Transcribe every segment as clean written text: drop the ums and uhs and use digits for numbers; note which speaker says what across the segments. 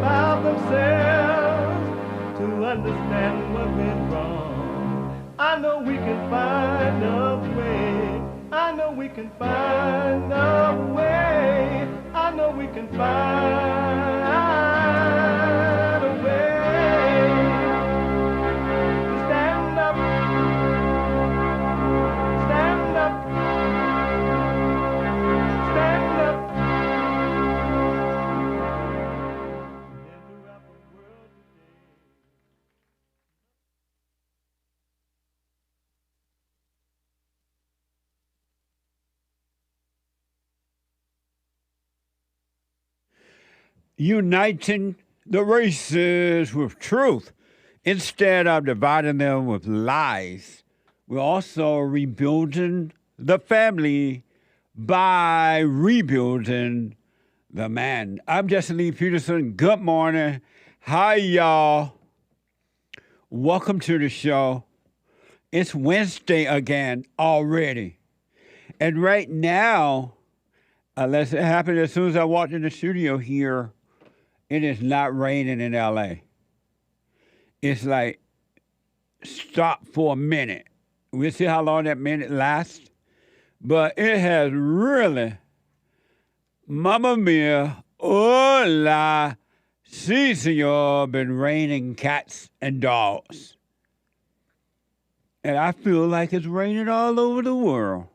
Speaker 1: about themselves to understand what went wrong. I know we can find a way. I know we can find a way. I know we can find a way to stand up, stand up, stand up.
Speaker 2: Uniting the races with truth instead of dividing them with lies. We're also rebuilding the family by rebuilding the man. I'm Jesse Lee Peterson. Good morning. Hi, y'all. Welcome to the show. It's Wednesday again already. And right now, unless it happened as soon as I walked in the studio here, it is not raining in LA. It's like, stop for a minute. We'll see how long that minute lasts. But it has really, Mamma Mia, hola, si senor, been raining cats and dogs. And I feel like it's raining all over the world.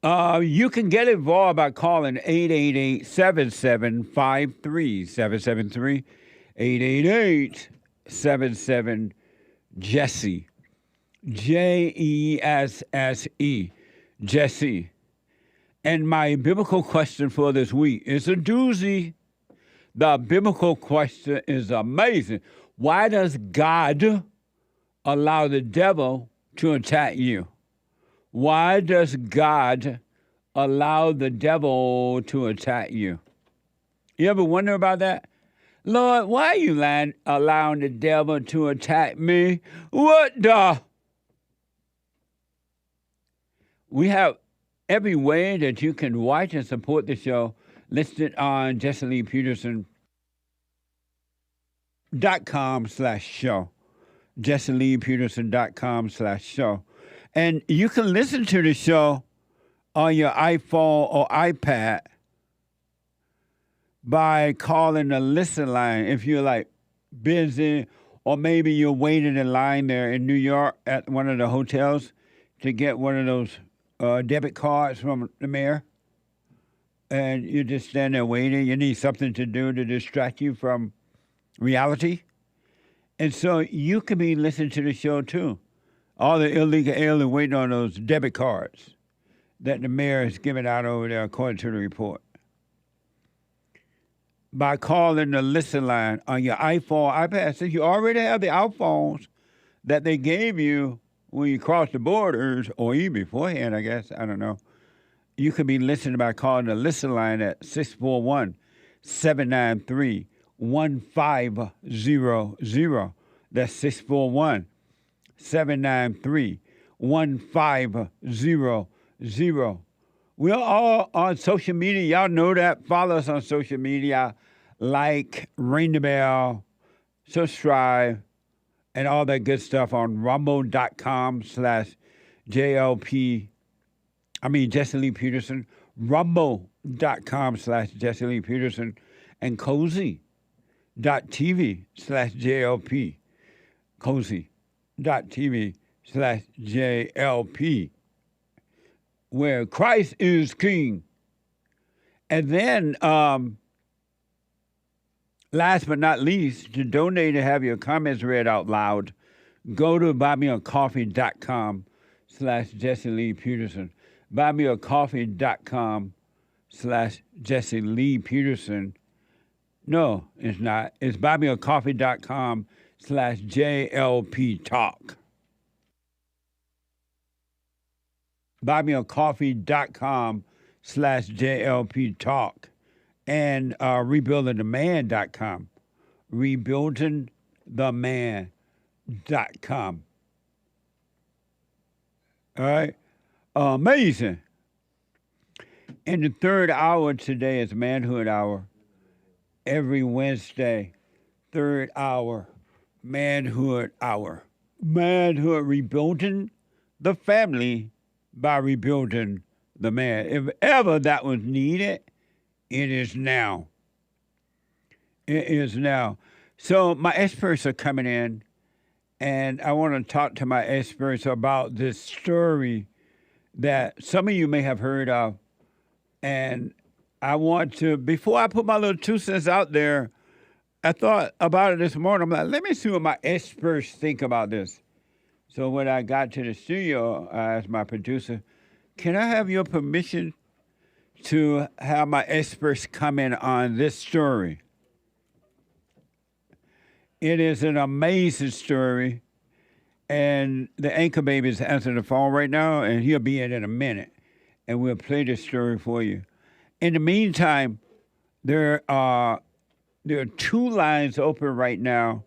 Speaker 2: You can get involved by calling 888-7753-773, 888-77-JESSE, Jesse, Jesse. And my biblical question for this week is a doozy. The biblical question is amazing. Why does God allow the devil to attack you? Why does God allow the devil to attack you? You ever wonder about that? Lord, why are you allowing the devil to attack me? What the? We have every way that you can watch and support the show listed on JesseLeePeterson.com/show. JesseLeePeterson.com/show. And you can listen to the show on your iPhone or iPad by calling the listen line if you're like busy, or maybe you're waiting in line there in New York at one of the hotels to get one of those debit cards from the mayor. And you just stand there waiting. You need something to do to distract you from reality. And so you can be listening to the show too. All the illegal aliens waiting on those debit cards that the mayor is giving out over there, according to the report. By calling the listen line on your iPhone, iPad, since you already have the iPhones that they gave you when you crossed the borders, or even beforehand, I guess, I don't know. You can be listening by calling the listen line at 641-793-1500. That's 641-793-1500. We're all on social media. Y'all know that. Follow us on social media. Like, ring the bell, subscribe, and all that good stuff on rumble.com/JLP. Jesse Lee Peterson. Rumble.com/Jesse Lee Peterson. And cozy.tv/JLP. Cozy.tv/JLP. Where Christ is King. And then, last but not least, to donate and have your comments read out loud, go to buymeacoffee.com/Jesse Lee Peterson. Buymeacoffee.com/Jesse Lee Peterson. No, it's not. It's buymeacoffee.com/JLP Talk. buymeacoffee.com/JLP Talk. And rebuildingtheman.com. Rebuildingtheman.com. All right? Amazing. And the third hour today is Manhood Hour. every Wednesday, third hour, Manhood Hour. Manhood, rebuilding the family by rebuilding the man. If ever that was needed, it is now. It is now. So my experts are coming in, and I want to talk to my experts about this story that some of you may have heard of. And I want to, before I put my little 2 cents out there, I thought about it this morning. I'm like, let me see what my experts think about this. So when I got to the studio, I asked my producer, can I have your permission to have my experts come in on this story? It is an amazing story. And the anchor baby is answering the phone right now, and he'll be in a minute. And we'll play this story for you. In the meantime, there are 2 lines open right now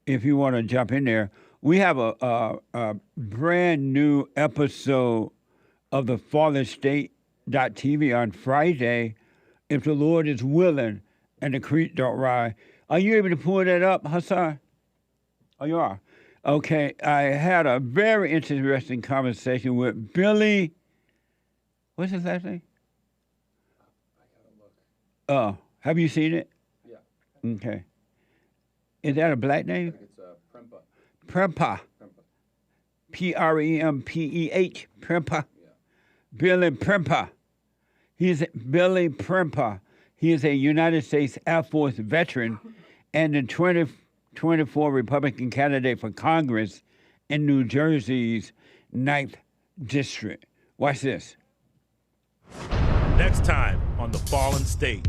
Speaker 2: if you want to jump in there. We have a brand new episode of the Fallen State.tv on Friday, if the Lord is willing and the creek don't rise. Are you able to pull that up, Hassan? Oh, you are? Okay. I had a very interesting conversation with Billy. What's his last name? I gotta look. Have you seen it? Yeah. Okay. Is that a black name? I think it's Prempa. Prempeh. Prempa. Yeah. Billy Prempa. He's Billy Prempa. He is a United States Air Force veteran and the 2024 Republican candidate for Congress in New Jersey's 9th District. Watch this.
Speaker 3: Next time on The Fallen State.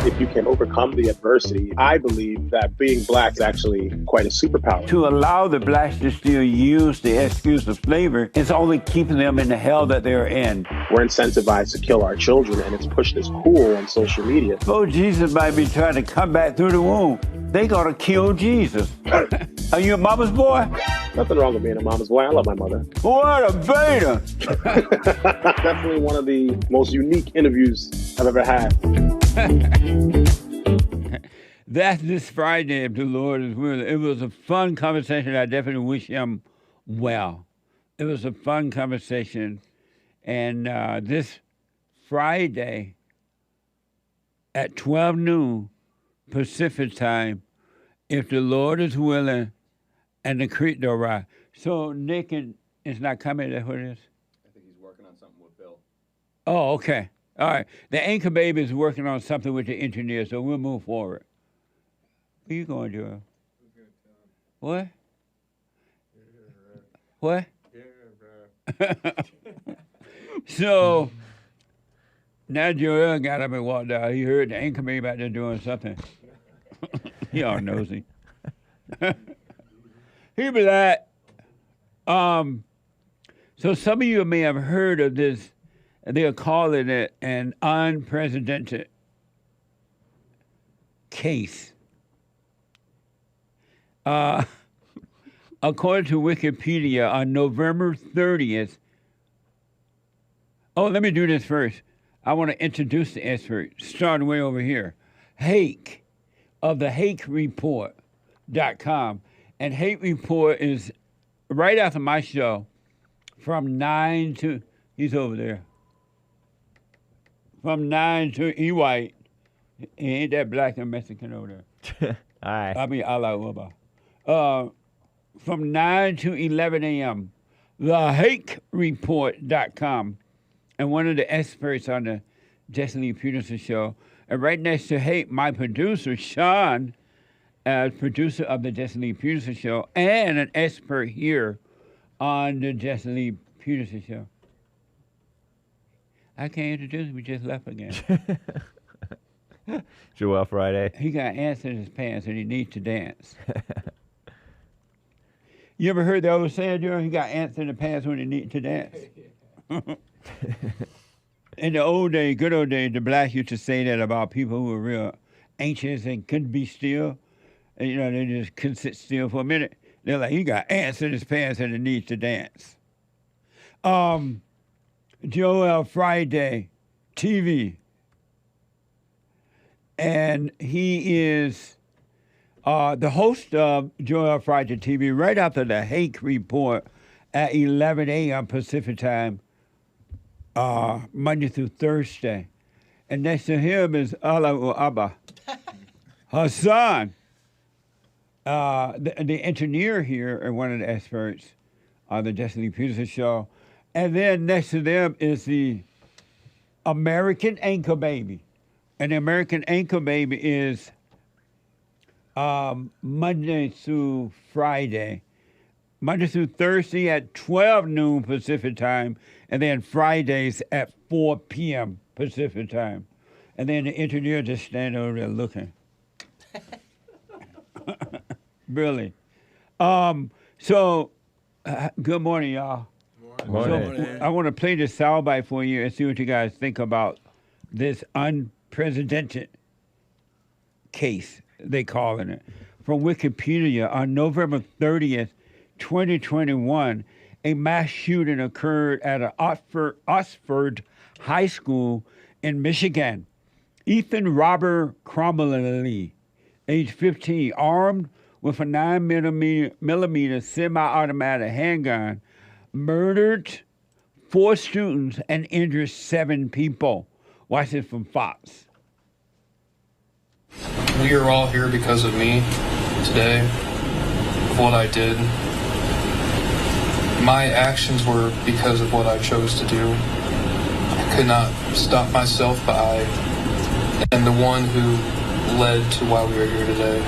Speaker 4: If you can overcome the adversity, I believe that being black is actually quite a superpower.
Speaker 2: To allow the blacks to still use the excuse of slavery is only keeping them in the hell that they're in.
Speaker 4: We're incentivized to kill our children, and it's pushed as cool on social media.
Speaker 2: Oh, Jesus might be trying to come back through the womb. They gonna kill Jesus. Are you a mama's boy?
Speaker 4: Nothing wrong with being a mama's boy. I love my mother.
Speaker 2: What a beta!
Speaker 4: Definitely one of the most unique interviews I've ever had.
Speaker 2: That's this Friday, if the Lord is willing. It was a fun conversation. I definitely wish him well. It was a fun conversation. And this Friday at 12 noon Pacific time, if the Lord is willing and the creek don't rise. So Nick is not coming, that's what it is?
Speaker 5: I think he's working on something with Bill.
Speaker 2: Oh, okay. All right. The anchor baby is working on something with the engineer, so we'll move forward. Where you going, Joel? What? What? So now Joel got up and walked out. He heard the anchor baby out there doing something. He all nosy. He be like, so some of you may have heard of this. They're calling it an unprecedented case. According to Wikipedia, on November 30th, let me do this first. I want to introduce the expert, starting way over here. Hake of the HakeReport.com. And Hake Report is right after my show from 9 to, he's over there. From 9 to, he white. He ain't that black and Mexican over there.
Speaker 6: All right.
Speaker 2: I mean, Allah Uba. From 9 to 11 a.m., the HakeReport.com. And one of the experts on the Jesse Lee Peterson show. And right next to Hake, my producer, Sean, as producer of the Jesse Lee Peterson show, and an expert here on the Jesse Lee Peterson show. I can't introduce him, he just left again.
Speaker 6: Joel Friday.
Speaker 2: He got ants in his pants and he needs to dance. You ever heard the old saying, Joel? He got ants in the pants when he needs to dance. In the old days, good old days, the blacks used to say that about people who were real anxious and couldn't be still. And, they just couldn't sit still for a minute. They're like, he got ants in his pants and he needs to dance. Joel Friday TV. and he is the host of Joy Friday TV right after the Hake report at 11 a.m. Pacific time, Monday through Thursday. And next to him is Ala Abba, Hassan, the engineer here and one of the experts on the Destiny Peterson show. And then next to them is the American Anchor Baby. And the American Anchor Baby is Monday through Friday. Monday through Thursday at 12 noon Pacific time, and then Fridays at 4 p.m. Pacific time. And then the engineer just stand over there looking. Really. So, good morning, y'all.
Speaker 6: Morning.
Speaker 2: So, I want to play this soundbite for you and see what you guys think about this unprecedented case, they calling it. From Wikipedia, on November 30th, 2021, a mass shooting occurred at an Oxford High School in Michigan. Ethan Robert Crumbley, age 15, armed with a 9mm semi-automatic handgun, murdered 4 students and injured 7 people. Watch this from Fox.
Speaker 7: We are all here because of me today, of what I did. My actions were because of what I chose to do. I could not stop myself, but I am the one who led to why we are here today.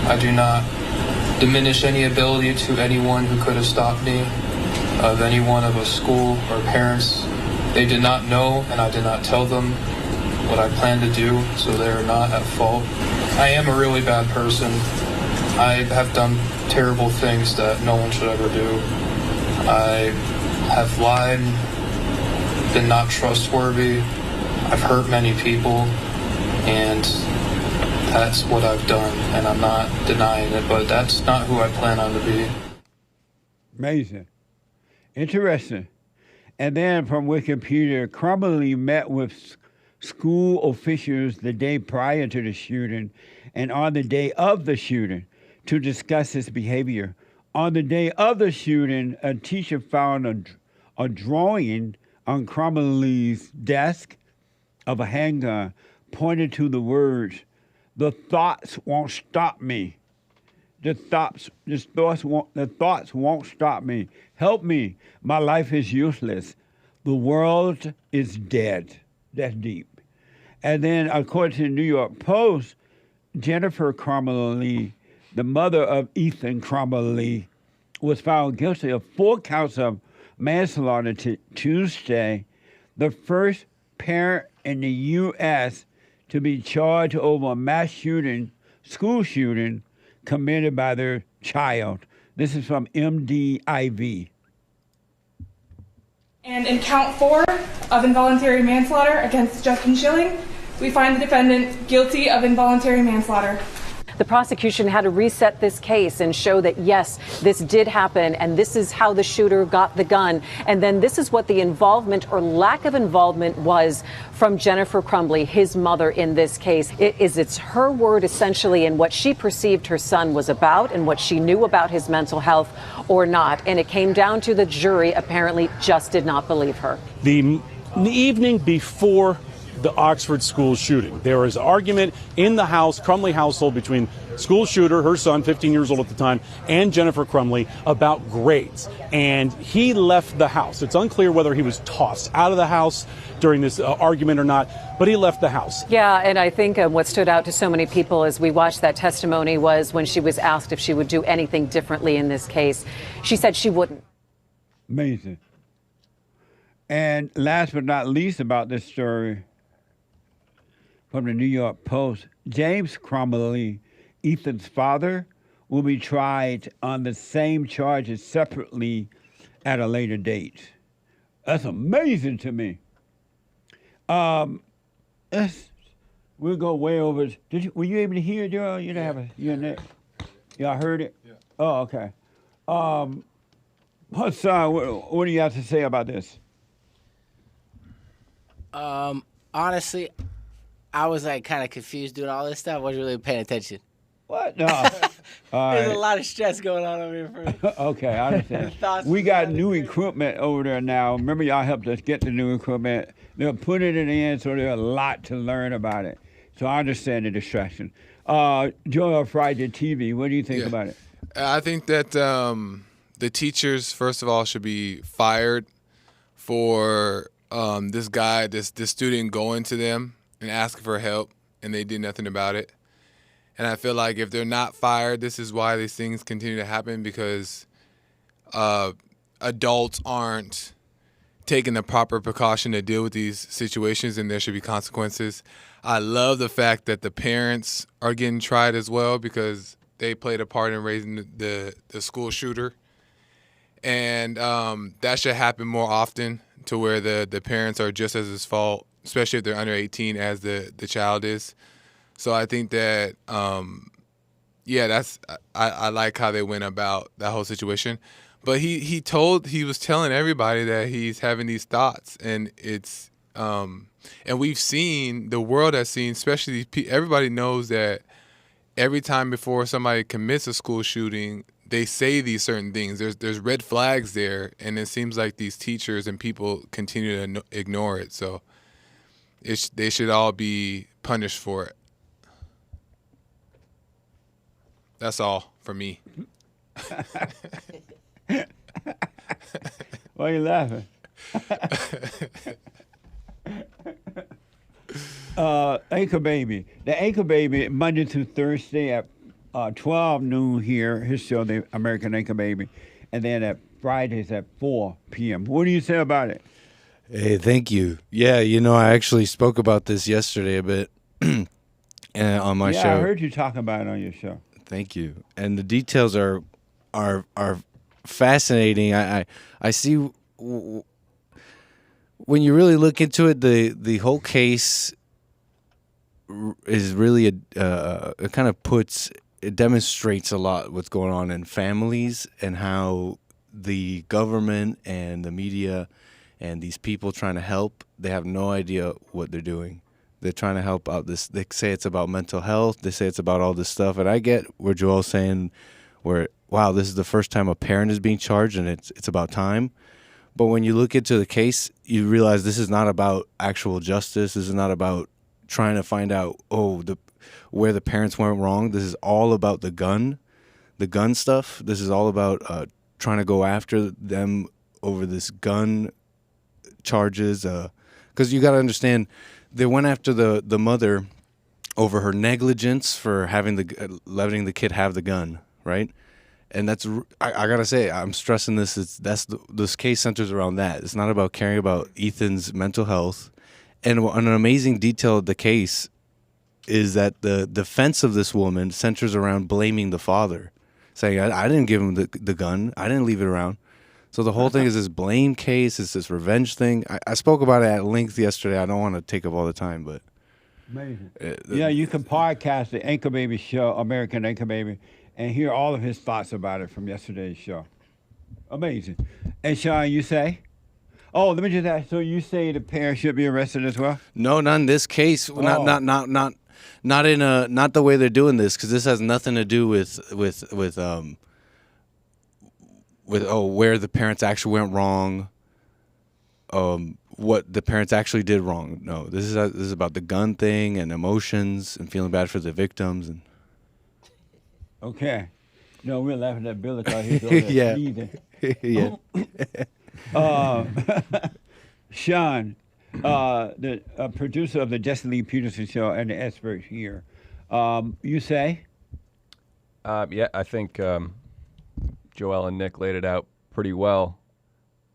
Speaker 7: I do not diminish any ability to anyone who could have stopped me, of anyone of a school or parents. They did not know, and I did not tell them what I planned to do, so they are not at fault. I am a really bad person. I have done terrible things that no one should ever do. I have lied, been not trustworthy. I've hurt many people, and that's what I've done, and I'm not denying it, but that's not who I plan on to be.
Speaker 2: Amazing. Interesting. And then from Wikipedia, Crumbley met with school officials the day prior to the shooting and on the day of the shooting to discuss his behavior. On the day of the shooting, a teacher found a drawing on Crumbley's desk of a handgun, pointed to the words, "The thoughts won't stop me. The thoughts won't stop me. Help me. My life is useless. The world is dead." That's deep. And then, according to the New York Post, Jennifer Crumbley, the mother of Ethan Crumbley, was found guilty of 4 counts of manslaughter Tuesday, the first parent in the U.S. to be charged over a mass shooting, school shooting, committed by their child. This is from MDIV.
Speaker 8: And in count 4 of involuntary manslaughter against Justin Schilling, we find the defendant guilty of involuntary manslaughter.
Speaker 9: The prosecution had to reset this case and show that, yes, this did happen, and this is how the shooter got the gun. And then this is what the involvement or lack of involvement was from Jennifer Crumbley, his mother in this case. It's her word, essentially, in what she perceived her son was about and what she knew about his mental health or not. And it came down to the jury apparently just did not believe her.
Speaker 10: The evening before the Oxford school shooting, there was argument in the Crumbley household between school shooter, her son, 15 years old at the time, and Jennifer Crumbley about grades. And he left the house. It's unclear whether he was tossed out of the house during this argument or not, but he left the house.
Speaker 9: Yeah, and I think what stood out to so many people as we watched that testimony was when she was asked if she would do anything differently in this case. She said she wouldn't.
Speaker 2: Amazing. And last but not least about this story, from the New York Post, James Crumbley, Ethan's father, will be tried on the same charges separately at a later date. That's amazing to me. We'll go way over. Were you able to hear it, Joe? You didn't have your neck. Y'all heard it? Yeah. Oh, okay. Hassan, what do you have to say about this?
Speaker 11: Honestly,
Speaker 6: I was like kind of confused doing all this stuff. I wasn't really paying attention.
Speaker 2: What? No.
Speaker 6: There's a lot of stress going on over here for me.
Speaker 2: Okay, I understand. We got new equipment over there now. Remember, y'all helped us get the new equipment. They're putting it in, so there's a lot to learn about it. So I understand the distraction. Joel Friday TV, what do you think about it?
Speaker 11: I think that the teachers, first of all, should be fired for this student going to them and asking for help, and they did nothing about it. And I feel like if they're not fired, this is why these things continue to happen, because adults aren't taking the proper precaution to deal with these situations, and there should be consequences. I love the fact that the parents are getting tried as well, because they played a part in raising the school shooter. And that should happen more often, to where the parents are just as at fault, especially if they're under 18, as the child is. So I think that, I like how they went about that whole situation. But he was telling everybody that he's having these thoughts, and it's and the world has seen, especially everybody knows that every time before somebody commits a school shooting, they say these certain things. There's red flags there, and it seems like these teachers and people continue to ignore it. So they should all be punished for it. That's all for me.
Speaker 2: Why are you laughing? Anchor Baby. The Anchor Baby, Monday through Thursday at 12 noon here, his show, The American Anchor Baby. And then at Fridays at 4 p.m. What do you say about it?
Speaker 12: Hey, thank you. Yeah, I actually spoke about this yesterday a bit on my show.
Speaker 2: Yeah, I heard you talk about it on your show.
Speaker 12: Thank you. And the details are fascinating. I see when you really look into it, the whole case is really it kind of it demonstrates a lot what's going on in families, and how the government and the media and these people trying to help, they have no idea what they're doing. They're trying to help out this. They say it's about mental health. They say it's about all this stuff. And I get where Joel's saying, wow, this is the first time a parent is being charged, and it's about time. But when you look into the case, you realize this is not about actual justice. This is not about trying to find out, where the parents went wrong. This is all about the gun stuff. This is all about trying to go after them over this gun charges. Because you got to understand, they went after the mother over her negligence for letting the kid have the gun, right? And that's, I gotta say, I'm stressing this. This case centers around that. It's not about caring about Ethan's mental health. And an amazing detail of the case is that the defense of this woman centers around blaming the father, saying, I didn't give him the gun. I didn't leave it around. So the whole thing is this blame case. It's this revenge thing. I spoke about it at length yesterday. I don't want to take up all the time, but
Speaker 2: amazing. You can podcast the Anchor Baby show, American Anchor Baby, and hear all of his thoughts about it from yesterday's show. Amazing. And Sean, you say? Oh, let me just ask. So you say the parents should be arrested as well?
Speaker 12: No, not in this case.
Speaker 2: Oh.
Speaker 12: Not the way they're doing this, because this has nothing to do with where the parents actually went wrong, what the parents actually did wrong. No, this is about the gun thing and emotions and feeling bad for the victims. And
Speaker 2: okay, no, we're laughing at Bill because he's over there sneezing. Sean, the producer of the Jesse Lee Peterson show and the expert here, you say?
Speaker 5: I think Joel and Nick laid it out pretty well.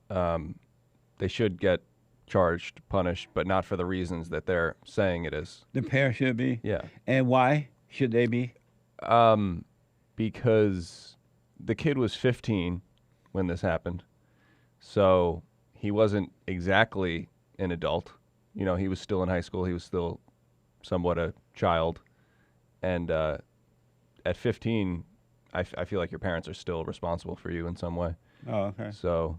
Speaker 5: They should get charged, punished, but not for the reasons that they're saying it is.
Speaker 2: The parents should be?
Speaker 5: Yeah.
Speaker 2: And why should they be?
Speaker 5: Because the kid was 15 when this happened. So he wasn't exactly an adult. He was still in high school. He was still somewhat a child. And at 15, I feel like your parents are still responsible for you in some way.
Speaker 2: Oh, okay.
Speaker 5: So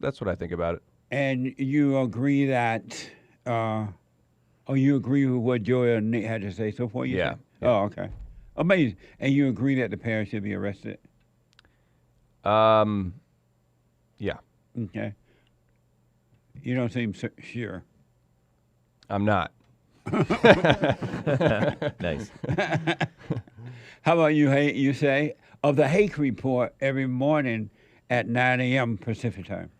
Speaker 5: that's what I think about it.
Speaker 2: And you agree that Oh, you agree with what Joy and Nick had to say so far?
Speaker 5: Yeah.
Speaker 2: Oh, okay. Amazing. And you agree that the parents should be arrested?
Speaker 5: Yeah.
Speaker 2: Okay. You don't seem sure.
Speaker 5: I'm not.
Speaker 13: Nice.
Speaker 2: How about you, Hake? You say of the Hake report every morning at 9 a.m. Pacific time.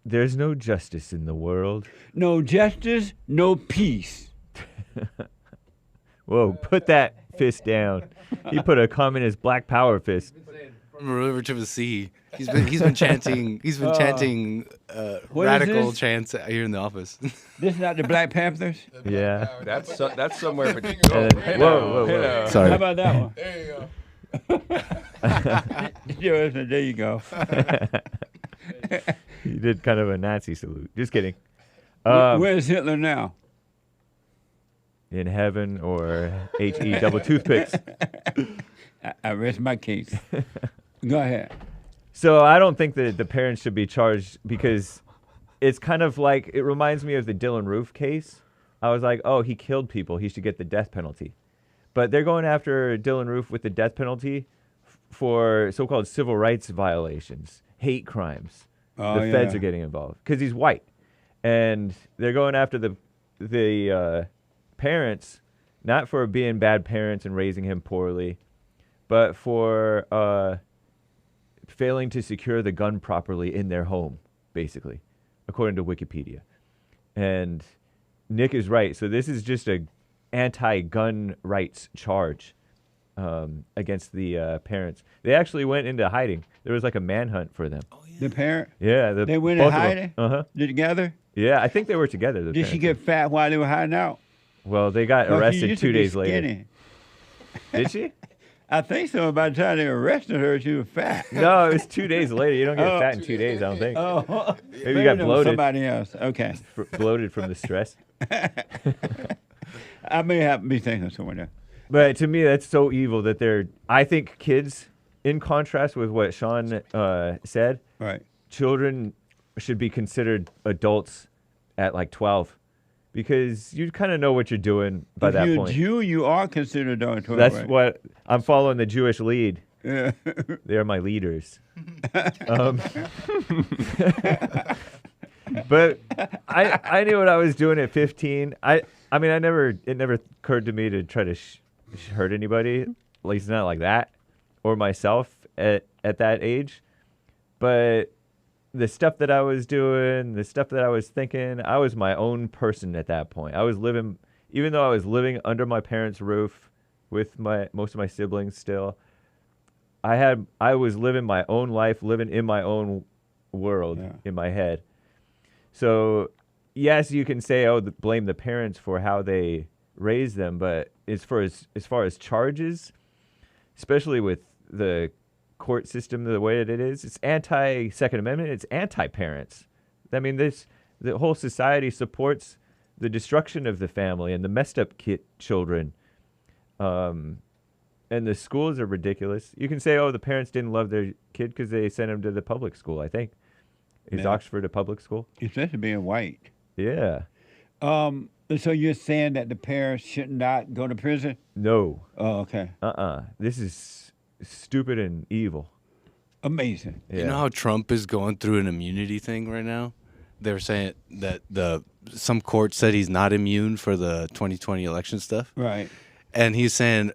Speaker 13: There's no justice in the world.
Speaker 2: No justice, no peace.
Speaker 13: Whoa, put that fist down. He put a communist black power fist.
Speaker 12: From the river to the sea. He's been chanting. He's been chanting radical chants here in the office.
Speaker 2: This is not the Black Panthers.
Speaker 13: Yeah,
Speaker 5: that's somewhere between.
Speaker 13: Whoa.
Speaker 12: Sorry.
Speaker 2: How about that one?
Speaker 11: There you go.
Speaker 2: There you go.
Speaker 13: He did kind of a Nazi salute. Just kidding.
Speaker 2: Where's Hitler now?
Speaker 13: In heaven or HE double toothpicks.
Speaker 2: I rest my case. Go ahead.
Speaker 13: So I don't think that the parents should be charged because it's kind of like, it reminds me of the Dylan Roof case. I was like, oh, he killed people. He should get the death penalty. But they're going after Dylan Roof with the death penalty for so-called civil rights violations, hate crimes.
Speaker 2: Oh,
Speaker 13: the feds are getting involved because he's white. And they're going after the parents, not for being bad parents and raising him poorly, but for failing to secure the gun properly in their home, basically, according to Wikipedia. And Nick is right. So this is just a anti-gun rights charge against the parents. They actually went into hiding. There was like a manhunt for them.
Speaker 2: Oh, yeah. The parent?
Speaker 13: Yeah.
Speaker 2: They went in hiding?
Speaker 13: Uh-huh.
Speaker 2: Together?
Speaker 13: Yeah, I think they were together.
Speaker 2: Did she get fat while they were hiding out?
Speaker 13: Well, they got arrested 2 days later. Did she?
Speaker 2: I think so. By the time they arrested her, she was fat.
Speaker 13: No, it was 2 days later. You don't get fat in 2 days, I don't think.
Speaker 2: Oh,
Speaker 13: maybe you got bloated.
Speaker 2: Somebody else. Okay.
Speaker 13: Bloated from the stress.
Speaker 2: I may have to be thinking of someone else.
Speaker 13: But to me, that's so evil that they're. I think kids, in contrast with what Sean said,
Speaker 2: right?
Speaker 13: Children should be considered adults at like 12. Because you kind of know what you're doing by that point.
Speaker 2: If you're a Jew, you are considered adult.
Speaker 13: That's
Speaker 2: right?
Speaker 13: what I'm following the Jewish lead.
Speaker 2: Yeah.
Speaker 13: They're my leaders. But I knew what I was doing at 15. I mean, it never occurred to me to try to hurt anybody, at least not like that, or myself at that age. But the stuff that I was doing, the stuff that I was thinking, I was my own person at that point. I was living, even though I was living under my parents' roof with most of my siblings still, I was living my own life, living in my own world in my head. So, yes, you can say, oh, blame the parents for how they raised them, but as far as charges, especially with the court system the way that it is, it's anti-Second Amendment, it's anti-parents. I mean, the whole society supports the destruction of the family and the messed up children. And the schools are ridiculous. You can say, oh, the parents didn't love their kid because they sent him to the public school, I think. Is Oxford a public school?
Speaker 2: Especially being white.
Speaker 13: Yeah.
Speaker 2: So you're saying that the parents should not go to prison?
Speaker 13: No.
Speaker 2: Oh, okay.
Speaker 13: This is stupid and evil.
Speaker 2: Amazing.
Speaker 13: Yeah.
Speaker 12: You know how Trump is going through an immunity thing right now? They're saying that some court said he's not immune for the 2020 election stuff.
Speaker 2: Right.
Speaker 12: And he's saying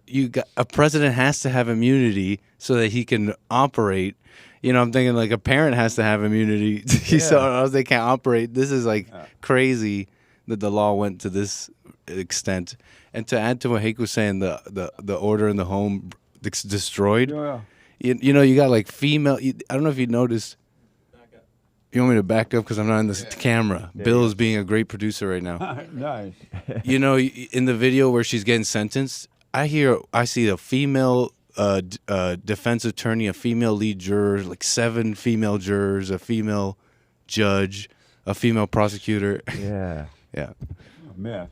Speaker 12: a president has to have immunity so that he can operate. You know, I'm thinking like a parent has to have immunity so else they can't operate. This is like crazy that the law went to this extent. And to add to what Hake was saying, the order in the home destroyed.
Speaker 2: Yeah.
Speaker 12: You know, you got like female. I don't know if you noticed. You want me to back up because I'm not in the camera. Bill is being a great producer right now.
Speaker 2: Nice.
Speaker 12: You know, in the video where she's getting sentenced, I see a female defense attorney, a female lead juror, like 7 female jurors, a female judge, a female prosecutor.
Speaker 13: Yeah.
Speaker 12: Yeah.
Speaker 2: Mess.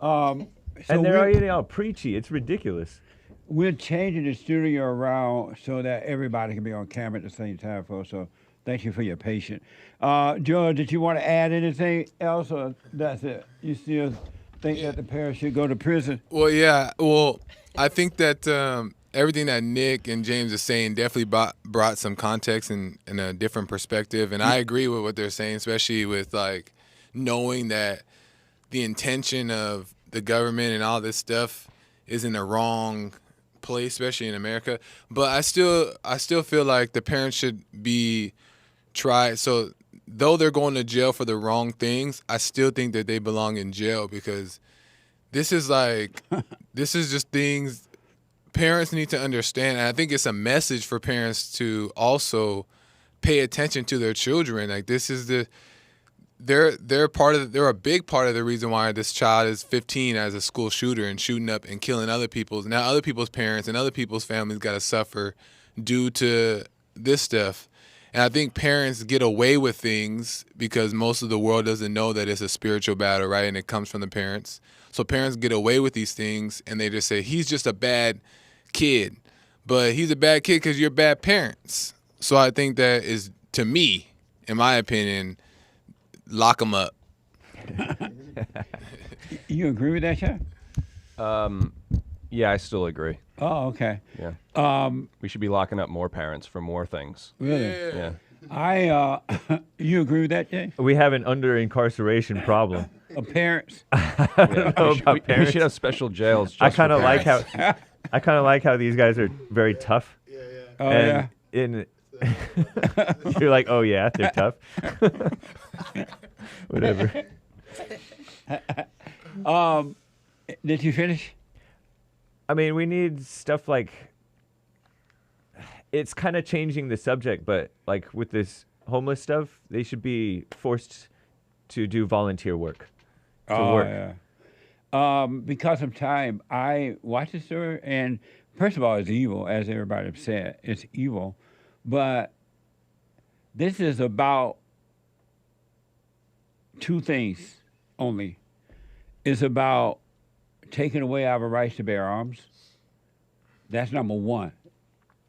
Speaker 13: And they're already all preachy. It's ridiculous.
Speaker 2: We're changing the studio around so that everybody can be on camera at the same time, folks. So Thank you for your patience. George, did you want to add anything else, or that's it? You still think that the parents should go to prison?
Speaker 11: Well, yeah. Well, I think that everything that Nick and James are saying definitely brought some context and a different perspective. And I agree with what they're saying, especially with like knowing that the intention of the government and all this stuff is in the wrong place, especially in America. But I still feel like the parents should be tried. So though they're going to jail for the wrong things, I still think that they belong in jail, because this is just things parents need to understand. And I think it's a message for parents to also pay attention to their children. Like, this is they're a big part of the reason why this child is 15 as a school shooter and shooting up and killing other people's. Now other people's parents and other people's families got to suffer due to this stuff. And I think parents get away with things because most of the world doesn't know that it's a spiritual battle, right? And it comes from the parents. So parents get away with these things, and they just say, he's just a bad kid. But he's a bad kid because you're bad parents. So I think that is, to me, in my opinion, lock him up.
Speaker 2: You agree with that, Chad?
Speaker 5: Yeah, I still agree.
Speaker 2: Oh, okay.
Speaker 5: Yeah. We should be locking up more parents for more things.
Speaker 2: Really?
Speaker 5: Yeah.
Speaker 2: You agree with that, Jay?
Speaker 13: We have an under-incarceration problem.
Speaker 2: Of parents?
Speaker 13: I don't know about parents.
Speaker 5: We should have special jails just
Speaker 13: I kind of
Speaker 5: for
Speaker 13: like how
Speaker 5: parents.
Speaker 13: I kind of like how these guys are very tough.
Speaker 2: Oh,
Speaker 13: and
Speaker 2: yeah.
Speaker 13: You're like, oh yeah, they're tough. Whatever.
Speaker 2: Did you finish?
Speaker 13: I mean, we need stuff like, it's kind of changing the subject, but like with this homeless stuff, they should be forced to do volunteer work.
Speaker 2: Yeah. Because of time, I watched the story, and first of all, it's evil, as everybody said. It's evil. But this is about two things only. It's about taking away our rights to bear arms. That's number one.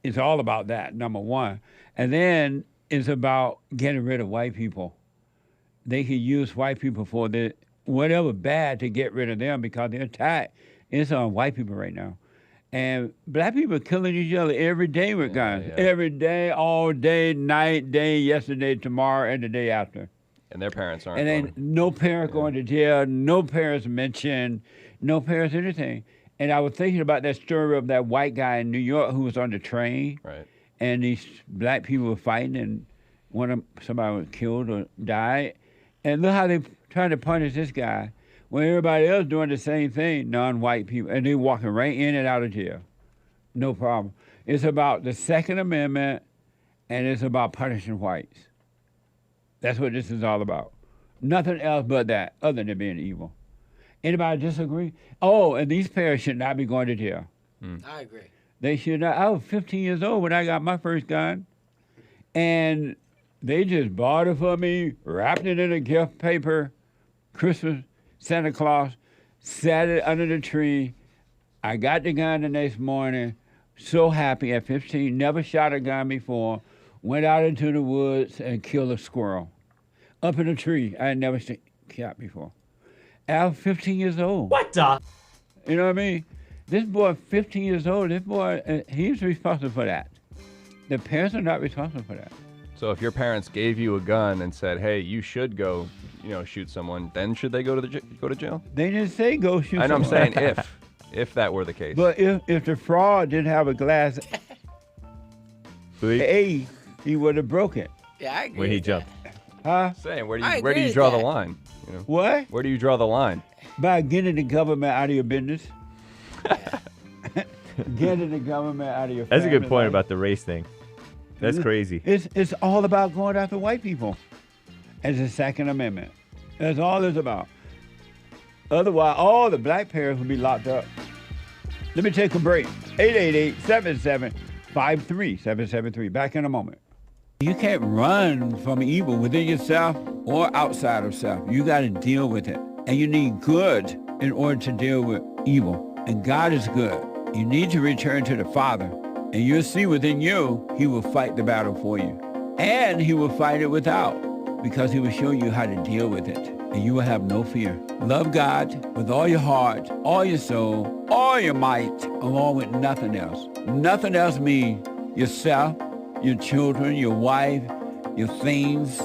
Speaker 2: It's all about that, number one. And then it's about getting rid of white people. They can use white people for whatever bad to get rid of them, because the attack is on white people right now. And black people are killing each other every day with guns. Yeah. Every day, all day, night, day, yesterday, tomorrow, and the day after.
Speaker 5: And their parents aren't.
Speaker 2: And then no parent going to jail, no parents mentioned, no parents anything. And I was thinking about that story of that white guy in New York who was on the train.
Speaker 5: Right.
Speaker 2: And these black people were fighting, and somebody was killed or died. And look how they trying to punish this guy when everybody else doing the same thing, non-white people, and they walking right in and out of jail. No problem. It's about the Second Amendment, and it's about punishing whites. That's what this is all about. Nothing else but that, other than being evil. Anybody disagree? Oh, and these parents should not be going to jail.
Speaker 6: I agree.
Speaker 2: They should not. I was 15 years old when I got my first gun, and they just bought it for me, wrapped it in a gift paper, Christmas, Santa Claus, sat it under the tree. I got the gun the next morning, so happy at 15, never shot a gun before, went out into the woods and killed a squirrel. Up in a tree, I had never shot before. I was 15 years old.
Speaker 14: What the?
Speaker 2: You know what I mean? This boy, 15 years old, this boy, he's responsible for that. The parents are not responsible for that.
Speaker 5: So if your parents gave you a gun and said, "Hey, you should go, shoot someone," then should they go to jail?
Speaker 2: They didn't say go shoot someone.
Speaker 5: I know. I'm saying if that were the case.
Speaker 2: But if the fraud didn't have a glass A, he would have broke it.
Speaker 6: Yeah, I agree.
Speaker 13: When he jumped.
Speaker 2: Huh?
Speaker 5: Saying where do you draw the line?
Speaker 2: What?
Speaker 5: Where do you draw the line?
Speaker 2: By getting the government out of your business. Getting the government out of your
Speaker 13: That's a good point
Speaker 2: life.
Speaker 13: about the race thing. That's crazy.
Speaker 2: It's all about going after white people. As the Second Amendment. That's all it's about. Otherwise, all the black parents will be locked up. Let me take a break. 888-77-53773. Back in a moment. You can't run from evil within yourself or outside of self. You got to deal with it. And you need good in order to deal with evil. And God is good. You need to return to the Father. And you'll see within you, he will fight the battle for you. And he will fight it without, because he will show you how to deal with it. And you will have no fear. Love God with all your heart, all your soul, all your might, along with nothing else. Nothing else means yourself, your children, your wife, your things,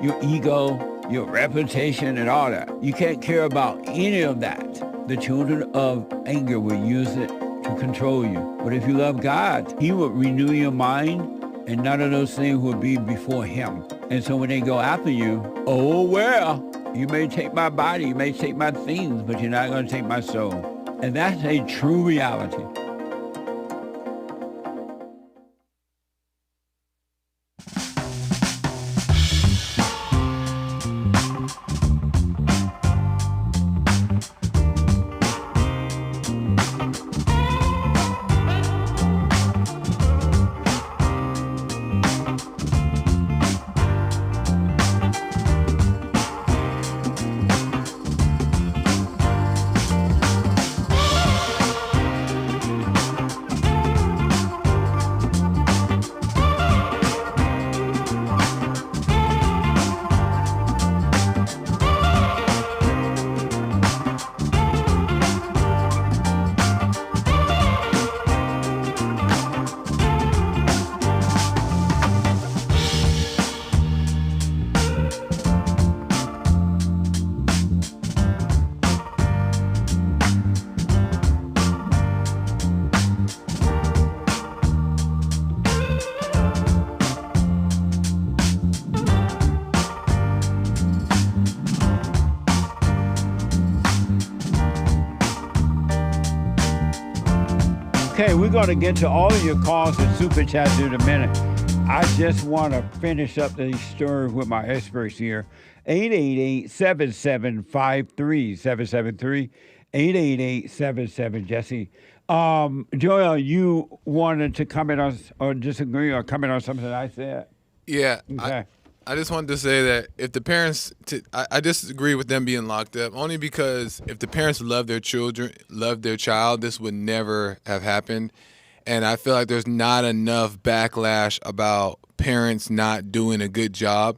Speaker 2: your ego, your reputation, and all that. You can't care about any of that. The children of anger will use it to control you. But if you love God, he will renew your mind, and none of those things will be before him. And so when they go after you, oh, well, you may take my body, you may take my things, but you're not going to take my soul. And that's a true reality. Okay, we're going to get to all of your calls and super chats in a minute. I just want to finish up the story with my experts here. 888-7753-773. 888-77-JESSE. Joel, you wanted to comment on or disagree or comment on something I said?
Speaker 11: Yeah.
Speaker 2: Okay.
Speaker 11: I just wanted to say that if the parents, I disagree with them being locked up, only because if the parents love their children, love their child, this would never have happened. And I feel like there's not enough backlash about parents not doing a good job,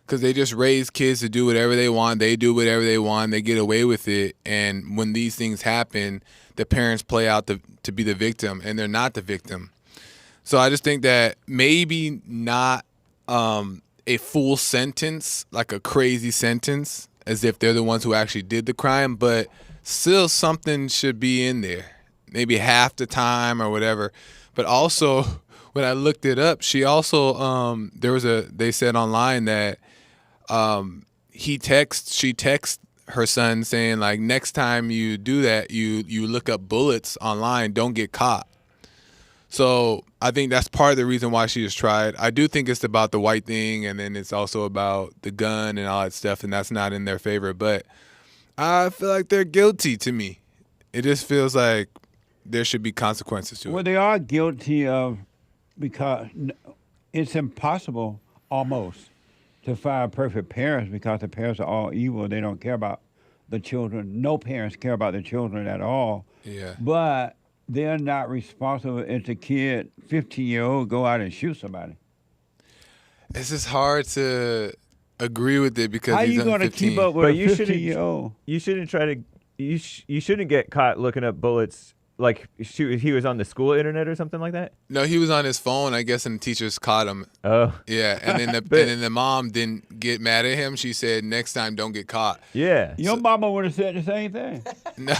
Speaker 11: because they just raise kids to do whatever they want. They do whatever they want. They get away with it. And when these things happen, the parents play out to be the victim, and they're not the victim. So I just think that maybe not a full sentence, like a crazy sentence, as if they're the ones who actually did the crime, but still something should be in there, maybe half the time or whatever. But also, when I looked it up, she also they said online that she texts her son saying, like, next time you do that, you look up bullets online, don't get caught. So I think that's part of the reason why she was tried. I do think it's about the white thing, and then it's also about the gun and all that stuff, and that's not in their favor. But I feel like they're guilty to me. It just feels like there should be consequences to it.
Speaker 2: Well, they are guilty of, because it's impossible almost to find perfect parents, because the parents are all evil. They don't care about the children. No parents care about the children at all.
Speaker 11: Yeah.
Speaker 2: But they're not responsible if the kid, 15-year-old, go out and shoot somebody.
Speaker 11: It's just hard to agree with it, because
Speaker 2: how
Speaker 11: he's
Speaker 2: you going to keep up with a 15-year-old?
Speaker 13: You shouldn't try to. You shouldn't get caught looking up bullets. Like, shoot, he was on the school internet or something like that?
Speaker 11: No, he was on his phone, I guess, and the teachers caught him.
Speaker 13: Oh.
Speaker 11: Yeah, and then the mom didn't get mad at him. She said, next time, don't get caught.
Speaker 13: Yeah.
Speaker 2: Your mama would have said the same thing.
Speaker 11: No.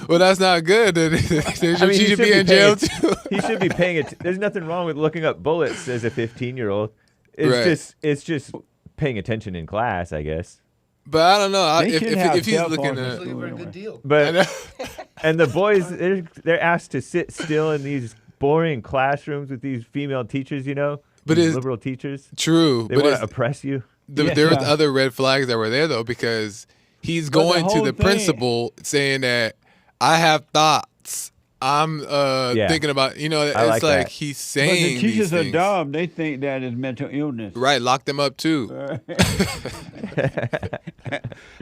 Speaker 11: Well, that's not good. She should be in jail, too.
Speaker 13: He should be paying it. There's nothing wrong with looking up bullets as a 15-year-old. It's just paying attention in class, I guess.
Speaker 11: But I don't know. If he's looking at
Speaker 12: a good deal.
Speaker 13: But and the boys, they're asked to sit still in these boring classrooms with these female teachers, but these liberal teachers.
Speaker 11: True.
Speaker 13: They want to oppress you.
Speaker 11: There was other red flags that were there, though, because he's going to the principal saying that I have thoughts. I'm thinking about, it's like he's saying.
Speaker 2: But the teachers
Speaker 11: these
Speaker 2: are
Speaker 11: things.
Speaker 2: dumb. They think that is mental illness.
Speaker 11: Right, lock them up too.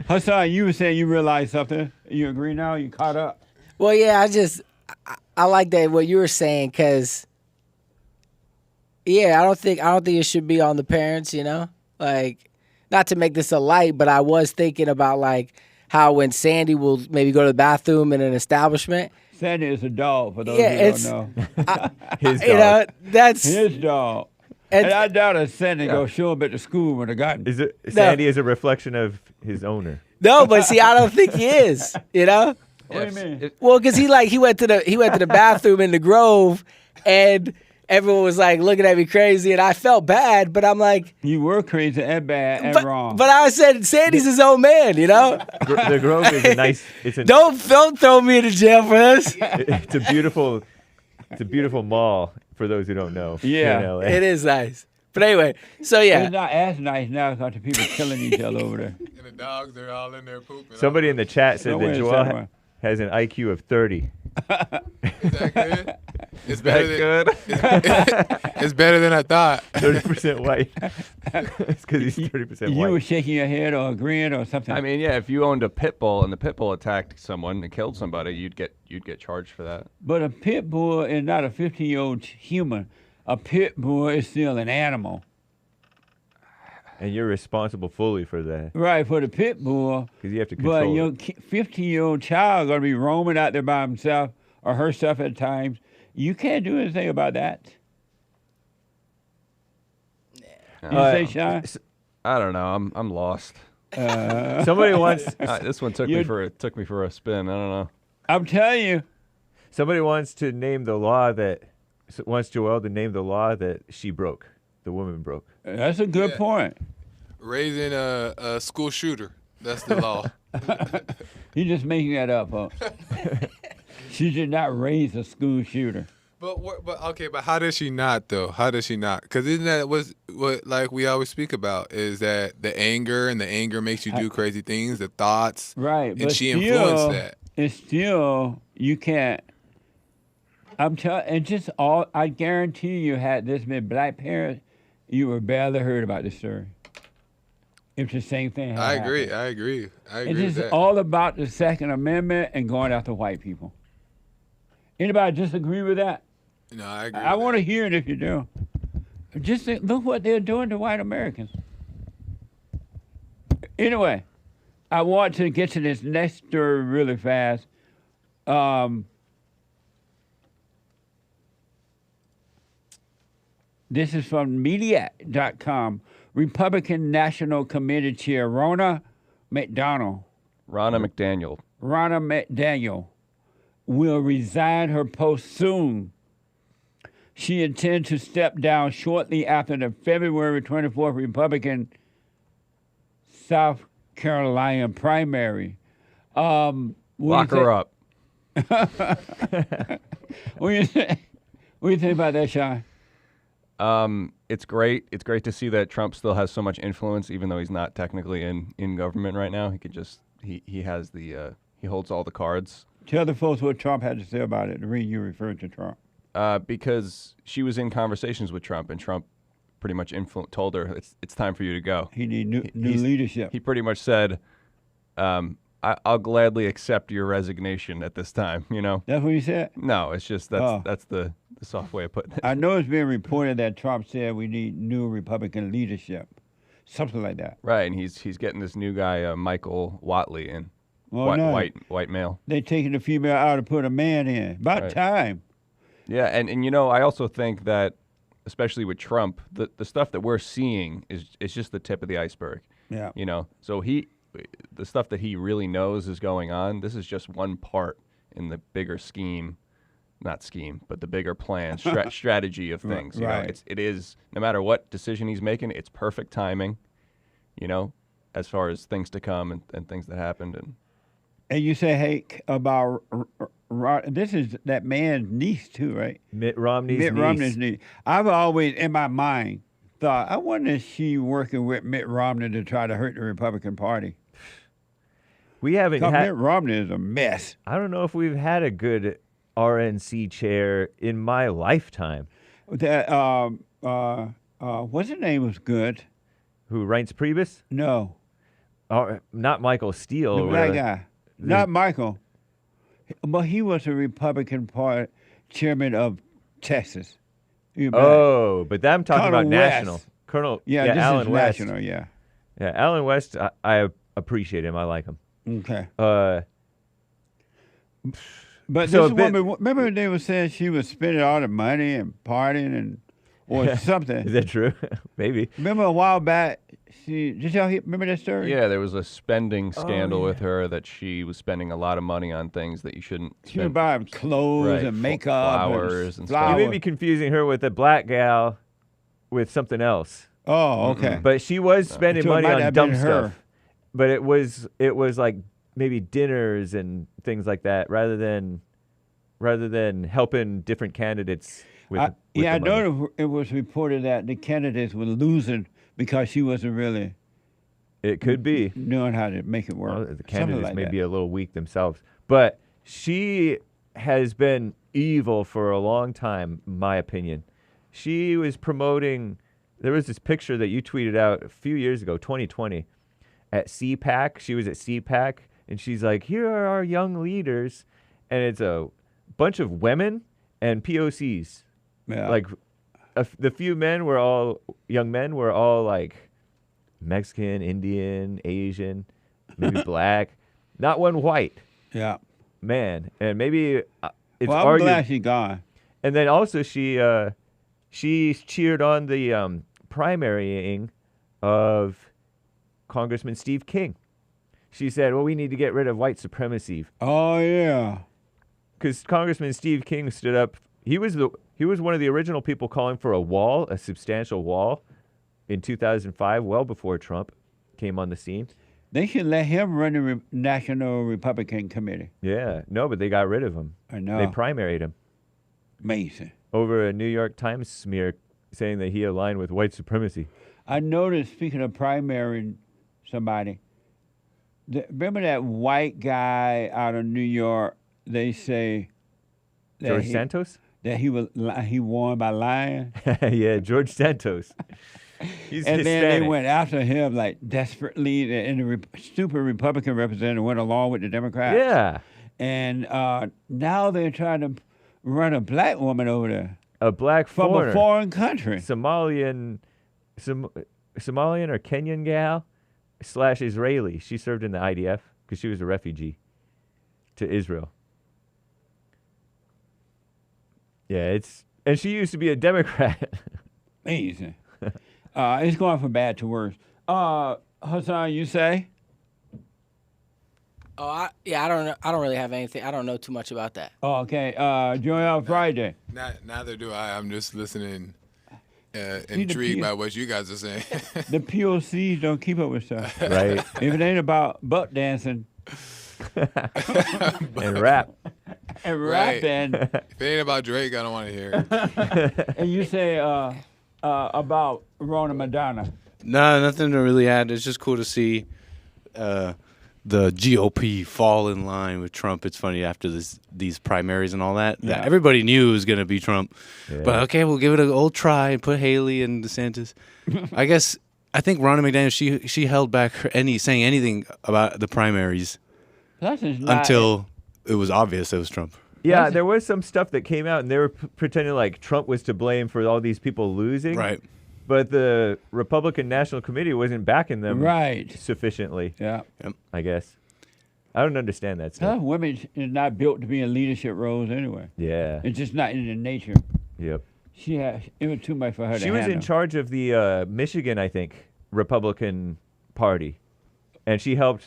Speaker 2: Hassan, you were saying you realized something. You agree now? You caught up?
Speaker 6: Well, yeah, I like that what you were saying, because Yeah, I don't think it should be on the parents, you know? Like, not to make this a light, but I was thinking about like how when Sandy will maybe go to the bathroom in an establishment.
Speaker 2: Sandy is a dog, for those who don't know.
Speaker 13: His dog.
Speaker 6: You know, that's
Speaker 2: his dog. And I doubt that Sandy go show up at the school with a gun.
Speaker 13: Sandy is a reflection of his owner.
Speaker 6: No, but see, I don't think he is. You know?
Speaker 2: What do you mean?
Speaker 6: Well, because he went to the bathroom in the Grove, and everyone was like looking at me crazy, and I felt bad. But I'm like,
Speaker 2: you were crazy and bad and wrong.
Speaker 6: But I said Sandy's his own man, you know.
Speaker 13: The Grove is a nice.
Speaker 6: Don't throw me into jail for this.
Speaker 13: It's a beautiful mall for those who don't know.
Speaker 2: Yeah,
Speaker 13: in LA.
Speaker 6: It is nice. But anyway, so yeah,
Speaker 2: it's not as nice now because the people killing each other over there.
Speaker 11: And the dogs are all in there pooping.
Speaker 13: Somebody in the chat said that Joel has an IQ of 30.
Speaker 11: Is that good?
Speaker 5: Is that good?
Speaker 11: It's better than I thought.
Speaker 13: 30% white. It's because he's 30% white.
Speaker 2: You were shaking your head or agreeing or something.
Speaker 5: I mean, yeah, if you owned a pit bull and the pit bull attacked someone and killed somebody, you'd get charged for that.
Speaker 2: But a pit bull is not a 15-year-old human. A pit bull is still an animal.
Speaker 13: And you're responsible fully for that.
Speaker 2: Right, for the pit bull.
Speaker 13: Because you have to control
Speaker 2: But your 15-year-old child going to be roaming out there by himself or herself at times. You can't do anything about that. You say, Sean?
Speaker 5: I don't know. I'm lost.
Speaker 13: Somebody wants.
Speaker 5: This one took me for a spin. I don't know.
Speaker 2: I'm telling you.
Speaker 13: Somebody wants to name the law that wants Joelle to name the law that she broke. The woman broke.
Speaker 2: That's a good point.
Speaker 11: Raising a school shooter. That's the law.
Speaker 2: You're just making that up, folks. She did not raise a school shooter.
Speaker 11: But how does she not though? How does she not? Because isn't that what like we always speak about is that the anger makes you do crazy things, the thoughts,
Speaker 2: right?
Speaker 11: And
Speaker 2: but
Speaker 11: she
Speaker 2: still,
Speaker 11: influenced that.
Speaker 2: It's still you can't. I'm telling, and just all I guarantee you had this been black parents, you would barely heard about this story. If the same thing had happened.
Speaker 11: I agree.
Speaker 2: It's
Speaker 11: with
Speaker 2: just
Speaker 11: that.
Speaker 2: all about the Second Amendment and going after white people. Anybody disagree with that?
Speaker 11: No, I agree.
Speaker 2: I want to hear it if you do. Just look what they're doing to white Americans. Anyway, I want to get to this next story really fast. This is from Mediac.com. Republican National Committee Chair Ronna McDaniel will resign her post soon. She intends to step down shortly after the February 24th Republican South Carolina primary.
Speaker 5: Lock her up.
Speaker 2: What do you think about that, Sean?
Speaker 5: It's great. It's great to see that Trump still has so much influence, even though he's not technically in government right now. He could just he has the he holds all the cards.
Speaker 2: Tell the folks what Trump had to say about it. The reason you referred to Trump.
Speaker 5: Because she was in conversations with Trump, and Trump pretty much told her it's time for you to go.
Speaker 2: He need new leadership.
Speaker 5: He pretty much said, I'll gladly accept your resignation at this time. You know.
Speaker 2: That's what he said?
Speaker 5: No, it's just that's the soft way of putting it.
Speaker 2: I know it's being reported that Trump said we need new Republican leadership, something like that.
Speaker 5: Right, and he's getting this new guy, Michael Watley, in. White male.
Speaker 2: They taking the female out to put a man in. About time.
Speaker 5: Yeah, and you know, I also think that, especially with Trump, the stuff that we're seeing is just the tip of the iceberg.
Speaker 2: Yeah.
Speaker 5: You know, so the stuff that he really knows is going on, this is just one part in the bigger scheme, not scheme, but the bigger plan, strategy of things. You know, it is, no matter what decision he's making, it's perfect timing, you know, as far as things to come and things that happened.
Speaker 2: And you say, Hake, about this is that man's niece too, right?
Speaker 13: Mitt Romney's
Speaker 2: niece. I've always, in my mind, thought, I wonder if she working with Mitt Romney to try to hurt the Republican Party.
Speaker 13: We haven't had...
Speaker 2: Mitt Romney is a mess.
Speaker 13: I don't know if we've had a good RNC chair in my lifetime.
Speaker 2: That what's his name was good.
Speaker 13: Who, Reince Priebus?
Speaker 2: No.
Speaker 13: Not Michael Steele.
Speaker 2: The black guy. Not Michael. But he was a Republican Party chairman of Texas.
Speaker 13: Oh, but I'm talking
Speaker 2: Colonel
Speaker 13: about
Speaker 2: West.
Speaker 13: national. Colonel,
Speaker 2: Yeah, this
Speaker 13: Alan
Speaker 2: is
Speaker 13: West.
Speaker 2: national, yeah.
Speaker 13: Yeah, Alan West, I appreciate him. I like him.
Speaker 2: Okay. But
Speaker 13: So
Speaker 2: this
Speaker 13: a bit-
Speaker 2: woman, remember they were saying she was spending all the money and partying or something.
Speaker 13: Is that true? Maybe.
Speaker 2: Remember a while back, did y'all remember that story?
Speaker 5: Yeah, there was a spending scandal
Speaker 2: yeah.
Speaker 5: with her that she was spending a lot of money on things that you shouldn't
Speaker 2: She would
Speaker 5: spend.
Speaker 2: buy clothes
Speaker 5: Right,
Speaker 2: and makeup.
Speaker 5: flowers and
Speaker 13: You
Speaker 5: stuff.
Speaker 13: may be confusing her with a black gal with something else.
Speaker 2: Oh, okay.
Speaker 13: But she was spending
Speaker 2: So it
Speaker 13: money
Speaker 2: might
Speaker 13: on
Speaker 2: have
Speaker 13: dumb
Speaker 2: been
Speaker 13: stuff.
Speaker 2: her.
Speaker 13: But it was like maybe dinners and things like that rather than helping different candidates with
Speaker 2: I
Speaker 13: the money.
Speaker 2: know it was reported that the candidates were losing because she wasn't really
Speaker 13: It could be.
Speaker 2: knowing how to make it work.
Speaker 13: Well, the
Speaker 2: Something
Speaker 13: candidates
Speaker 2: like
Speaker 13: may
Speaker 2: that.
Speaker 13: be a little weak themselves. But she has been evil for a long time, in my opinion. She was promoting, there was this picture that you tweeted out a few years ago, 2020, at CPAC. She was at CPAC, and she's like, here are our young leaders. And it's a bunch of women and POCs.
Speaker 2: Yeah.
Speaker 13: Like, the few young men were all like Mexican, Indian, Asian, maybe black. Not one white.
Speaker 2: Yeah.
Speaker 13: Man, and maybe it's
Speaker 2: Well, I'm
Speaker 13: argued.
Speaker 2: glad she gone.
Speaker 13: And then also she cheered on the primarying of Congressman Steve King. She said, "Well, we need to get rid of white supremacy."
Speaker 2: Oh yeah.
Speaker 13: Because Congressman Steve King stood up. He was one of the original people calling for a wall, a substantial wall, in 2005, well before Trump came on the scene.
Speaker 2: They should let him run the National Republican Committee.
Speaker 13: Yeah, no, but they got rid of him.
Speaker 2: I know.
Speaker 13: They primaried him
Speaker 2: Amazing.
Speaker 13: over a New York Times smear saying that he aligned with white supremacy.
Speaker 2: I noticed, speaking of primarying somebody, remember that white guy out of New York? They say that
Speaker 13: George Santos?
Speaker 2: That he won by lying.
Speaker 13: Yeah, George Santos. He's
Speaker 2: and then
Speaker 13: Hispanic.
Speaker 2: they went after him like desperately, and the stupid Republican representative went along with the Democrats.
Speaker 13: Yeah.
Speaker 2: And now they're trying to run a black woman over there.
Speaker 13: A black
Speaker 2: from
Speaker 13: foreigner.
Speaker 2: a foreign country.
Speaker 13: Somalian or Kenyan gal / Israeli. She served in the IDF because she was a refugee to Israel. Yeah, and she used to be a Democrat.
Speaker 2: Amazing. It's going from bad to worse. Hassan, you say?
Speaker 6: Oh, I don't know. I don't really have anything. I don't know too much about that.
Speaker 2: Oh, okay. Joy Friday.
Speaker 11: Neither do I. I'm just listening, intrigued by what you guys are saying.
Speaker 2: The POCs don't keep up with stuff.
Speaker 13: Right.
Speaker 2: If it ain't about butt dancing.
Speaker 13: And rap.
Speaker 2: And
Speaker 11: Right.
Speaker 2: rapping.
Speaker 11: If it ain't about Drake, I don't want to hear it.
Speaker 2: And you say about Ronna Madonna.
Speaker 12: No, nothing to really add. It's just cool to see the GOP fall in line with Trump. It's funny after these primaries and all that.
Speaker 2: Yeah.
Speaker 12: Everybody knew it was going to be Trump.
Speaker 13: Yeah.
Speaker 12: But okay, we'll give it an old try and put Haley and DeSantis. I think Ronna McDaniel, she held back saying anything about the primaries until it was obvious it was Trump.
Speaker 13: Yeah, there was some stuff that came out, and they were pretending like Trump was to blame for all these people losing.
Speaker 12: Right.
Speaker 13: But the Republican National Committee wasn't backing them sufficiently.
Speaker 2: Yeah.
Speaker 13: I guess. I don't understand that stuff.
Speaker 2: Women is not built to be in leadership roles anyway.
Speaker 13: Yeah.
Speaker 2: It's just not in their nature.
Speaker 13: Yep.
Speaker 2: It was too much for her to
Speaker 13: She was in
Speaker 2: handle.
Speaker 13: charge of the Michigan, I think, Republican Party. And she helped,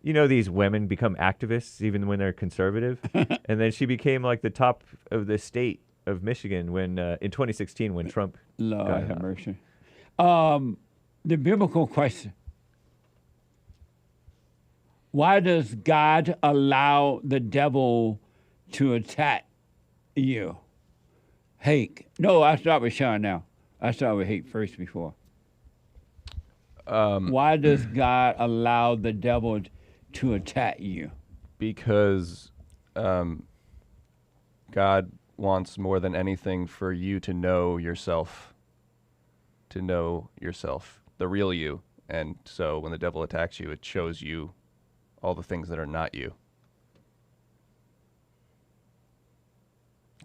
Speaker 13: these women become activists even when they're conservative. And then she became, the top of the state of Michigan when in 2016 when Trump
Speaker 2: Lord
Speaker 13: got
Speaker 2: have mercy. The biblical question. Why does God allow the devil to attack you? Hake. No, I start with Sean now. I start with Hake first before. Why does God allow the devil to attack you?
Speaker 5: Because God wants more than anything for you to know yourself, the real you. And so when the devil attacks you, it shows you all the things that are not you.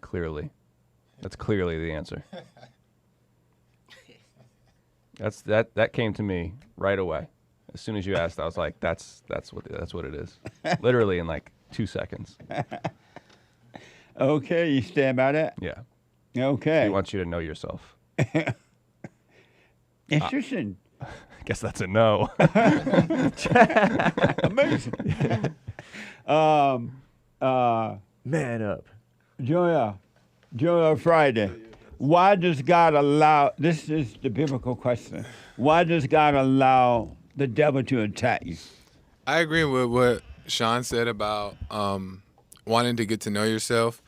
Speaker 5: Clearly. That's clearly the answer. That came to me right away. As soon as you asked, I was like, that's what it is. Literally in like 2 seconds.
Speaker 2: Okay, you stand by that?
Speaker 5: Yeah.
Speaker 2: Okay.
Speaker 5: He wants you to know yourself.
Speaker 2: Interesting.
Speaker 5: I guess that's a no.
Speaker 2: Amazing.
Speaker 13: Man up.
Speaker 2: Joel Friday. Why does God allow, this is the biblical question, why does God allow the devil to attack you?
Speaker 11: I agree with what Sean said about wanting to get to know yourself.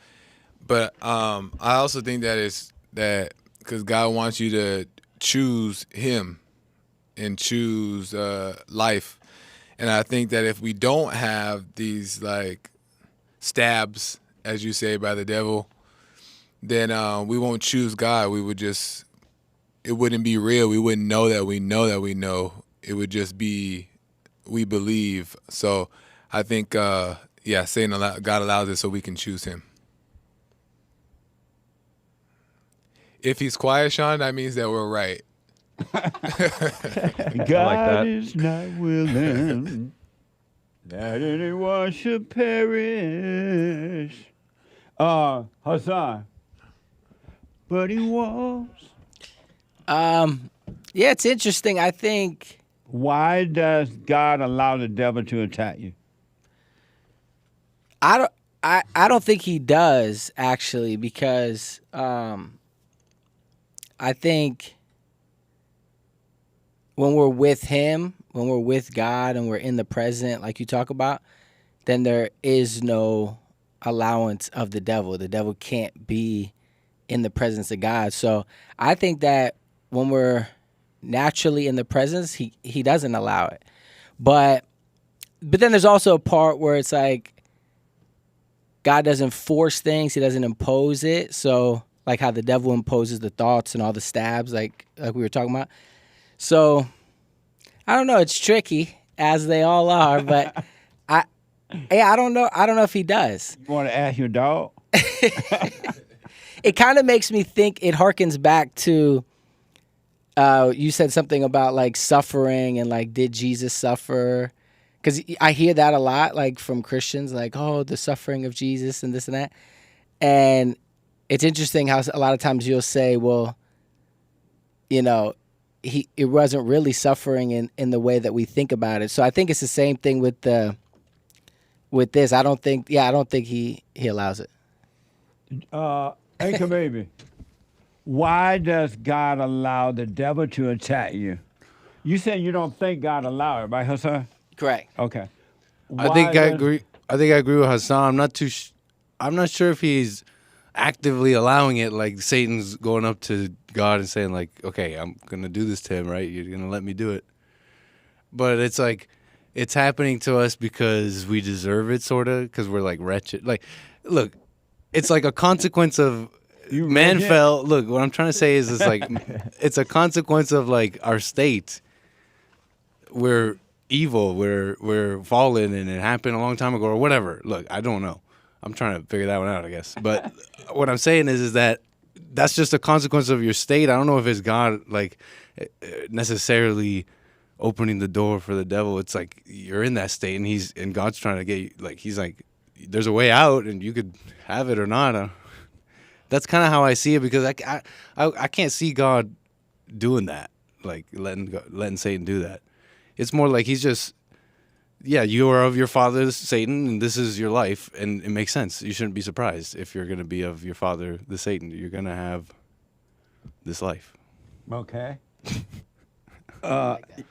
Speaker 11: But I also think that is that because God wants you to choose him and choose life. And I think that if we don't have these like stabs, as you say, by the devil, then we won't choose God. We would just, it wouldn't be real. We wouldn't know that we know that we know. It would just be, we believe. So I think, Satan, God allows it so we can choose him. If he's quiet, Sean, that means that we're right.
Speaker 2: God is not willing that anyone should perish. Hassan. But he was.
Speaker 6: Yeah, it's interesting. I think.
Speaker 2: Why does God allow the devil to attack you?
Speaker 6: I don't think he does, actually, because I think when we're with him, when we're with God and we're in the present, like you talk about, then there is no allowance of the devil. The devil can't be in the presence of God. So I think that when we're naturally in the presence, he doesn't allow it. But then there's also a part where it's like God doesn't force things. He doesn't impose it. So like how the devil imposes the thoughts and all the stabs, like we were talking about. So I don't know. It's tricky, as they all are. But I don't know. I don't know if he does.
Speaker 2: You want to ask your dog?
Speaker 6: It kind of makes me think. It harkens back to. You said something about like suffering and like, did Jesus suffer? Because I hear that a lot, like from Christians, like, oh, the suffering of Jesus and this and that. And it's interesting how a lot of times you'll say, well, you know, it wasn't really suffering in the way that we think about it. So I think it's the same thing with this. I don't think he allows it.
Speaker 2: Anchor baby. Why does God allow the devil to attack you? You said you don't think God allowed it, right, Hassan?
Speaker 6: Correct.
Speaker 2: Okay.
Speaker 12: I think I agree with Hassan. I'm not sure if he's actively allowing it. Like Satan's going up to God and saying, like, "Okay, I'm gonna do this to him, right? You're gonna let me do it." But it's like it's happening to us because we deserve it, sort of, because we're like wretched. Like, look, it's like a consequence of. Man fell. Look, what I'm trying to say is, it's like it's a consequence of like our state. We're evil. We're fallen, and it happened a long time ago, or whatever. Look, I don't know. I'm trying to figure that one out, I guess. But what I'm saying is that that's just a consequence of your state. I don't know if it's God like necessarily opening the door for the devil. It's like you're in that state, and God's trying to get you. Like he's like, there's a way out, and you could have it or not. That's kind of how I see it, because I can't see God doing that, like letting Satan do that. It's more like he's just, you are of your father Satan, and this is your life, and it makes sense. You shouldn't be surprised if you're going to be of your father the Satan. You're going to have this life.
Speaker 2: Okay.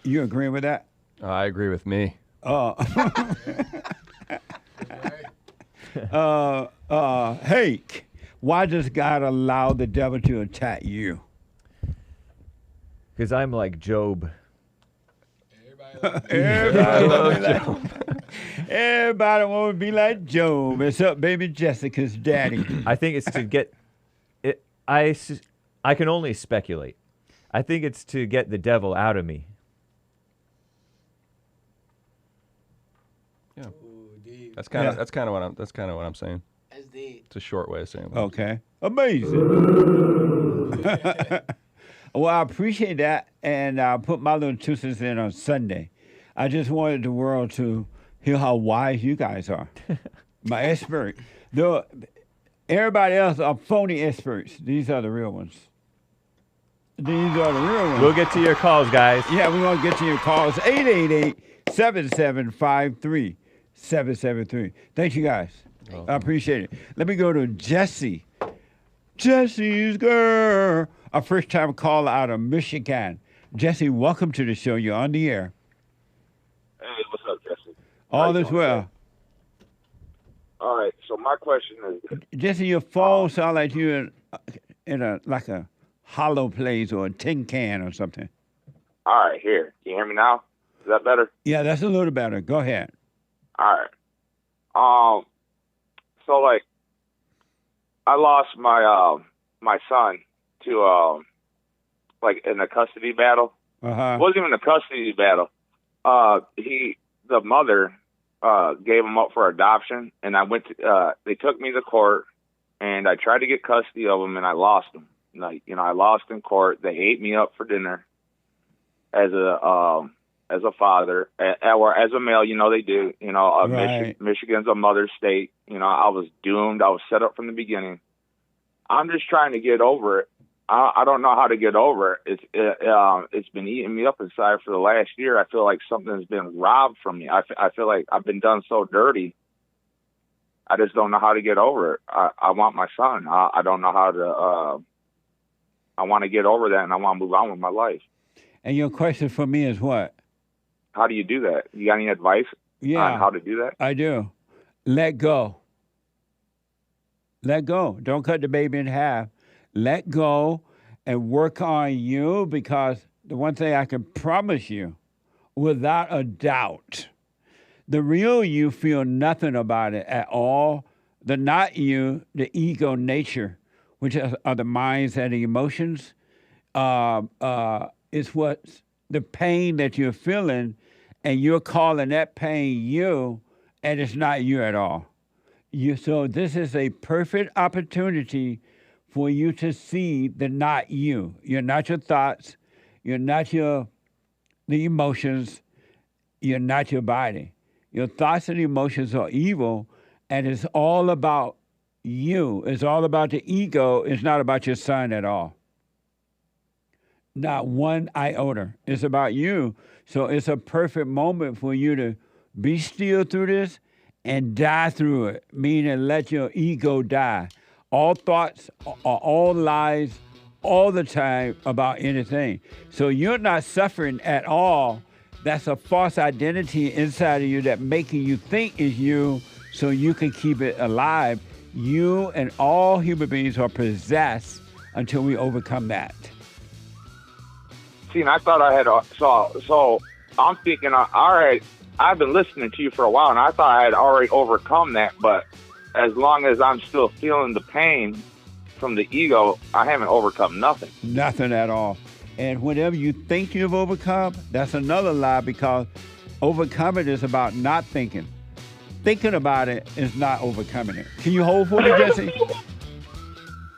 Speaker 2: You agree with that?
Speaker 5: I agree with me.
Speaker 2: Hake. Why does God allow the devil to attack you?
Speaker 13: Because I'm like Job.
Speaker 2: Everybody want to be like Job. It's up, baby Jessica's daddy.
Speaker 13: I think it's to get it. I can only speculate. I think it's to get the devil out of me.
Speaker 5: Yeah, that's kind of what I'm saying. It's a short way of saying that.
Speaker 2: Okay. Amazing. Well, I appreciate that, and I'll put my little 2 cents in on Sunday. I just wanted the world to hear how wise you guys are. My expert. Everybody else are phony experts. These are the real ones. These are the real ones.
Speaker 13: We'll get to your calls, guys.
Speaker 2: Yeah, we're going to get to your calls. 888-7753-773. Thank you, guys. I appreciate it. Let me go to Jesse. Jesse's girl. A first-time caller out of Michigan. Jesse, welcome to the show. You're on the air.
Speaker 14: Hey, what's up, Jesse?
Speaker 2: All is well.
Speaker 14: All right, so my question is...
Speaker 2: Jesse, your phone sounds like you're in a hollow place or a tin can or something.
Speaker 14: All right, here. Can you hear me now? Is that better?
Speaker 2: Yeah, that's a little better. Go ahead.
Speaker 14: All right. So, like, I lost my my son to, like, in a custody battle.
Speaker 2: Uh-huh.
Speaker 14: It wasn't even a custody battle. The mother gave him up for adoption, and I went to, they took me to court, and I tried to get custody of him, and I lost him. Like, I lost in court. They ate me up for dinner as a father, or as a male. They do.
Speaker 2: Right.
Speaker 14: Michigan's a mother state. I was doomed. I was set up from the beginning. I'm just trying to get over it. I don't know how to get over it. It's been eating me up inside for the last year. I feel like something's been robbed from me. I feel like I've been done so dirty. I just don't know how to get over it. I want my son. I don't know how to. I want to get over that, and I want to move on with my life.
Speaker 2: And your question for me is what?
Speaker 14: How do you do that? You got any advice on how to do that?
Speaker 2: I do. Let go. Let go. Don't cut the baby in half. Let go and work on you, because the one thing I can promise you, without a doubt, the real you feel nothing about it at all. The not you, the ego nature, which are the minds and the emotions, is what's the pain that you're feeling, and you're calling that pain you, and it's not you at all. So this is a perfect opportunity for you to see the not you. You're not your thoughts. You're not the emotions. You're not your body. Your thoughts and emotions are evil, and it's all about you. It's all about the ego. It's not about your son at all. Not one iota. It's about you. So it's a perfect moment for you to be still through this and die through it, meaning let your ego die. All thoughts are all lies all the time about anything. So you're not suffering at all. That's a false identity inside of you that making you think is you so you can keep it alive. You and all human beings are possessed until we overcome that.
Speaker 14: See, and I thought I had, so I'm thinking, all right, I've been listening to you for a while, and I thought I had already overcome that, but as long as I'm still feeling the pain from the ego, I haven't overcome nothing.
Speaker 2: Nothing at all. And whatever you think you've overcome, that's another lie, because overcoming is about not thinking. Thinking about it is not overcoming it. Can you hold for me, Jesse?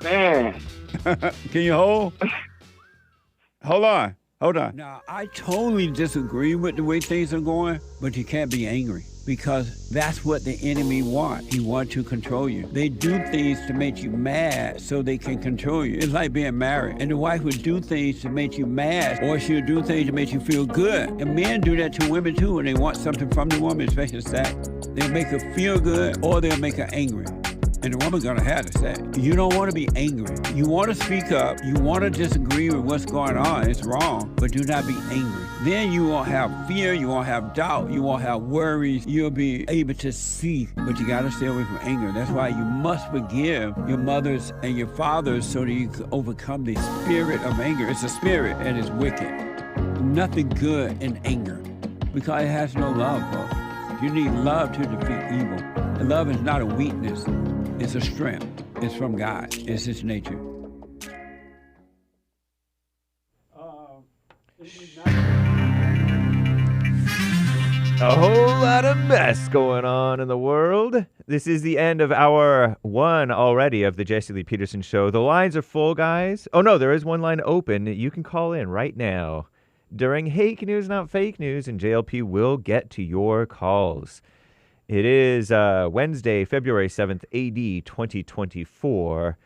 Speaker 14: Man.
Speaker 2: Can you hold? Hold on. Now, I totally disagree with the way things are going, but you can't be angry, because that's what the enemy wants. He wants to control you. They do things to make you mad so they can control you. It's like being married. And the wife would do things to make you mad, or she'll do things to make you feel good. And men do that to women too when they want something from the woman, especially sex. They'll make her feel good, or they'll make her angry. And the woman's gonna have to say, you don't want to be angry. You want to speak up. You want to disagree with what's going on. It's wrong, but do not be angry. Then you won't have fear. You won't have doubt. You won't have worries. You'll be able to see, but you got to stay away from anger. That's why you must forgive your mothers and your fathers so that you can overcome the spirit of anger. It's a spirit, and it's wicked. Nothing good in anger, because it has no love, folks. You need love to defeat evil. And love is not a weakness. It's a strength. It's from God. It's His nature.
Speaker 13: A whole lot of mess going on in the world. This is the end of hour 1 already of the Jesse Lee Peterson Show. The lines are full, guys. Oh, no, there is one line open. You can call in right now during Hake News, Not Fake News, and JLP will get to your calls. It is Wednesday, February 7th, AD 2024,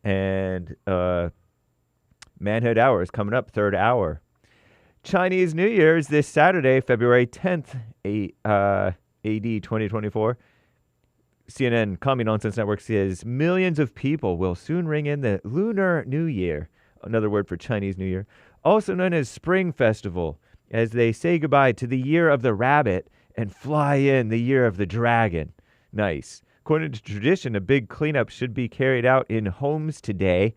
Speaker 13: and Manhood Hour is coming up, third hour. Chinese New Year is this Saturday, February 10th, AD 2024. CNN Commie Nonsense Network says millions of people will soon ring in the Lunar New Year, another word for Chinese New Year, also known as Spring Festival, as they say goodbye to the Year of the Rabbit and fly in the Year of the Dragon. Nice. According to tradition, a big cleanup should be carried out in homes today,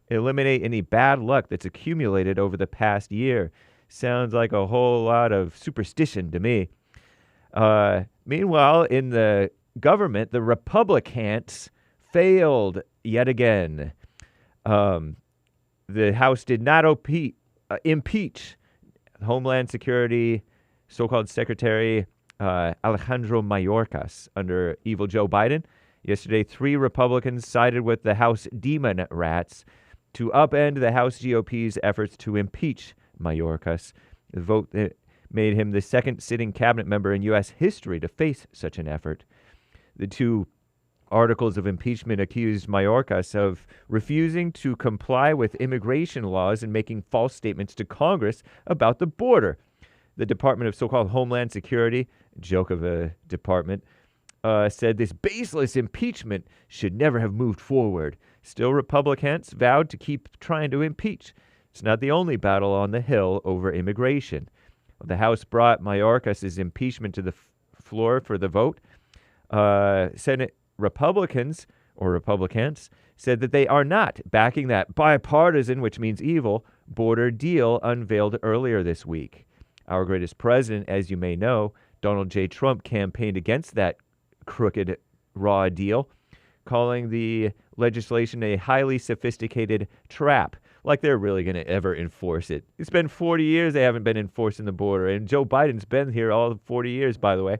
Speaker 13: eliminate any bad luck that's accumulated over the past year. Sounds like a whole lot of superstition to me. Meanwhile, in the government, the Republicans failed yet again. The House did not impeach Homeland Security so-called Secretary Alejandro Mayorkas under evil Joe Biden. Yesterday, 3 Republicans sided with the House Demon Rats to upend the House GOP's efforts to impeach Mayorkas. The vote that made him the second sitting cabinet member in U.S. history to face such an effort. The 2 articles of impeachment accused Mayorkas of refusing to comply with immigration laws and making false statements to Congress about the border. The Department of so-called Homeland Security, joke of a department, said this baseless impeachment should never have moved forward. Still, Republicans vowed to keep trying to impeach. It's not the only battle on the Hill over immigration. The House brought Mayorkas' impeachment to the floor for the vote. Senate Republicans said that they are not backing that bipartisan, which means evil, border deal unveiled earlier this week. Our greatest president, as you may know, Donald J. Trump, campaigned against that crooked, raw deal, calling the legislation a highly sophisticated trap, like they're really going to ever enforce it. It's been 40 years they haven't been enforcing the border, and Joe Biden's been here all 40 years, by the way.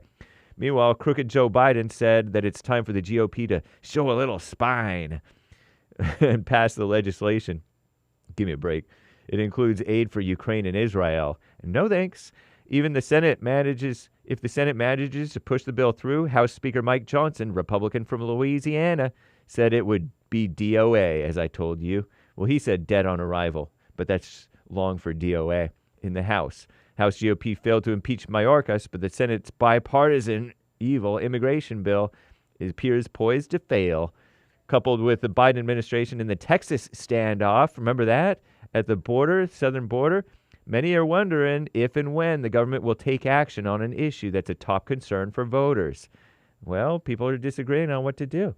Speaker 13: Meanwhile, crooked Joe Biden said that it's time for the GOP to show a little spine and pass the legislation. Give me a break. It includes aid for Ukraine and Israel. And no thanks. If the Senate manages to push the bill through, House Speaker Mike Johnson, Republican from Louisiana, said it would be DOA, as I told you. Well, he said dead on arrival, but that's long for DOA in the House. House GOP failed to impeach Mayorkas, but the Senate's bipartisan evil immigration bill appears poised to fail. Coupled with the Biden administration in the Texas standoff, remember that? At the border, southern border, many are wondering if and when the government will take action on an issue that's a top concern for voters. Well, people are disagreeing on what to do.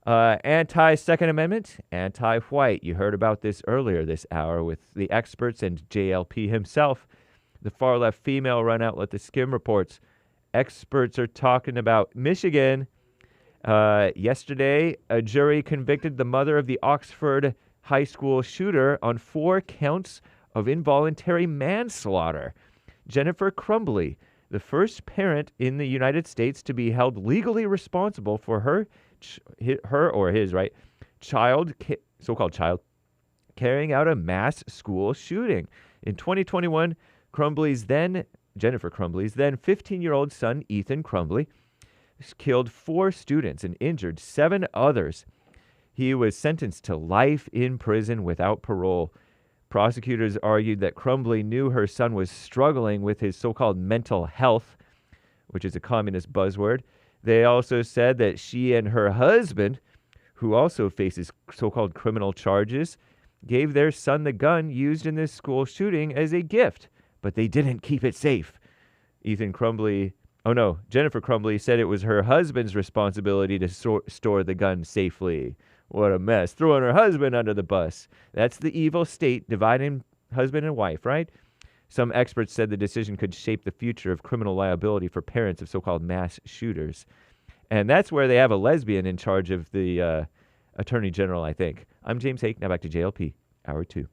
Speaker 13: Anti-Second Amendment, anti-white. You heard about this earlier this hour with the experts and JLP himself. The far-left female run outlet, The Skim, reports experts are talking about Michigan. Yesterday, a jury convicted the mother of the Oxford high school shooter on 4 counts of involuntary manslaughter. Jennifer Crumbley, the first parent in the United States to be held legally responsible for her or his so-called child, carrying out a mass school shooting. In 2021, Jennifer Crumbley's then 15-year-old son, Ethan Crumbley, killed 4 students and injured 7 others. He was sentenced to life in prison without parole. Prosecutors argued that Crumbley knew her son was struggling with his so-called mental health, which is a communist buzzword. They also said that she and her husband, who also faces so-called criminal charges, gave their son the gun used in this school shooting as a gift, but they didn't keep it safe. Jennifer Crumbley said it was her husband's responsibility to store the gun safely. What a mess. Throwing her husband under the bus. That's the evil state dividing husband and wife, right? Some experts said the decision could shape the future of criminal liability for parents of so-called mass shooters. And that's where they have a lesbian in charge of the Attorney General, I think. I'm James Hake. Now back to JLP, Hour 2.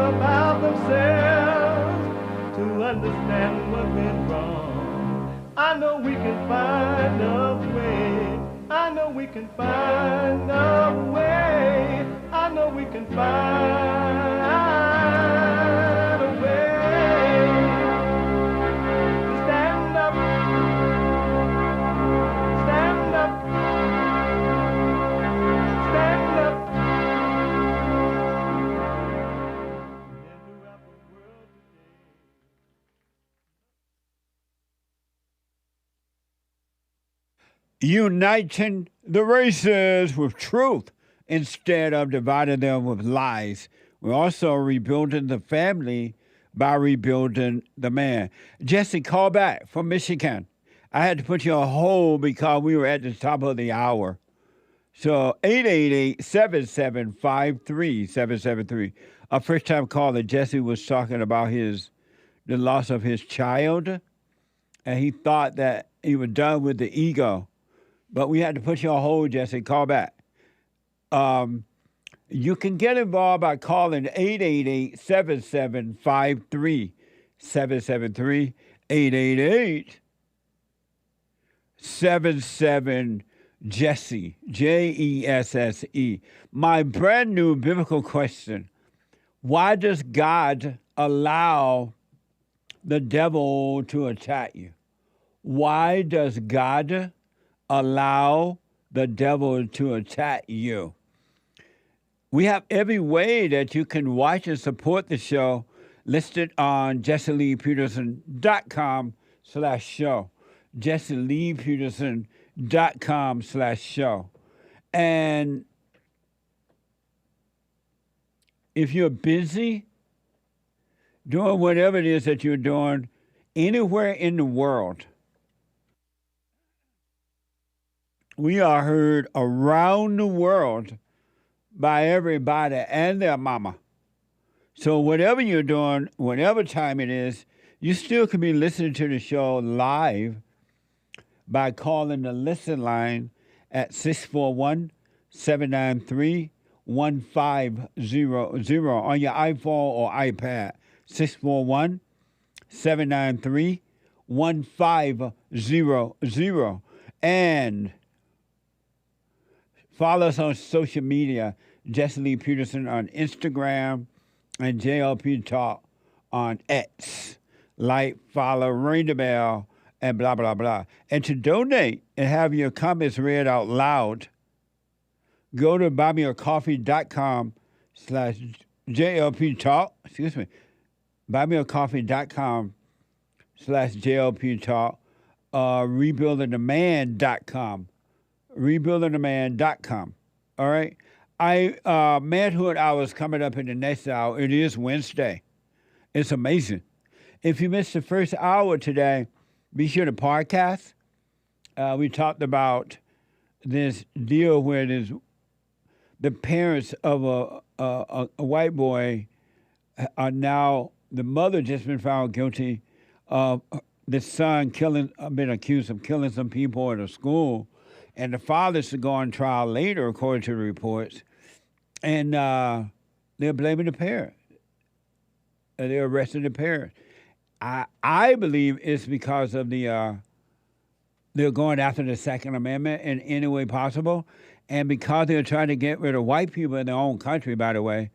Speaker 1: about themselves to understand what went wrong. I know we can find a way. I know we can find a way. I know we can find a way to stand up, stand up, stand up.
Speaker 2: Uniting the races with truth instead of dividing them with lies. We're also rebuilding the family by rebuilding the man. Jesse, call back from Michigan. I had to put you on hold because we were at the top of the hour. So 888-7753-773. A first-time caller, Jesse was talking about the loss of his child, and he thought that he was done with the ego. But we had to put you on hold, Jesse. Call back. You can get involved by calling 888-7753-773, 888-77-JESSE, Jesse. My brand new biblical question: why does God allow the devil to attack you? Why does God allow the devil to attack you? We have every way that you can watch and support the show listed on JesseLeePeterson.com/show. JesseLeePeterson.com/show. And if you're busy doing whatever it is that you're doing anywhere in the world, we are heard around the world by everybody and their mama. So whatever you're doing, whatever time it is, you still can be listening to the show live by calling the listen line at 641-793-1500 on your iPhone or iPad. 641-793-1500. And follow us on social media, Jesse Lee Peterson on Instagram and JLP Talk on X. Like, follow, ring the bell, and blah, blah, blah. And to donate and have your comments read out loud, go to buymeacoffee.com/JLP Talk. buymeacoffee.com/JLP Talk. Rebuildingtheman.com. Rebuildingtheman.com. All right. Manhood hour is coming up in the next hour. It is Wednesday. It's amazing. If you missed the first hour today, be sure to podcast. We talked about this deal where the parents of a white boy are now, the mother just been found guilty of the son been accused of killing some people at a school. And the father's to go on trial later, according to the reports. And they're blaming the parent. They're arresting the parent. I believe it's because of they're going after the Second Amendment in any way possible. And because they're trying to get rid of white people in their own country, by the way,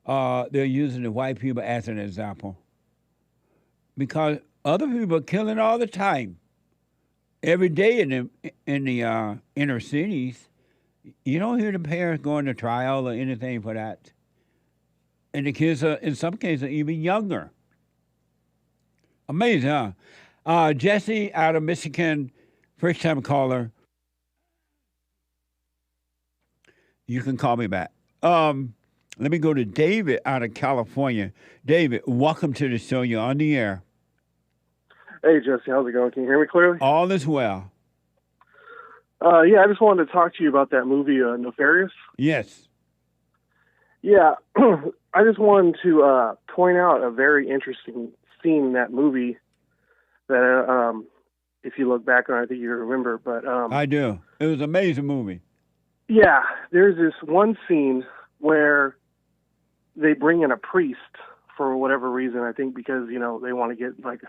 Speaker 2: they're using the white people as an example. Because other people are killing all the time. Every day in the inner cities, you don't hear the parents going to trial or anything for that. And the kids are, in some cases, even younger. Amazing, huh? Jesse out of Michigan, first-time caller. You can call me back. Let me go to David out of California. David, welcome to the show. You're on the air.
Speaker 15: Hey, Jesse, how's it going? Can you hear me clearly?
Speaker 2: All is well.
Speaker 15: Yeah, I just wanted to talk to you about that movie, Nefarious.
Speaker 2: Yes.
Speaker 15: Yeah, I just wanted to point out a very interesting scene in that movie that, if you look back on it, I think you remember. But
Speaker 2: I do. It was an amazing movie.
Speaker 15: Yeah, there's this one scene where they bring in a priest for whatever reason. I think because, you know, they want to get like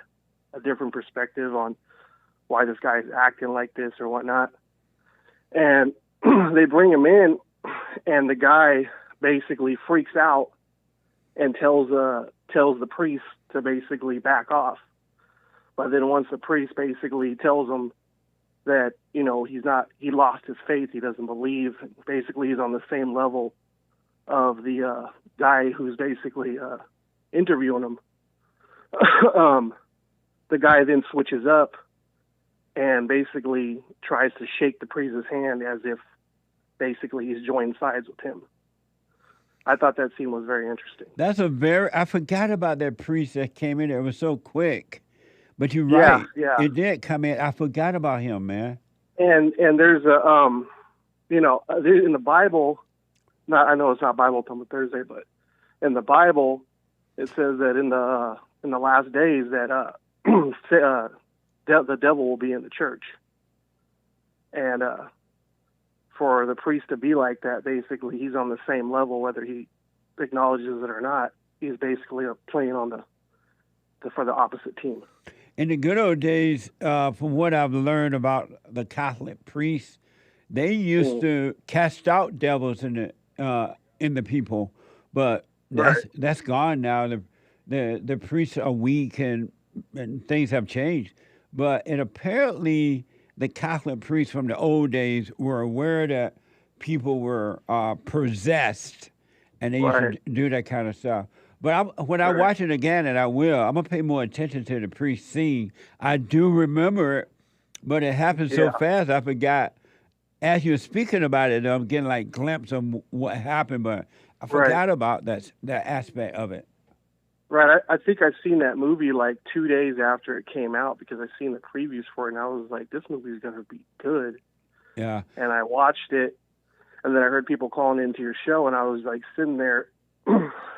Speaker 15: a different perspective on why this guy's acting like this or whatnot. And they bring him in, and the guy basically freaks out and tells the priest to basically back off. But then once the priest basically tells him that, you know, he lost his faith, he doesn't believe, basically he's on the same level of the guy who's basically interviewing him. The guy then switches up and basically tries to shake the priest's hand as if basically he's joined sides with him. I thought that scene was very interesting.
Speaker 2: I forgot about that priest that came in there. It was so quick. But you're right.
Speaker 15: Yeah.
Speaker 2: It did come in. I forgot about him, man.
Speaker 15: And there's a, you know, in the Bible, I know it's not Bible Talmud Thursday, but in the Bible, it says that in the last days that the devil will be in the church. And for the priest to be like that, basically he's on the same level, whether he acknowledges it or not. He's basically playing on for the opposite team.
Speaker 2: In the good old days, from what I've learned about the Catholic priests, they used to cast out devils in the people, but that's gone now. The priests are weak and things have changed. But apparently the Catholic priests from the old days were aware that people were possessed, and they used to do that kind of stuff. But when I watch it again, and I will, I'm going to pay more attention to the priest scene. I do remember it, but it happened so fast, I forgot. As you're speaking about it, I'm getting like glimpse of what happened, but I forgot about that aspect of it.
Speaker 15: Right. I think I've seen that movie like 2 days after it came out because I've seen the previews for it, and I was like, this movie's going to be good.
Speaker 2: Yeah.
Speaker 15: And I watched it, and then I heard people calling into your show, and I was like sitting there,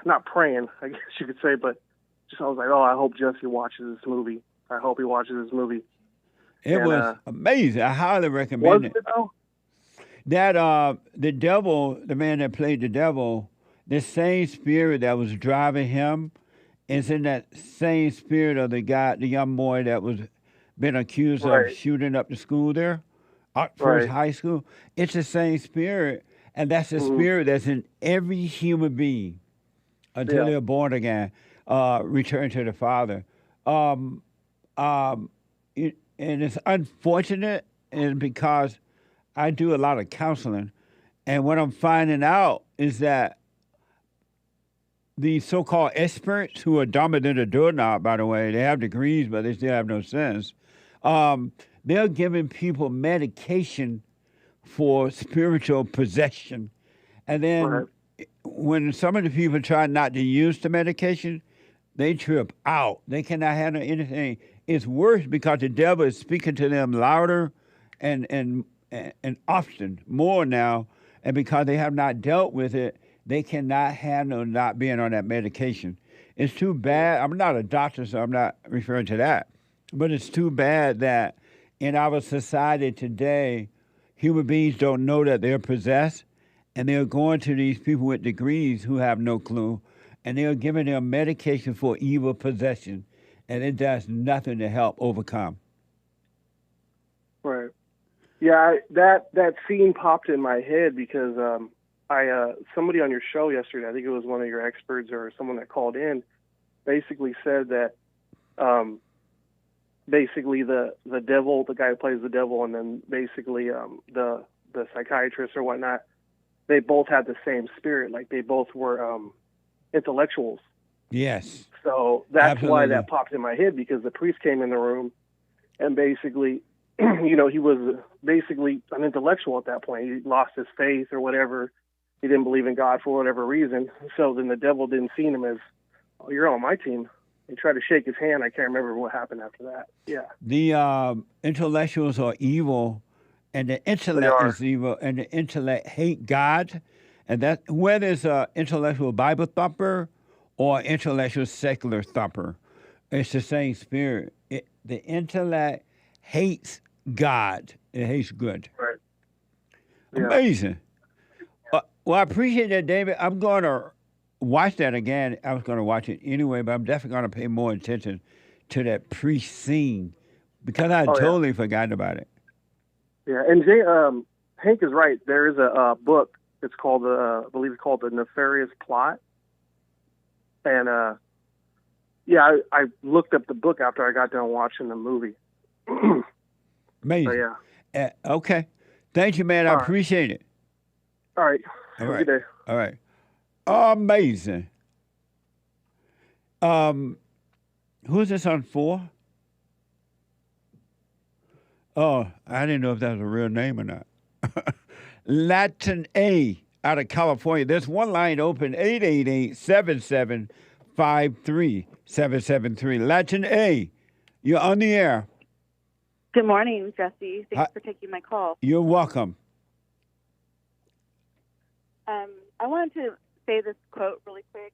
Speaker 15: not praying, I guess you could say, but just I was like, oh, I hope Jesse watches this movie. I hope he watches this movie.
Speaker 2: It was amazing. I highly recommend it.
Speaker 15: Was it though?
Speaker 2: That the devil, the man that played the devil, the same spirit that was driving him is in that same spirit of the young boy that was been accused of shooting up the school there, Oxford High School. It's the same spirit. And that's the spirit that's in every human being until they're born again, return to the Father. And it's unfortunate, and because I do a lot of counseling, and what I'm finding out is that the so-called experts who are dumber than a doorknob, by the way, they have degrees, but they still have no sense. They're giving people medication for spiritual possession. And then when some of the people try not to use the medication, they trip out. They cannot handle anything. It's worse because the devil is speaking to them louder and often more now. And because they have not dealt with it, they cannot handle not being on that medication. It's too bad. I'm not a doctor, so I'm not referring to that. But it's too bad that in our society today, human beings don't know that they're possessed, and they're going to these people with degrees who have no clue, and they're giving them medication for evil possession, and it does nothing to help overcome.
Speaker 15: Right. Yeah, that scene popped in my head because somebody on your show yesterday, I think it was one of your experts or someone that called in, basically said that basically the devil, the guy who plays the devil, and then basically the psychiatrist or whatnot, they both had the same spirit. Like they both were intellectuals.
Speaker 2: Yes.
Speaker 15: So that's
Speaker 2: Absolutely.
Speaker 15: why that popped in my head, because the priest came in the room and basically, you know, he was basically an intellectual at that point. He lost his faith or whatever. He didn't believe in God for whatever reason. So then the devil didn't see him as, oh, you're on my team. He tried to shake his hand. I can't remember what happened after that. Yeah.
Speaker 2: The intellectuals are evil, and the intellect is evil, and the intellect hate God. And that whether it's an intellectual Bible thumper or intellectual secular thumper, it's the same spirit. The intellect hates God. It hates good.
Speaker 15: Right. Yeah.
Speaker 2: Amazing. Well, I appreciate that, David. I'm going to watch that again. I was going to watch it anyway, but I'm definitely going to pay more attention to that pre-scene because I totally forgot about it.
Speaker 15: Yeah, and Hank is right. There is a book. It's called, I believe it's called The Nefarious Plot. And, I looked up the book after I got done watching the movie.
Speaker 2: Amazing.
Speaker 15: So, yeah.
Speaker 2: Okay. Thank you, man. I appreciate it.
Speaker 15: All right.
Speaker 2: All
Speaker 15: Have a
Speaker 2: right.
Speaker 15: good day.
Speaker 2: All right. Amazing. Who's this on for? Oh, I didn't know if that was a real name or not. Latin A out of California. There's one line open, 888-775-3773. Latin A, you're on the air.
Speaker 16: Good morning, Jesse. Thanks for taking my call.
Speaker 2: You're welcome.
Speaker 16: I wanted to say this quote really quick.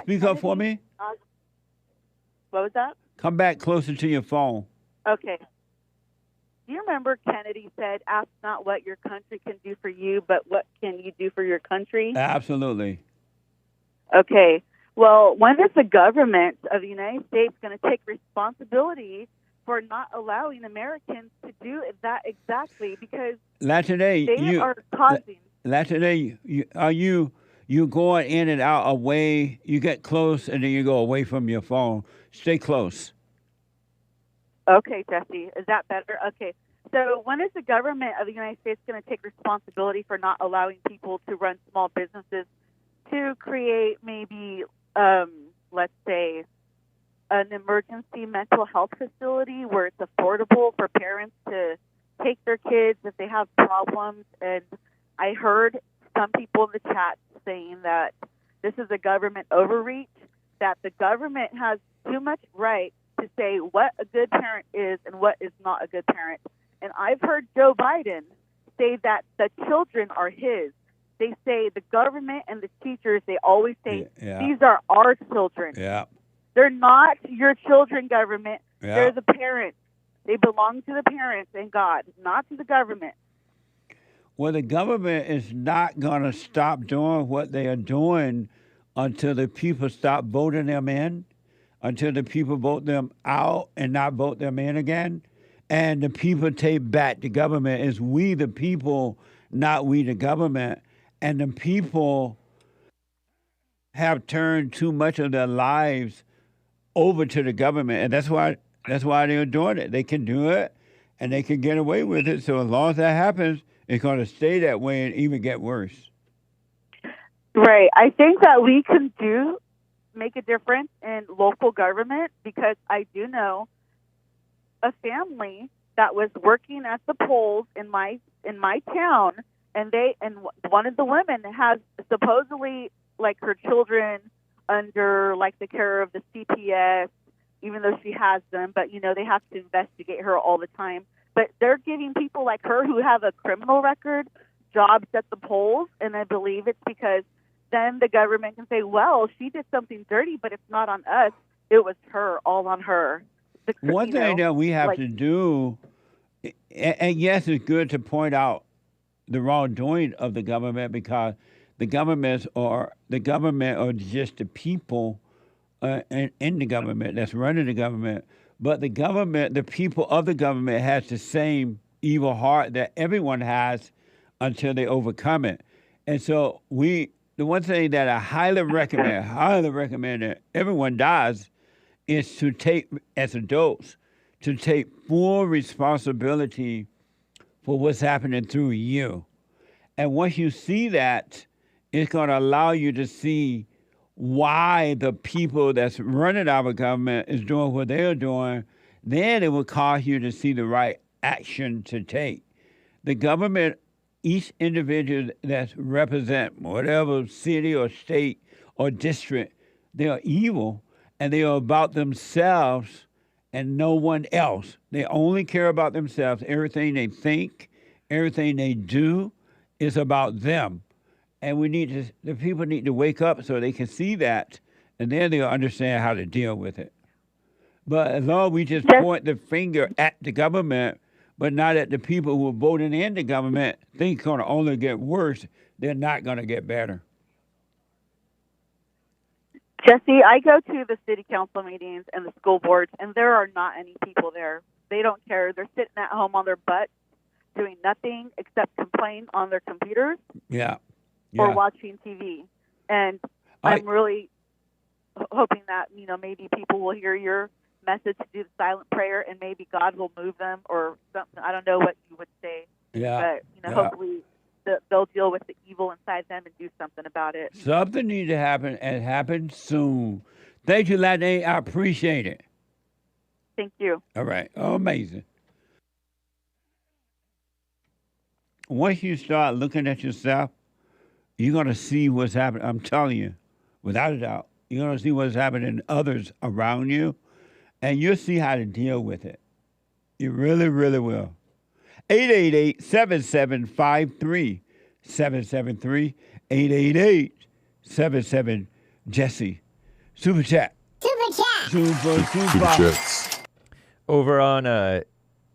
Speaker 2: Speak up for me.
Speaker 16: What was that?
Speaker 2: Come back closer to your phone.
Speaker 16: Okay. Do you remember Kennedy said, ask not what your country can do for you, but what can you do for your country?
Speaker 2: Absolutely.
Speaker 16: Okay. Well, when is the government of the United States going to take responsibility for not allowing Americans to do that exactly? Because they are causing...
Speaker 2: Latin, you going in and out away? You get close and then you go away from your phone. Stay close.
Speaker 16: Okay, Jesse, is that better? Okay. So when is the government of the United States going to take responsibility for not allowing people to run small businesses to create maybe, let's say, an emergency mental health facility where it's affordable for parents to take their kids if they have problems? And I heard some people in the chat saying that this is a government overreach, that the government has too much right to say what a good parent is and what is not a good parent. And I've heard Joe Biden say that the children are his. They say the government and the teachers, they always say, these are our children.
Speaker 2: Yeah.
Speaker 16: They're not your children, government.
Speaker 2: Yeah.
Speaker 16: They're the parents. They belong to the parents and God, not to the government.
Speaker 2: Well, the government is not going to stop doing what they are doing until the people stop voting them in, until the people vote them out and not vote them in again. And the people take back the government. It's we the people, not we the government. And the people have turned too much of their lives over to the government. And that's why they're doing it. They can do it and they can get away with it. So as long as that happens, it's going to stay that way and even get worse.
Speaker 16: Right. I think that we can make a difference in local government because I do know a family that was working at the polls in my town, and one of the women has supposedly like her children under like the care of the CPS, even though she has them, but they have to investigate her all the time. But they're giving people like her who have a criminal record jobs at the polls, and I believe it's because then the government can say, well, she did something dirty, but it's not on us. It was her, all on her.
Speaker 2: One thing that we have to do, and yes, it's good to point out the wrongdoing of the government because the government or just the people in the government that's running the government. But the government, the people of the government has the same evil heart that everyone has until they overcome it. And so the one thing that I highly recommend that everyone does is to take, as adults, to take full responsibility for what's happening through you. And once you see that, it's going to allow you to see why the people that's running our government is doing what they're doing. Then it will cause you to see the right action to take. The government, each individual that represent whatever city or state or district, they are evil and they are about themselves and no one else. They only care about themselves. Everything they think, everything they do is about them. And the people need to wake up so they can see that, and then they'll understand how to deal with it. But as long as we just point the finger at the government, but not at the people who are voting in the government, things going to only get worse. They're not going to get better.
Speaker 16: Jesse, I go to the city council meetings and the school boards, and there are not any people there. They don't care. They're sitting at home on their butts, doing nothing except complain on their computers
Speaker 2: Yeah.
Speaker 16: or
Speaker 2: Yeah.
Speaker 16: watching TV. And I'm really hoping that, maybe people will hear your message to do the silent prayer, and maybe God will move them or something. I don't know what you would say.
Speaker 2: Yeah.
Speaker 16: But, hopefully they'll deal with the evil inside them and do something about it.
Speaker 2: Something needs to happen, and happen soon. Thank you, Latin. I appreciate it.
Speaker 16: Thank you.
Speaker 2: All right. Oh, amazing. Once you start looking at yourself, you're going to see what's happening. I'm telling you, without a doubt, you're going to see what's happening to others around you, and you'll see how to deal with it. You really, really will. 888-7753-773. 888-77-JESSE. Super chat. Super
Speaker 12: Chats.
Speaker 13: Over on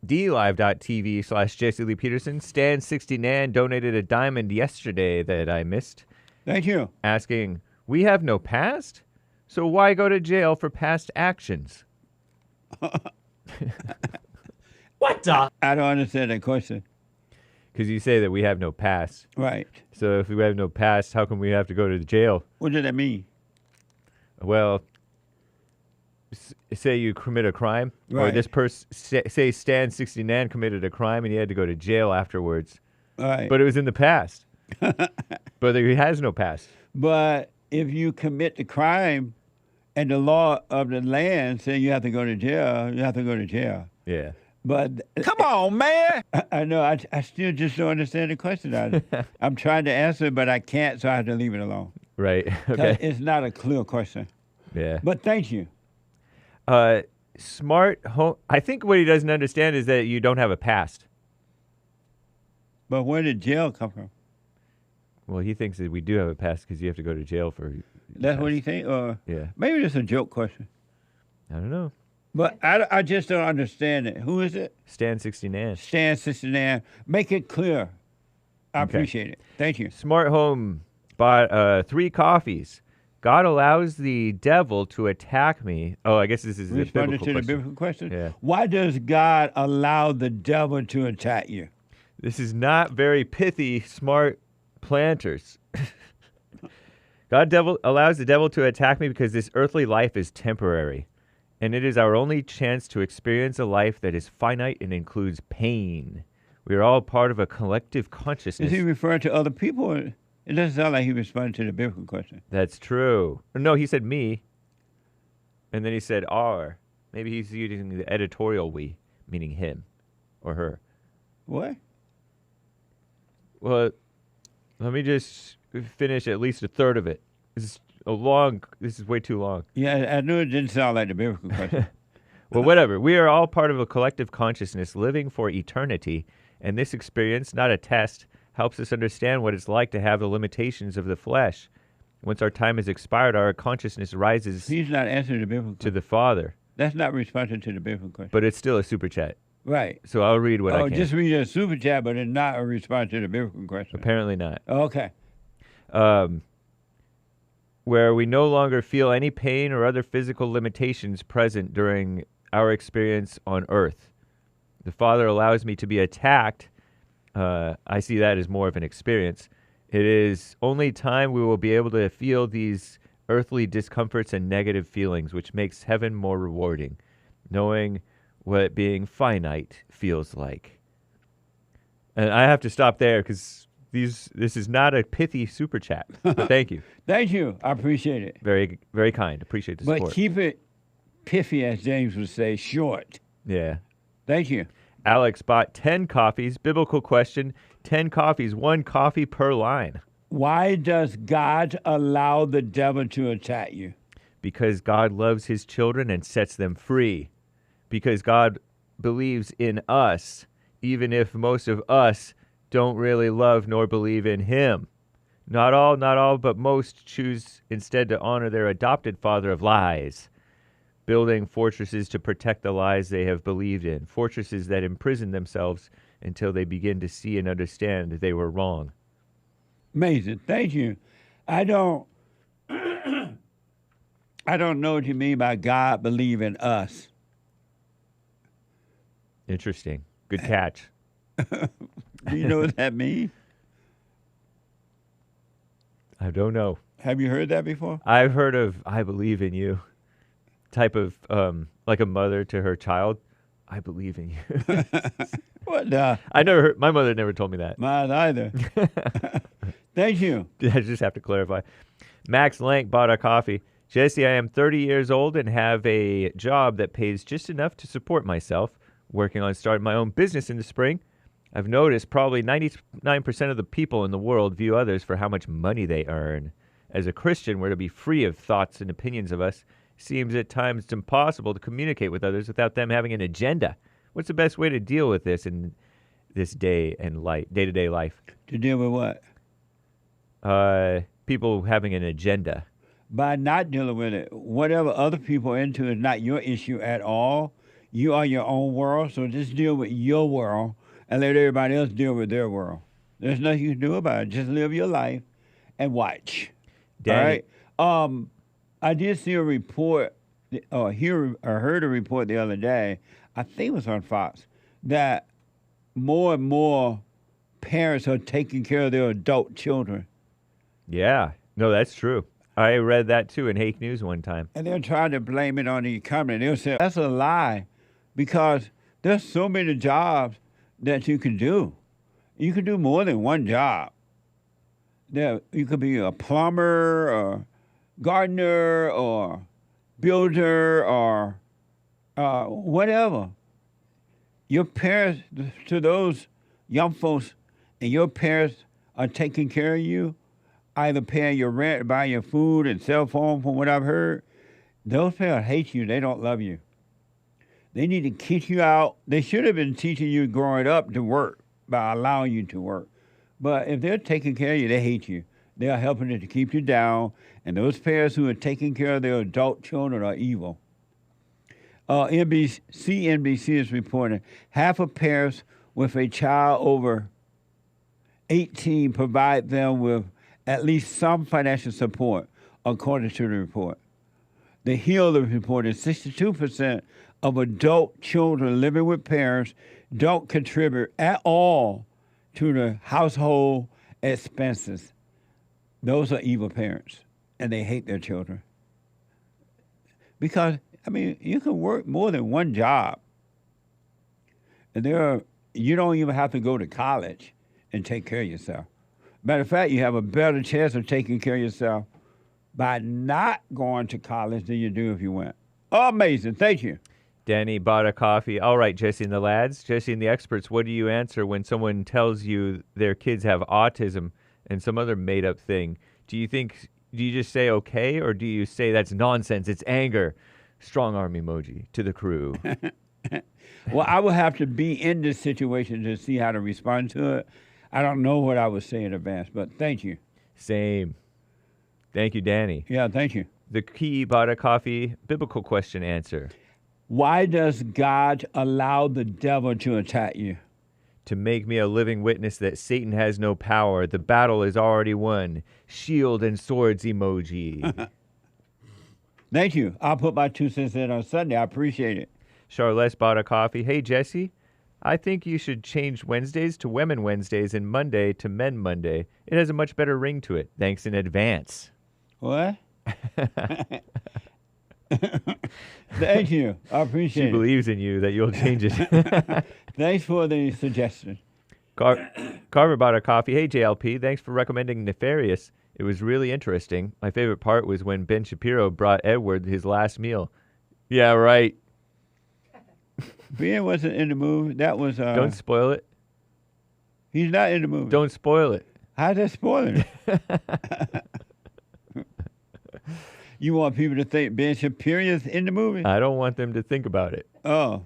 Speaker 13: DLive.tv/Jesse Lee Peterson, Stan69 donated a diamond yesterday that I missed.
Speaker 2: Thank you.
Speaker 13: Asking, we have no past? So why go to jail for past actions?
Speaker 2: What the? I don't understand that question.
Speaker 13: Because you say that we have no past.
Speaker 2: Right.
Speaker 13: So if we have no past, how come we have to go to the jail?
Speaker 2: What does that mean?
Speaker 13: Well, say you commit a crime, or
Speaker 2: Right.
Speaker 13: this person, say Stan69 committed a crime and he had to go to jail afterwards.
Speaker 2: Right.
Speaker 13: But it was in the past. But he has no past.
Speaker 2: But if you commit the crime and the law of the land say you have to go to jail, you have to go to jail.
Speaker 13: Yeah.
Speaker 2: But come on, man! I know. I still just don't understand the question. I'm trying to answer it, but I can't, so I have to leave it alone.
Speaker 13: Right. Okay.
Speaker 2: It's not a clear question.
Speaker 13: Yeah.
Speaker 2: But thank you.
Speaker 13: Smart home. I think what he doesn't understand is that you don't have a past.
Speaker 2: But where did jail come from?
Speaker 13: Well, he thinks that we do have a past because you have to go to jail for.
Speaker 2: That's what he thinks? Or
Speaker 13: Yeah.
Speaker 2: maybe it's a joke question.
Speaker 13: I don't know.
Speaker 2: But I just don't understand it. Who is it?
Speaker 13: Stan69.
Speaker 2: Stan69. Make it clear. I
Speaker 13: Okay.
Speaker 2: appreciate it. Thank you.
Speaker 13: Smart home bought 3 coffees. God allows the devil to attack me. Oh, I guess this is a
Speaker 2: Responding
Speaker 13: biblical
Speaker 2: to the
Speaker 13: question.
Speaker 2: biblical question?
Speaker 13: Yeah.
Speaker 2: Why does God allow the devil to attack you?
Speaker 13: This is not very pithy, smart planters. God allows the devil to attack me because this earthly life is temporary, and it is our only chance to experience a life that is finite and includes pain. We are all part of a collective consciousness.
Speaker 2: Is he referring to other people? It doesn't sound like he responded to the biblical question.
Speaker 13: That's true. No, he said me, and then he said our. Maybe he's using the editorial we, meaning him or her.
Speaker 2: What?
Speaker 13: Well, let me just finish at least a third of it. This is way too long.
Speaker 2: Yeah, I knew it didn't sound like the biblical question.
Speaker 13: Well, whatever. We are all part of a collective consciousness living for eternity, and this experience, not a test, helps us understand what it's like to have the limitations of the flesh. Once our time has expired, our consciousness rises
Speaker 2: He's not answering the biblical question.
Speaker 13: to the Father.
Speaker 2: That's not responding to the biblical question.
Speaker 13: But it's still a super chat.
Speaker 2: Right.
Speaker 13: So I'll read what I
Speaker 2: Oh,
Speaker 13: can.
Speaker 2: just read a super chat, but it's not a response to the biblical question.
Speaker 13: Apparently not.
Speaker 2: Okay.
Speaker 13: Where we no longer feel any pain or other physical limitations present during our experience on earth. The Father allows me to be attacked. I see that as more of an experience. It is only time we will be able to feel these earthly discomforts and negative feelings, which makes heaven more rewarding, knowing what being finite feels like. And I have to stop there because this is not a pithy super chat. But thank you.
Speaker 2: Thank you. I appreciate it.
Speaker 13: Very, very kind. Appreciate the
Speaker 2: But
Speaker 13: support.
Speaker 2: keep it piffy, as James would say, short.
Speaker 13: Yeah.
Speaker 2: Thank you.
Speaker 13: Alex bought 10 coffees. Biblical question, 10 coffees, 1 coffee per line.
Speaker 2: Why does God allow the devil to attack you?
Speaker 13: Because God loves his children and sets them free. Because God believes in us, even if most of us don't really love nor believe in him. Not all, but most choose instead to honor their adopted father of lies, building fortresses to protect the lies they have believed in, fortresses that imprison themselves until they begin to see and understand they were wrong.
Speaker 2: Amazing. Thank you. I don't I don't know what you mean by God believe in us.
Speaker 13: Interesting. Good catch.
Speaker 2: Do you know what that means?
Speaker 13: I don't know.
Speaker 2: Have you heard that before?
Speaker 13: I've heard of "I believe in you," type of like a mother to her child. I believe in you.
Speaker 2: What?
Speaker 13: I never heard. My mother never told me that.
Speaker 2: Mine either. Thank you.
Speaker 13: I just have to clarify. Max Lank bought a coffee. Jesse, I am 30 years old and have a job that pays just enough to support myself. Working on starting my own business in the spring. I've noticed probably 99% of the people in the world view others for how much money they earn. As a Christian, we're to be free of thoughts and opinions of us. Seems at times it's impossible to communicate with others without them having an agenda. What's the best way to deal with this in this day-to-day life?
Speaker 2: To deal with what?
Speaker 13: People having an agenda.
Speaker 2: By not dealing with it. Whatever other people are into is not your issue at all. You are your own world, so just deal with your world and let everybody else deal with their world. There's nothing you can do about it. Just live your life and watch.
Speaker 13: Danny.
Speaker 2: All right? I did see a report, or heard a report the other day, I think it was on Fox, that more and more parents are taking care of their adult children.
Speaker 13: Yeah. No, that's true. I read that too in Hake News one time.
Speaker 2: And they're trying to blame it on the economy. They'll say, that's a lie, because there's so many jobs that you can do. You can do more than one job. You could be a plumber or gardener or builder or whatever. Your parents, to those young folks, and your parents are taking care of you, either paying your rent, buying your food and cell phone, from what I've heard. Those parents hate you. They don't love you. They need to kick you out. They should have been teaching you growing up to work by allowing you to work. But if they're taking care of you, they hate you. They are helping to keep you down. And those parents who are taking care of their adult children are evil. CNBC is reporting half of parents with a child over 18 provide them with at least some financial support, according to the report. The Hill report is 62% of adult children living with parents don't contribute at all to the household expenses. Those are evil parents, and they hate their children. Because, you can work more than one job. And you don't even have to go to college and take care of yourself. Matter of fact, you have a better chance of taking care of yourself by not going to college than you do if you went. Amazing. Thank you.
Speaker 13: Danny bought a coffee. All right, Jesse and the lads. Jesse and the experts, what do you answer when someone tells you their kids have autism and some other made-up thing? Do you just say okay, or do you say that's nonsense, it's anger? Strong arm emoji to the crew.
Speaker 2: Well, I would have to be in this situation to see how to respond to it. I don't know what I would say in advance, but thank you.
Speaker 13: Same. Thank you, Danny.
Speaker 2: Yeah, thank you.
Speaker 13: The Key bought a coffee. Biblical question answer.
Speaker 2: Why does God allow the devil to attack you?
Speaker 13: To make me a living witness that Satan has no power. The battle is already won. Shield and swords emoji.
Speaker 2: Thank you. I'll put my 2 cents in on Sunday. I appreciate it.
Speaker 13: Charlotte bought a coffee. Hey, Jesse. I think you should change Wednesdays to Women Wednesdays and Monday to Men Monday. It has a much better ring to it. Thanks in advance.
Speaker 2: What? Thank you. I appreciate it.
Speaker 13: She believes in you that you'll change it.
Speaker 2: Thanks for the suggestion.
Speaker 13: Carver bought a coffee. Hey, JLP. Thanks for recommending Nefarious. It was really interesting. My favorite part was when Ben Shapiro brought Edward his last meal. Yeah, right.
Speaker 2: Ben wasn't in the movie. That was...
Speaker 13: Don't spoil it.
Speaker 2: He's not in the movie.
Speaker 13: Don't spoil it.
Speaker 2: How's that spoiling it? You want people to think Ben Shapiro's in the movie?
Speaker 13: I don't want them to think about it.
Speaker 2: Oh.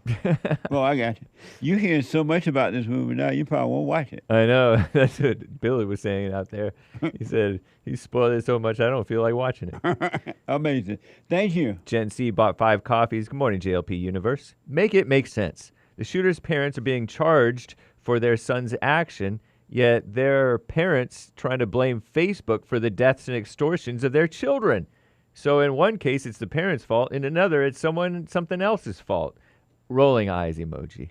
Speaker 2: Well, I got you. You hearing so much about this movie now, you probably won't watch it.
Speaker 13: I know. That's what Billy was saying out there. He said, he spoiled it so much, I don't feel like watching it.
Speaker 2: Amazing. Thank you.
Speaker 13: Gen C bought 5 coffees. Good morning, JLP Universe. Make it make sense. The shooter's parents are being charged for their son's action, yet their parents trying to blame Facebook for the deaths and extortions of their children. So in one case, it's the parents' fault. In another, it's something else's fault. Rolling eyes emoji.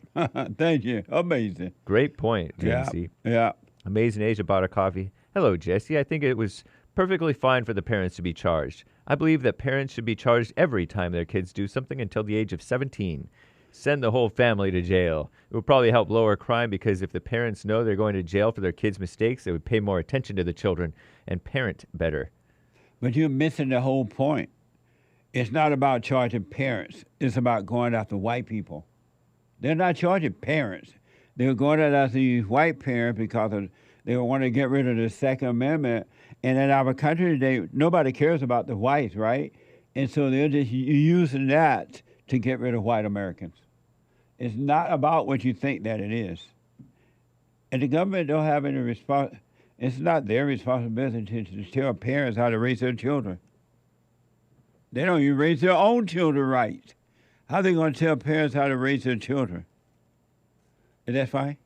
Speaker 2: Thank you. Amazing.
Speaker 13: Great point,
Speaker 2: Yeah.
Speaker 13: JC.
Speaker 2: Yeah.
Speaker 13: Amazing Asia bought a coffee. Hello, Jesse. I think it was perfectly fine for the parents to be charged. I believe that parents should be charged every time their kids do something until the age of 17. Send the whole family to jail. It would probably help lower crime because if the parents know they're going to jail for their kids' mistakes, they would pay more attention to the children and parent better.
Speaker 2: But you're missing the whole point. It's not about charging parents. It's about going after white people. They're not charging parents. They're going after these white parents because they want to get rid of the Second Amendment. And in our country, nobody cares about the whites, right? And so they're just using that to get rid of white Americans. It's not about what you think that it is. And the government don't have any response. It's not their responsibility to tell parents how to raise their children. They don't even raise their own children right. How are they going to tell parents how to raise their children? Is that fine?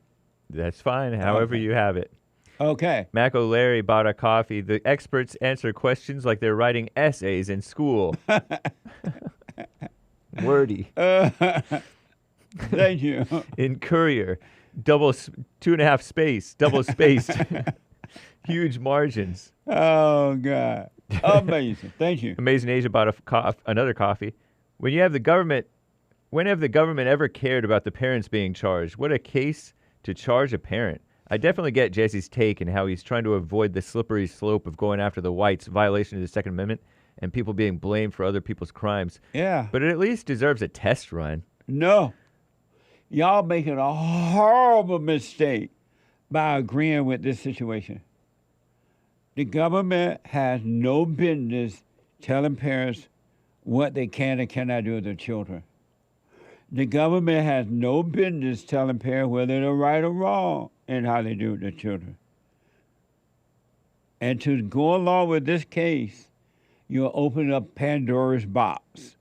Speaker 13: That's fine, however you have it.
Speaker 2: Okay.
Speaker 13: Mac O'Leary bought a coffee. The experts answer questions like they're writing essays in school. Wordy.
Speaker 2: Thank you.
Speaker 13: In Courier, 2.5 space, double spaced. Huge margins.
Speaker 2: Oh, God. Amazing. Thank you.
Speaker 13: Amazing Asia bought another coffee. When have the government ever cared about the parents being charged? What a case to charge a parent. I definitely get Jesse's take and how he's trying to avoid the slippery slope of going after the whites, violation of the Second Amendment, and people being blamed for other people's crimes.
Speaker 2: Yeah.
Speaker 13: But it at least deserves a test run.
Speaker 2: No. Y'all making a horrible mistake by agreeing with this situation. The government has no business telling parents what they can and cannot do with their children. The government has no business telling parents whether they're right or wrong in how they do with their children. And to go along with this case, you'll open up Pandora's box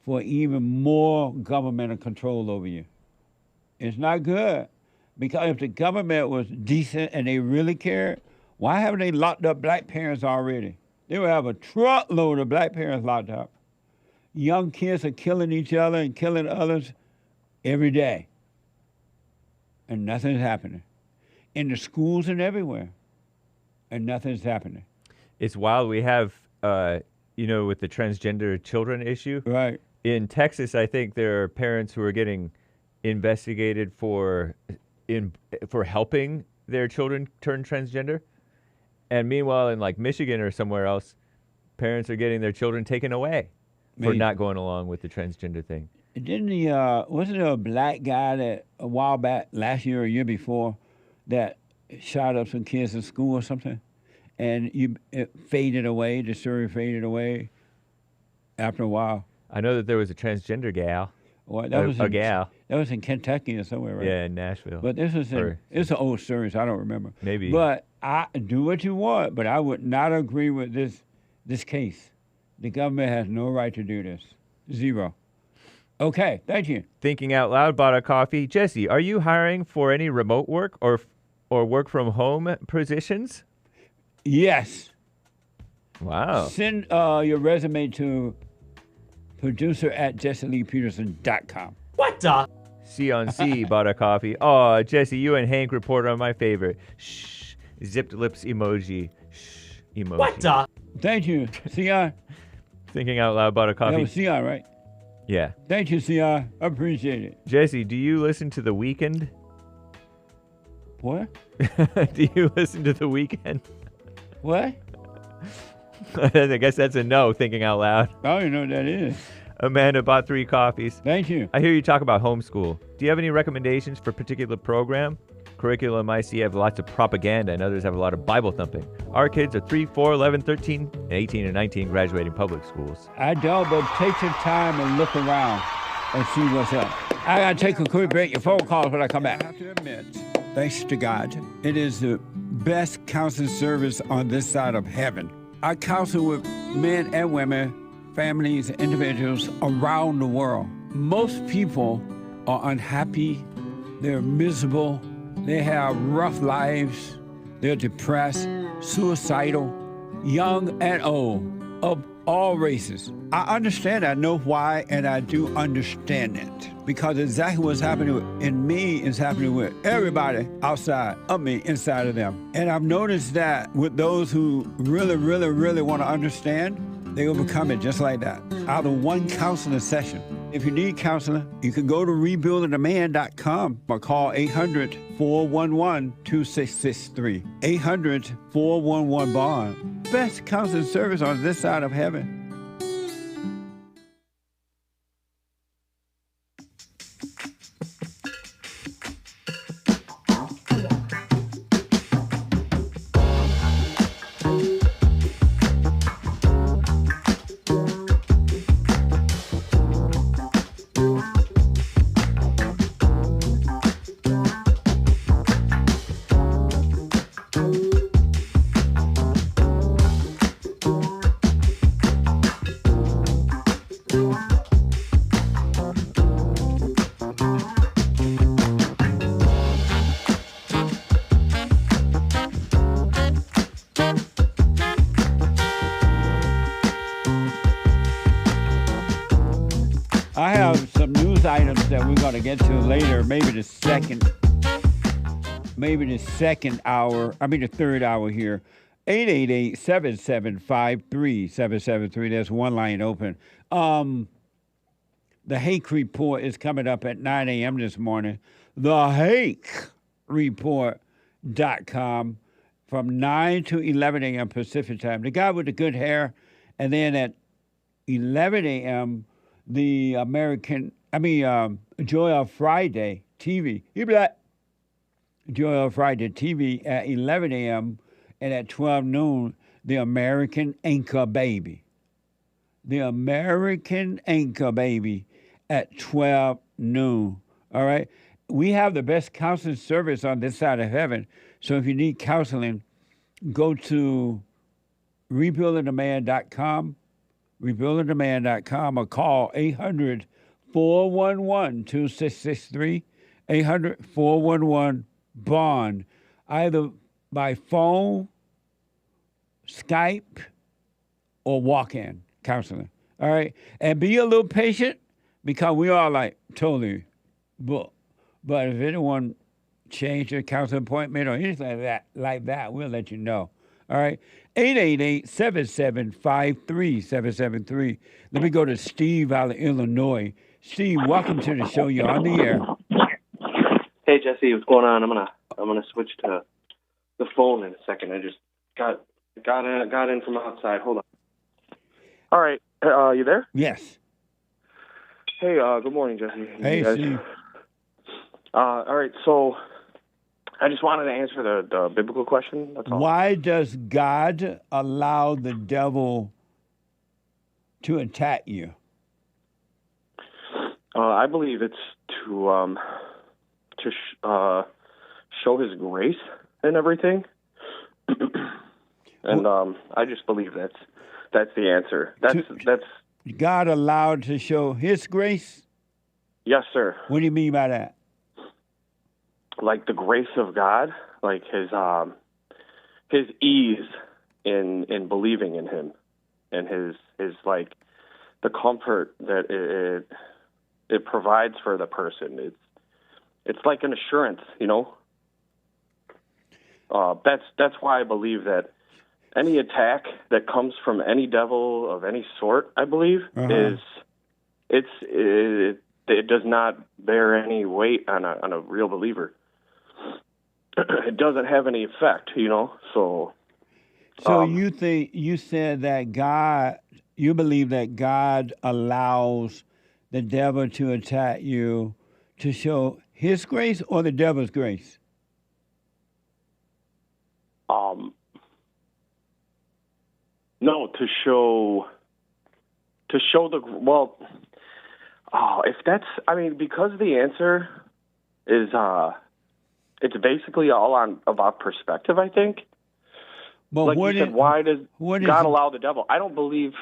Speaker 2: for even more governmental control over you. It's not good. Because if the government was decent and they really cared, why haven't they locked up black parents already? They would have a truckload of black parents locked up. Young kids are killing each other and killing others every day. And nothing's happening. In the schools and everywhere. And nothing's happening.
Speaker 13: It's wild. We have, with the transgender children issue.
Speaker 2: Right.
Speaker 13: In Texas, I think there are parents who are getting investigated for helping their children turn transgender. And meanwhile, in like Michigan or somewhere else, parents are getting their children taken away for not going along with the transgender thing.
Speaker 2: Wasn't there a black guy that a while back, last year or year before, that shot up some kids in school or something? And it faded away, the story faded away after a while.
Speaker 13: I know that there was a transgender gal.
Speaker 2: Well, that was
Speaker 13: a gal.
Speaker 2: That was in Kentucky or somewhere, right?
Speaker 13: Yeah, in Nashville.
Speaker 2: But this was it's an old story, so I don't remember.
Speaker 13: Maybe.
Speaker 2: But I do what you want, but I would not agree with this case. The government has no right to do this. Zero. Okay, thank you.
Speaker 13: Thinking Out Loud bought a coffee. Jesse, are you hiring for any remote work or work from home positions?
Speaker 2: Yes.
Speaker 13: Wow.
Speaker 2: Send your resume to producer@jesseleepeterson.com.
Speaker 13: What the? C on C bought a coffee. Oh, Jesse, you and Hank report on my favorite. Shh. Zipped lips emoji. Shh. Emoji.
Speaker 2: What the? Thank you, Sion.
Speaker 13: Thinking Out Loud bought a coffee.
Speaker 2: That was Sion, right?
Speaker 13: Yeah.
Speaker 2: Thank you, Sion. I appreciate it.
Speaker 13: Jesse, do you listen to The Weeknd?
Speaker 2: What?
Speaker 13: Do you listen to The Weeknd?
Speaker 2: What?
Speaker 13: I guess that's a no, thinking out loud.
Speaker 2: I don't even know what that is.
Speaker 13: Amanda bought 3 coffees.
Speaker 2: Thank you.
Speaker 13: I hear you talk about homeschool. Do you have any recommendations for a particular program? Curriculum I see have lots of propaganda and others have a lot of Bible thumping. Our kids are 3, 4, 11, 13, and 18 and 19 graduating public schools.
Speaker 2: I don't, but take your time and look around and see what's up. I got to take a quick break. Your phone calls when I come back. I have to admit, thanks to God, it is the best counseling service on this side of heaven. I counsel with men and women, families, individuals around the world. Most people are unhappy, they're miserable, they have rough lives, they're depressed, suicidal, young and old, of all races. I understand. I know why, and I do understand it. Because exactly what's happening in me is happening with everybody outside of me, inside of them. And I've noticed that with those who really, really, really want to understand, they overcome it just like that, out of one counseling session. If you need counseling, you can go to rebuildingaman.com or call 800-411-2663. 800-411-BOND. Best counseling service on this side of heaven. I have some news items that we're going to get to later, maybe the third hour here. 888-775-3773. There's one line open. The Hake report is coming up at 9 a.m. this morning. TheHakeReport.com from 9 to 11 a.m. Pacific time. The guy with the good hair. And then at 11 a.m., the Joy of Friday TV. You be like, Joy of Friday TV at 11 a.m. and at 12 noon, the American Anchor Baby. The American Anchor Baby at 12 noon. All right? We have the best counseling service on this side of heaven. So if you need counseling, go to rebuildingaman.com. rebuildingaman.com or call 800-411-2663, 800-411-BOND, either by phone, Skype, or walk-in counseling. All right? And be a little patient because we are like totally booked. But if anyone change their counseling appointment or anything like that, we'll let you know. All right? 888-775-3773. Let me go to Steve out of Illinois. Steve, welcome to the show. You're on the air.
Speaker 17: Hey Jesse, what's going on? I'm gonna switch to the phone in a second. I just got in from outside. Hold on. All right, you there?
Speaker 2: Yes.
Speaker 17: Hey, good morning, Jesse.
Speaker 2: Hey, Steve.
Speaker 17: All right, so I just wanted to answer the biblical question. That's all.
Speaker 2: Why does God allow the devil to attack you?
Speaker 17: I believe it's to show His grace and everything, and I just believe that's the answer. That's
Speaker 2: God allowed to show His grace.
Speaker 17: Yes, sir.
Speaker 2: What do you mean by that?
Speaker 17: Like the grace of God, like His ease in believing in Him, and His like the comfort that it provides for the person. It's like an assurance, you know. That's why I believe that any attack that comes from any devil of any sort, I believe, it does not bear any weight on a real believer. It doesn't have any effect, you know. So
Speaker 2: you said that you believe that God allows the devil to attack you to show His grace or the devil's grace?
Speaker 17: No, to show if that's, I mean, because the answer is, it's basically all about perspective, I think.
Speaker 2: But
Speaker 17: like you said, why does God allow the devil? I don't believe.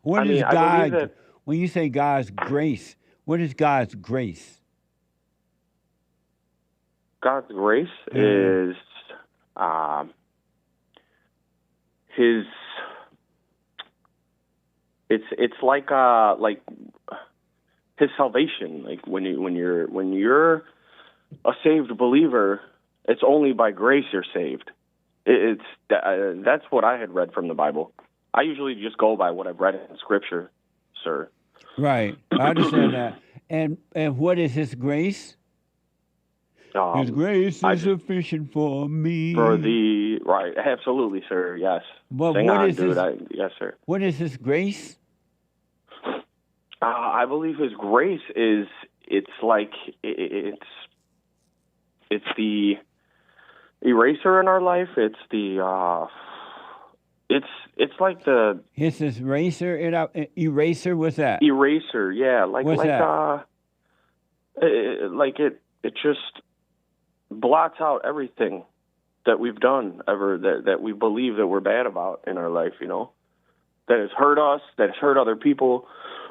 Speaker 2: What is God? I believe that, when you say God's grace, what is God's grace?
Speaker 17: God's grace is His. it's like his salvation. Like when you're a saved believer, it's only by grace you're saved. That's what I had read from the Bible. I usually just go by what I've read in Scripture, sir.
Speaker 2: Right. I understand that. And what is His grace? His grace is sufficient for me.
Speaker 17: Right, absolutely, sir. Yes.
Speaker 2: But
Speaker 17: Sing
Speaker 2: what
Speaker 17: on,
Speaker 2: is
Speaker 17: dude.
Speaker 2: His?
Speaker 17: Yes, sir.
Speaker 2: What is His grace?
Speaker 17: I believe His grace is. It's like it's the eraser in our life. It's the. It's like the.
Speaker 2: His eraser. Eraser. What's that?
Speaker 17: Eraser. Yeah.
Speaker 2: What's that?
Speaker 17: It just blots out everything that we've done ever that we believe that we're bad about in our life, that has hurt us, that has hurt other people,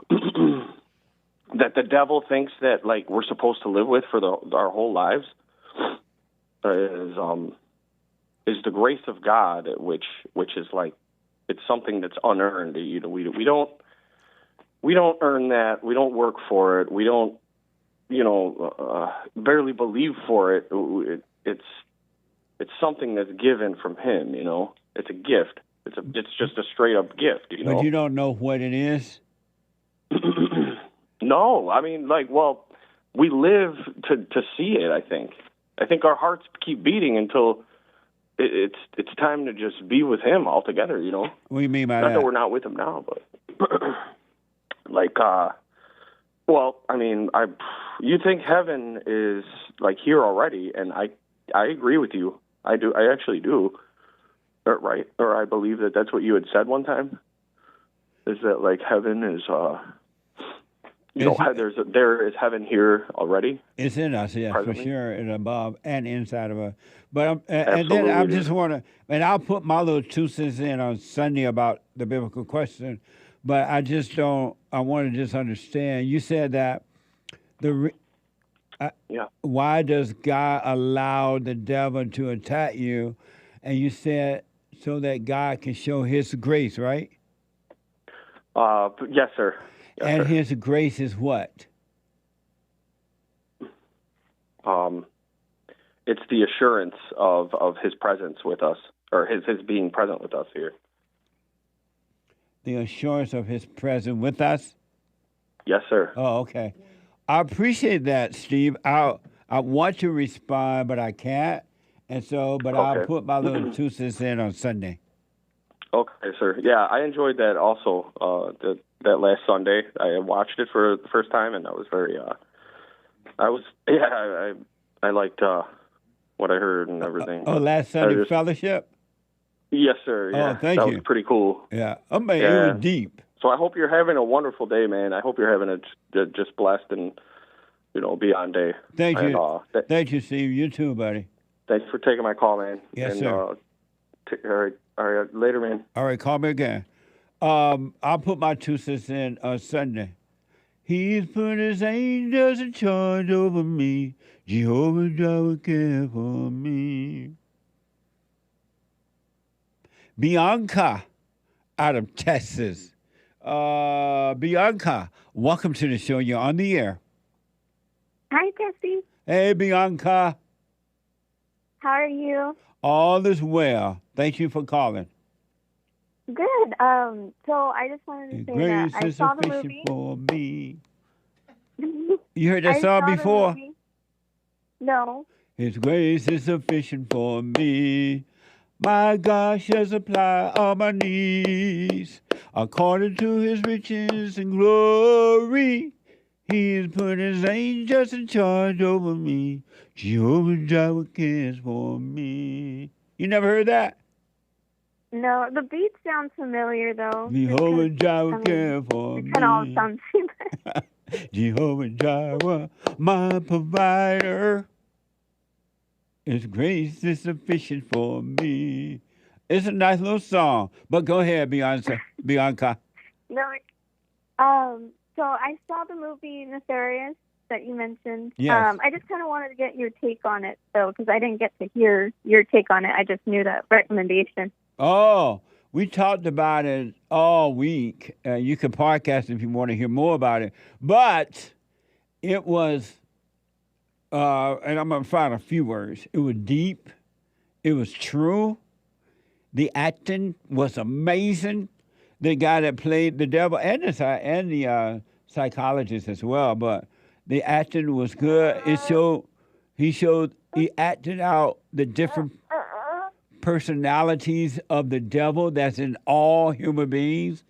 Speaker 17: that the devil thinks that like we're supposed to live with for our whole lives, is the grace of God, which is like, it's something that's unearned. We don't earn that. We don't work for it. We don't barely believe for it. It's something that's given from Him. It's a gift. It's just a straight up gift.
Speaker 2: But you don't know what it is.
Speaker 17: No, I mean, we live to see it. I think our hearts keep beating until it's time to just be with Him altogether.
Speaker 2: What do you mean by
Speaker 17: not
Speaker 2: that?
Speaker 17: that we're not with Him now, but well, I mean, you think heaven is like here already, and I agree with you. I do. I actually do. Right? Or I believe that's what you had said one time. Is that like heaven is there is heaven here already?
Speaker 2: It's in us, yeah,
Speaker 17: presently?
Speaker 2: for sure, and above and inside of us. But and then I just want to, and I'll put my little 2 cents in on Sunday about the biblical question. But I just don't. I want to just understand. You said that why does God allow the devil to attack you? And you said so that God can show His grace, right?
Speaker 17: Yes, sir. Yes,
Speaker 2: and
Speaker 17: sir.
Speaker 2: His grace is what?
Speaker 17: It's the assurance of His presence with us, or His being present with us here.
Speaker 2: The assurance of His presence with us?
Speaker 17: Yes, sir.
Speaker 2: Oh, okay. I appreciate that, Steve. I want to respond, but I can't. And so, but
Speaker 17: Okay.
Speaker 2: I'll put my little 2 cents in on Sunday.
Speaker 17: Okay, sir. Yeah, I enjoyed that also. That last Sunday, I watched it for the first time, and I was very. I liked what I heard and everything.
Speaker 2: Last Sunday fellowship?
Speaker 17: Yes, sir. Yeah.
Speaker 2: Oh, thank you.
Speaker 17: That was pretty cool.
Speaker 2: Yeah. I mean, it was deep.
Speaker 17: So I hope you're having a wonderful day, man. I hope you're having a just blessed and beyond day.
Speaker 2: Thank you. Thank you, Steve. You too, buddy.
Speaker 17: Thanks for taking my call, man.
Speaker 2: Yes,
Speaker 17: and,
Speaker 2: sir.
Speaker 17: All right. Later, man.
Speaker 2: All right. Call me again. I'll put my 2 cents in on Sunday. He's put His angels in charge over me. Jehovah Jireh care for me. Bianca out of Texas. Bianca, welcome to the show. You're on the air.
Speaker 18: Hi, Jesse.
Speaker 2: Hey, Bianca.
Speaker 18: How are you?
Speaker 2: All is well. Thank you for calling.
Speaker 18: Good. So I just wanted to say that I saw the movie.
Speaker 2: For me. You heard that song before?
Speaker 18: No.
Speaker 2: His grace is sufficient for me. My God shall supply all my needs according to His riches and glory. He's put His angels in charge over me. Jehovah Jireh cares for me. You never heard that?
Speaker 18: No, the beat sounds familiar though.
Speaker 2: Jehovah Jireh cares for me.
Speaker 18: It kind of all sounds similar.
Speaker 2: Jehovah Jireh, my provider. His grace is sufficient for me. It's a nice little song, but go ahead, Bianca.
Speaker 18: No, so I saw the movie Nefarious that you mentioned.
Speaker 2: Yes.
Speaker 18: I just kind of wanted to get your take on it, though, because I didn't get to hear your take on it. I just knew that recommendation.
Speaker 2: Oh, We talked about it all week. You can podcast if you want to hear more about it. But it was, and I'm going to find a few words. It was deep. It was true. The acting was amazing. The guy that played the devil and the psychologist as well. But the acting was good. He acted out the different personalities of the devil that's in all human beings.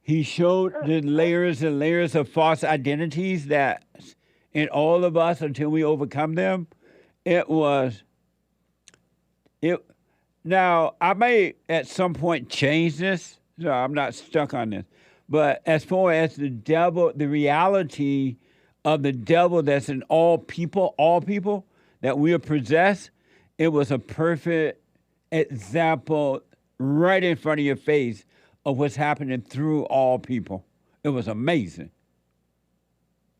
Speaker 2: He showed the layers and layers of false identities that's in all of us until we overcome them. Now, I may at some point change this, so I'm not stuck on this. But as far as the devil, the reality of the devil that's in all people that we are possessed, it was a perfect example right in front of your face of what's happening through all people. It was amazing.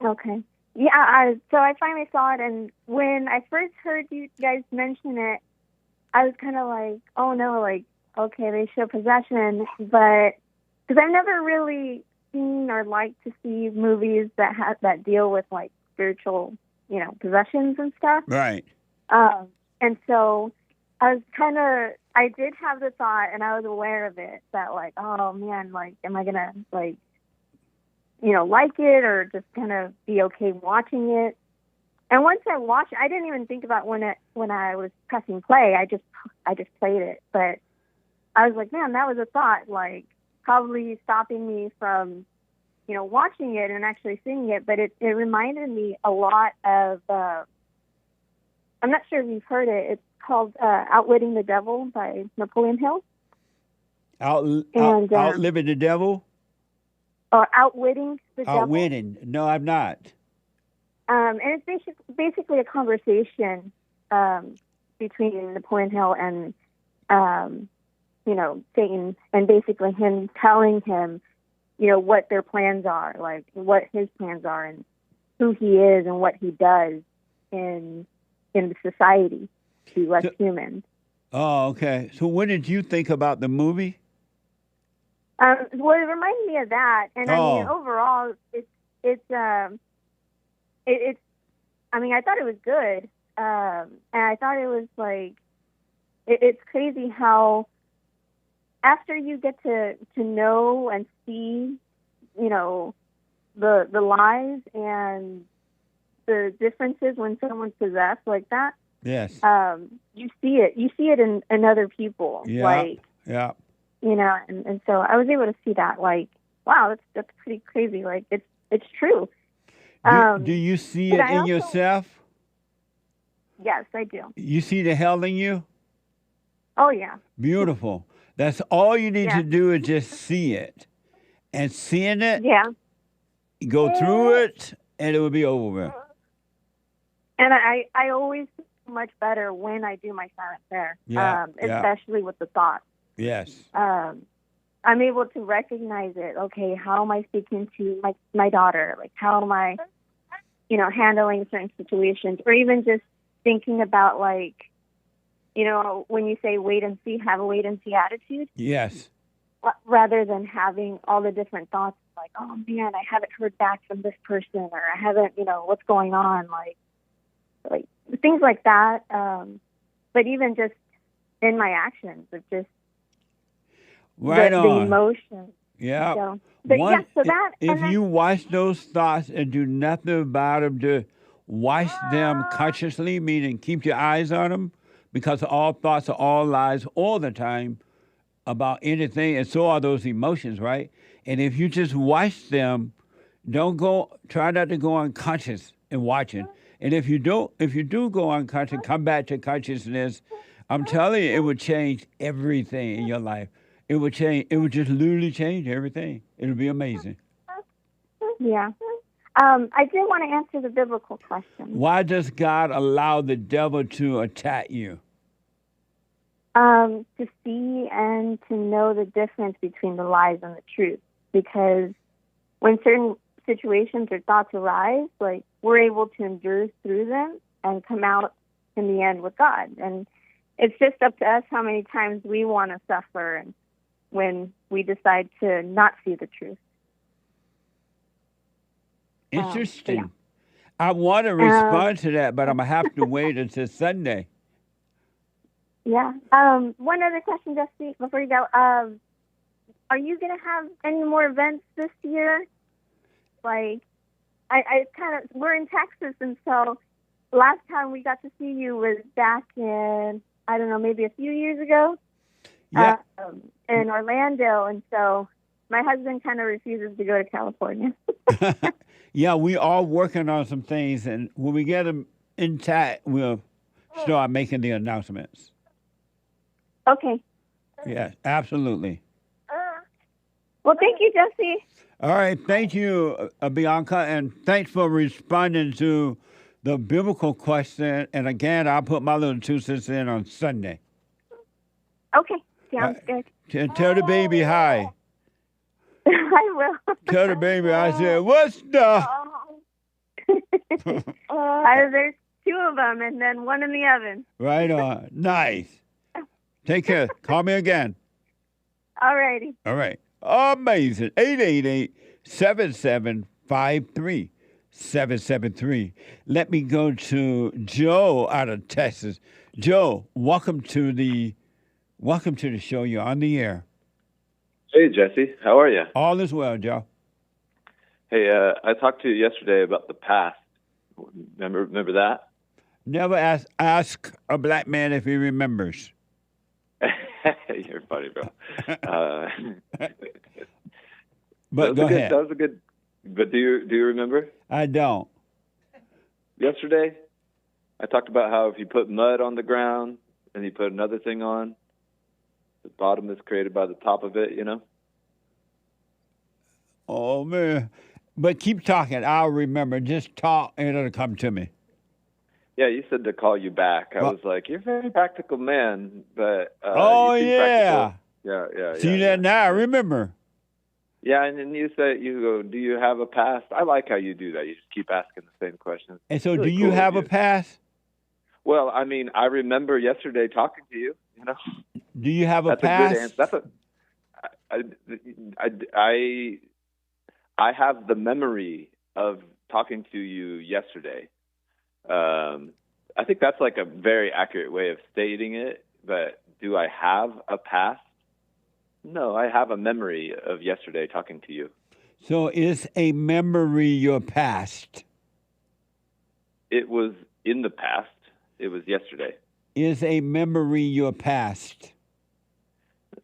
Speaker 18: Okay. Yeah, so I finally saw it, and when I first heard you guys mention it, I was kind of like, oh no, like, okay, they show possession, but because I've never really seen or liked to see movies that deal with like spiritual, possessions and stuff.
Speaker 2: Right.
Speaker 18: And so I did have the thought, and I was aware of it, that like, oh man, like, am I gonna like it, or just kind of be okay watching it? And once I watched it, I didn't even think about when I was pressing play. I just played it. But I was like, man, that was a thought, like probably stopping me from, watching it and actually seeing it. But it reminded me a lot of, I'm not sure if you've heard it. It's called Outwitting the Devil by Napoleon Hill.
Speaker 2: Outliving the Devil?
Speaker 18: Or Outwitting the Devil.
Speaker 2: Outwitting. No, I'm not.
Speaker 18: And it's basically a conversation between Napoleon Hill and, Satan, and basically him telling him, what their plans are, like what his plans are, and who he is and what he does in the society to us humans.
Speaker 2: Oh, okay. So what did you think about the movie?
Speaker 18: Well, it reminded me of that, and I mean, overall, I thought it was good, and I thought it was like, it's crazy how after you get to know and see, the lies and the differences when someone's possessed like that.
Speaker 2: Yes.
Speaker 18: You see it in other people.
Speaker 2: Yeah.
Speaker 18: And so I was able to see that, like, wow, that's pretty crazy. Like, it's true.
Speaker 2: Do you see it in yourself?
Speaker 18: Yes, I do.
Speaker 2: You see the hell in you?
Speaker 18: Oh, yeah.
Speaker 2: Beautiful. That's all you need to do is just see it. And seeing it, go through it, and it will be over.
Speaker 18: And I always feel much better when I do my silent prayer, especially with the thoughts.
Speaker 2: Yes.
Speaker 18: I'm able to recognize it. Okay, how am I speaking to my daughter? Like, how am I, handling certain situations? Or even just thinking about, like, when you say wait and see, have a wait and see attitude.
Speaker 2: Yes.
Speaker 18: Rather than having all the different thoughts, like, oh man, I haven't heard back from this person, or I haven't, what's going on, like things like that. But even just in my actions, of just the emotion.
Speaker 2: Yeah.
Speaker 18: So, but
Speaker 2: if you watch those thoughts and do nothing about them, to watch them consciously, meaning keep your eyes on them, because all thoughts are all lies all the time about anything, and so are those emotions, right? And if you just watch them, try not to go unconscious in watching. And if you do go unconscious, come back to consciousness, I'm telling you, it would change everything in your life. It would just literally change everything. It would be amazing.
Speaker 18: Yeah. I did want to answer the biblical question.
Speaker 2: Why does God allow the devil to attack you?
Speaker 18: To see and to know the difference between the lies and the truth. Because when certain situations or thoughts arise, like, we're able to endure through them and come out in the end with God. And it's just up to us how many times we want to suffer and when we decide to not see the truth.
Speaker 2: Interesting.
Speaker 18: Yeah.
Speaker 2: I want to respond to that, but I'm going to have to wait until Sunday.
Speaker 18: Yeah. One other question, Jesse, before you go. Are you going to have any more events this year? Like, we're in Texas, and so last time we got to see you was back in, I don't know, maybe a few years ago.
Speaker 2: Yeah.
Speaker 18: In Orlando, and so my husband kind of refuses to go to California.
Speaker 2: Yeah, we are working on some things, and when we get them intact, we'll start making the announcements.
Speaker 18: Okay.
Speaker 2: Yes, absolutely.
Speaker 18: Well, thank you, Jesse.
Speaker 2: All right, thank you, Bianca, and thanks for responding to the biblical question. And again, I'll put my little 2 cents in on Sunday.
Speaker 18: Okay, sounds good.
Speaker 2: Tell the baby hi.
Speaker 18: I will.
Speaker 2: Tell the baby I said, what's the...
Speaker 18: There's 2 of them, and then 1 in the oven.
Speaker 2: Right on. Nice. Take care. Call me again.
Speaker 18: All righty.
Speaker 2: All right. Amazing. 888-775-3773. Let me go to Joe out of Texas. Joe, welcome to the show. You're on the air.
Speaker 19: Hey, Jesse. How are you?
Speaker 2: All is well, Joe.
Speaker 19: Hey, I talked to you yesterday about the past. Remember that?
Speaker 2: Never ask a black man if he remembers.
Speaker 19: You're funny, bro.
Speaker 2: But go ahead.
Speaker 19: That was a good. But do you remember?
Speaker 2: I don't.
Speaker 19: Yesterday, I talked about how if you put mud on the ground and you put another thing on, the bottom is created by the top of it. You know.
Speaker 2: Oh man! But keep talking. I'll remember. Just talk, and it'll come to me.
Speaker 19: Yeah, you said to call you back. I was like, you're a very practical man, but
Speaker 2: oh
Speaker 19: you seem
Speaker 2: yeah.
Speaker 19: practical. Yeah.
Speaker 2: See that now? I remember.
Speaker 19: Yeah, and then you go, do you have a past? I like how you do that. You just keep asking the same questions.
Speaker 2: And so,
Speaker 19: really
Speaker 2: do you have a past?
Speaker 19: Well, I mean, I remember yesterday talking to you. You know.
Speaker 2: Do you have a
Speaker 19: That's
Speaker 2: past?
Speaker 19: a good answer. I have the memory of talking to you yesterday. I think that's like a very accurate way of stating it. But do I have a past? No, I have a memory of yesterday talking to you.
Speaker 2: So is a memory your past?
Speaker 19: It was in the past. It was yesterday.
Speaker 2: Is a memory your past?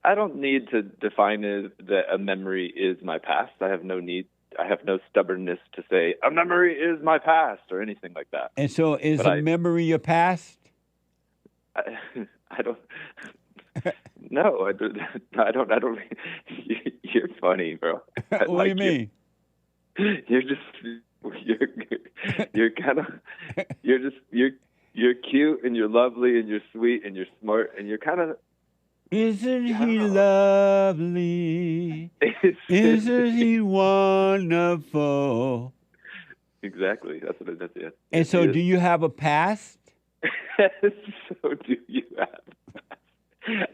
Speaker 19: I don't need to define it that a memory is my past. I have no need. I have no stubbornness to say a memory is my past or anything like that.
Speaker 2: And so is a memory your past?
Speaker 19: I don't. No, I don't. You're funny, bro.
Speaker 2: What do you mean?
Speaker 19: You're kind of, you're cute and you're lovely and you're sweet and you're smart and you're kind of.
Speaker 2: Isn't he lovely? Isn't he wonderful?
Speaker 19: Exactly. That's what it is. Yeah.
Speaker 2: And so, do you have a past?
Speaker 19: So do you have?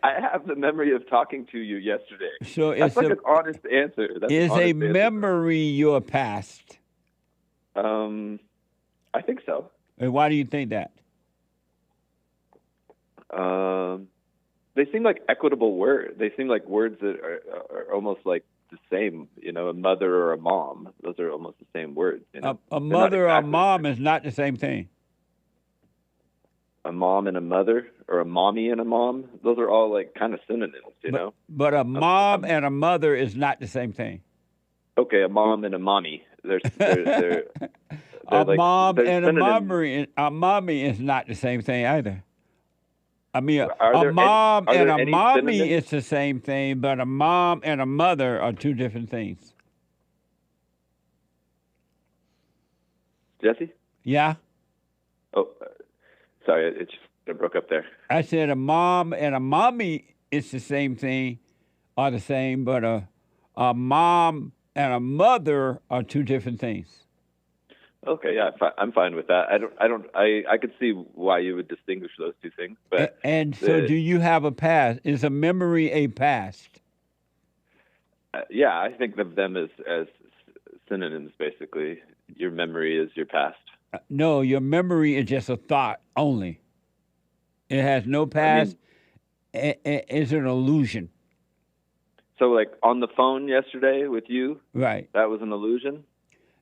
Speaker 19: I have the memory of talking to you yesterday.
Speaker 2: So
Speaker 19: that's like an honest answer.
Speaker 2: Is a memory your past?
Speaker 19: I think so.
Speaker 2: And why do you think that?
Speaker 19: They seem like equitable words. They seem like words that are almost like the same. You know, a mother or a mom. Those are almost the same words. You know?
Speaker 2: A mother or a mom is not the same thing.
Speaker 19: A mom and a mother, or a mommy and a mom. Those are all like kind of synonyms, you know.
Speaker 2: But a mom and a mother is not the same thing.
Speaker 19: Okay, a mom and a mommy. They're
Speaker 2: a
Speaker 19: like,
Speaker 2: mom and
Speaker 19: synonyms.
Speaker 2: a mommy is not the same thing either. I mean, a
Speaker 19: there
Speaker 2: mom
Speaker 19: any- are
Speaker 2: and
Speaker 19: there
Speaker 2: a
Speaker 19: any
Speaker 2: mommy
Speaker 19: synonyms?
Speaker 2: is the same thing, but a mom and a mother are two different things.
Speaker 19: Jesse?
Speaker 2: Yeah?
Speaker 19: Oh, sorry, it just broke up there.
Speaker 2: I said a mom and a mommy is the same thing, are the same, but a mom and a mother are two different things.
Speaker 19: Okay, yeah, I'm fine with that. I could see why you would distinguish those two things, but
Speaker 2: So do you have a past? Is a memory a past?
Speaker 19: yeah, I think of them as synonyms, basically. Your memory is your past.
Speaker 2: No, your memory is just a thought only. It has no past. It's an illusion.
Speaker 19: So, like on the phone yesterday with you,
Speaker 2: Right.
Speaker 19: that was an illusion?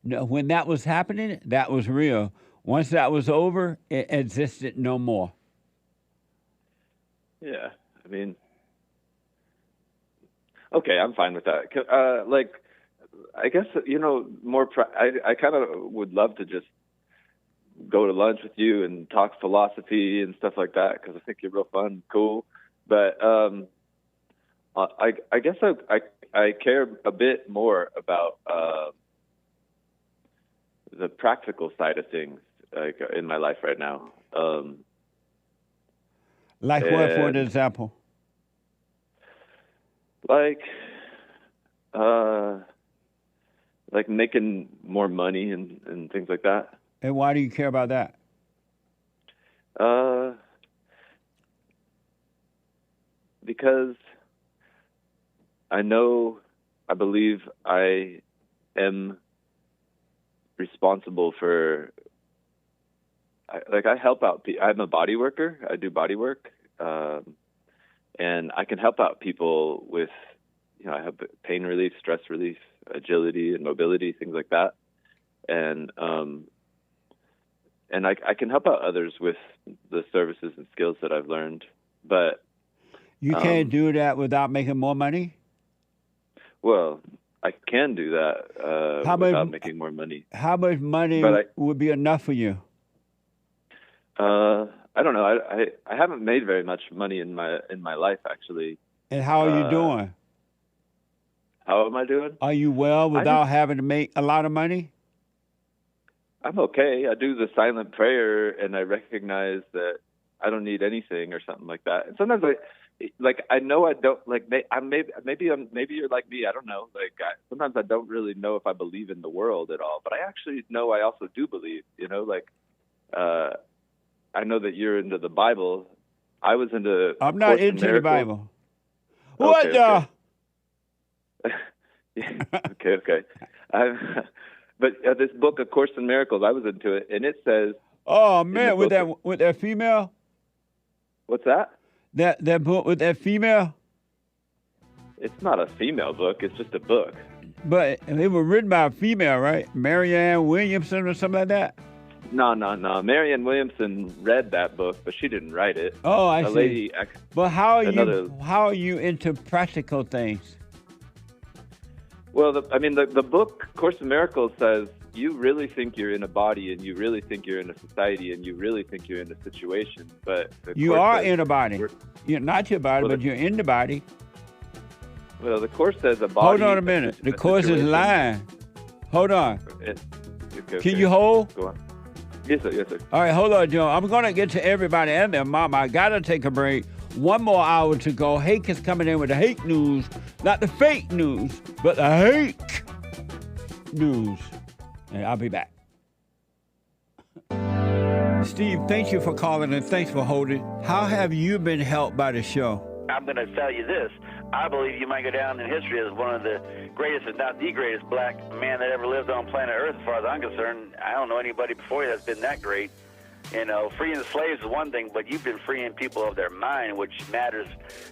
Speaker 2: No, when that was happening, that was real. Once that was over, it existed no more.
Speaker 19: Yeah, I mean, okay, I'm fine with that. Like, I guess, more. I kind of would love to just go to lunch with you and talk philosophy and stuff like that, because I think you're real fun, cool. But I guess I care a bit more about the practical side of things, like in my life right now.
Speaker 2: Like what, for example?
Speaker 19: Like making more money and things like that.
Speaker 2: And why do you care about that?
Speaker 19: Because I believe I am responsible for, I help out people. I'm a body worker. I do body work. And I can help out people with, I have pain relief, stress relief, agility and mobility, things like that. And I can help out others with the services and skills that I've learned. But
Speaker 2: you can't do that without making more money?
Speaker 19: Well, I can do that without making more money.
Speaker 2: How much money would be enough for you?
Speaker 19: I don't know. I haven't made very much money in my life, actually.
Speaker 2: And how are you doing?
Speaker 19: How am I doing?
Speaker 2: Are you well without having to make a lot of money?
Speaker 19: I'm okay. I do the silent prayer, and I recognize that I don't need anything or something like that. And sometimes I know I don't, like, maybe you're like me. I don't know. Like, sometimes I don't really know if I believe in the world at all, but I actually know I also do believe, I know that you're into the Bible. I was into.
Speaker 2: I'm not into the Bible.
Speaker 19: What
Speaker 2: the?
Speaker 19: Okay. But this book, A Course in Miracles, I was into it, and it says.
Speaker 2: Oh man, with that female.
Speaker 19: What's that?
Speaker 2: That book with that female.
Speaker 19: It's not a female book. It's just a book.
Speaker 2: But it was written by a female, right? Marianne Williamson or something like that.
Speaker 19: No. Marianne Williamson read that book, but she didn't write it.
Speaker 2: Oh, I see. But how are you into practical things?
Speaker 19: Well, the book Course in Miracles says you really think you're in a body, and you really think you're in a society, and you really think you're in a situation. But
Speaker 2: you are in a body. You're not your body, but you're in the body.
Speaker 19: Well, the Course says a body.
Speaker 2: Hold on a minute. The Course is lying. Hold on.
Speaker 19: Okay.
Speaker 2: Can you hold?
Speaker 19: Go on. Yes, sir.
Speaker 2: All right, hold on, Joe. I'm going to get to everybody and their mama. I got to take a break. One more hour to go. Hake is coming in with the Hake news. Not the fake news, but the Hake news. And I'll be back. Steve, thank you for calling and thanks for holding. How have you been helped by the show?
Speaker 20: I'm going to tell you this. I believe you might go down in history as one of the greatest, if not the greatest, black man that ever lived on planet Earth, as far as I'm concerned. I don't know anybody before you that's been that great. Freeing the slaves is one thing, but you've been freeing people of their mind, which matters,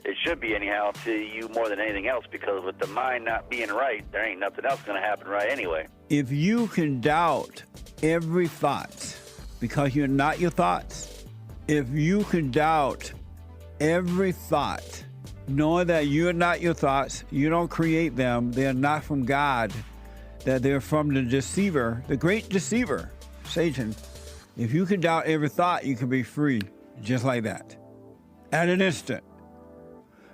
Speaker 20: it should be anyhow, to you more than anything else, because with the mind not being right, there ain't nothing else going to happen right anyway.
Speaker 2: If you can doubt every thought because you're not your thoughts, if you can doubt every thought, knowing that you're not your thoughts, you don't create them, they're not from God, that they're from the deceiver, the great deceiver, Satan. If you can doubt every thought, you can be free, just like that. At an instant.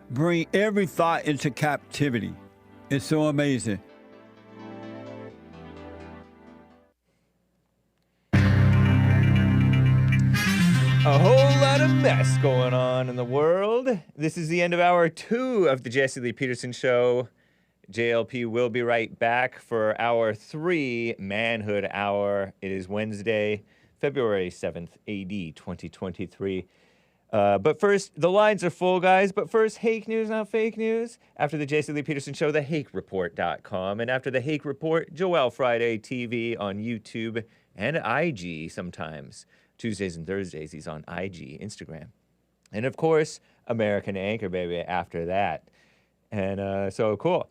Speaker 2: Bring every thought into captivity. It's so amazing.
Speaker 13: A whole lot of mess going on in the world. This is the end of hour 2 of the Jesse Lee Peterson Show. JLP will be right back for hour 3, Manhood Hour. It is Wednesday, February 7th, AD 2023. But first, the lines are full, guys. But first, Hake news, not fake news. After the J.C. Lee Peterson Show, thehakereport.com. And after the Hake Report, Joel Friday TV on YouTube and IG sometimes. Tuesdays and Thursdays, he's on IG, Instagram. And, of course, American Anchor, baby, after that. And so, cool.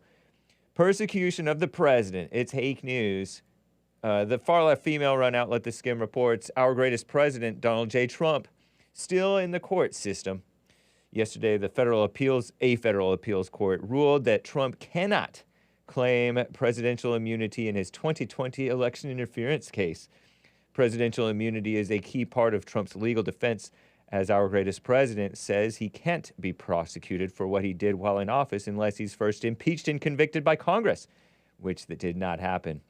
Speaker 13: Persecution of the president. It's Hake News. The far-left female-run outlet The Skim reports our greatest president, Donald J. Trump, still in the court system. Yesterday, a federal appeals court ruled that Trump cannot claim presidential immunity in his 2020 election interference case. Presidential immunity is a key part of Trump's legal defense, as our greatest president says he can't be prosecuted for what he did while in office unless he's first impeached and convicted by Congress, which that did not happen.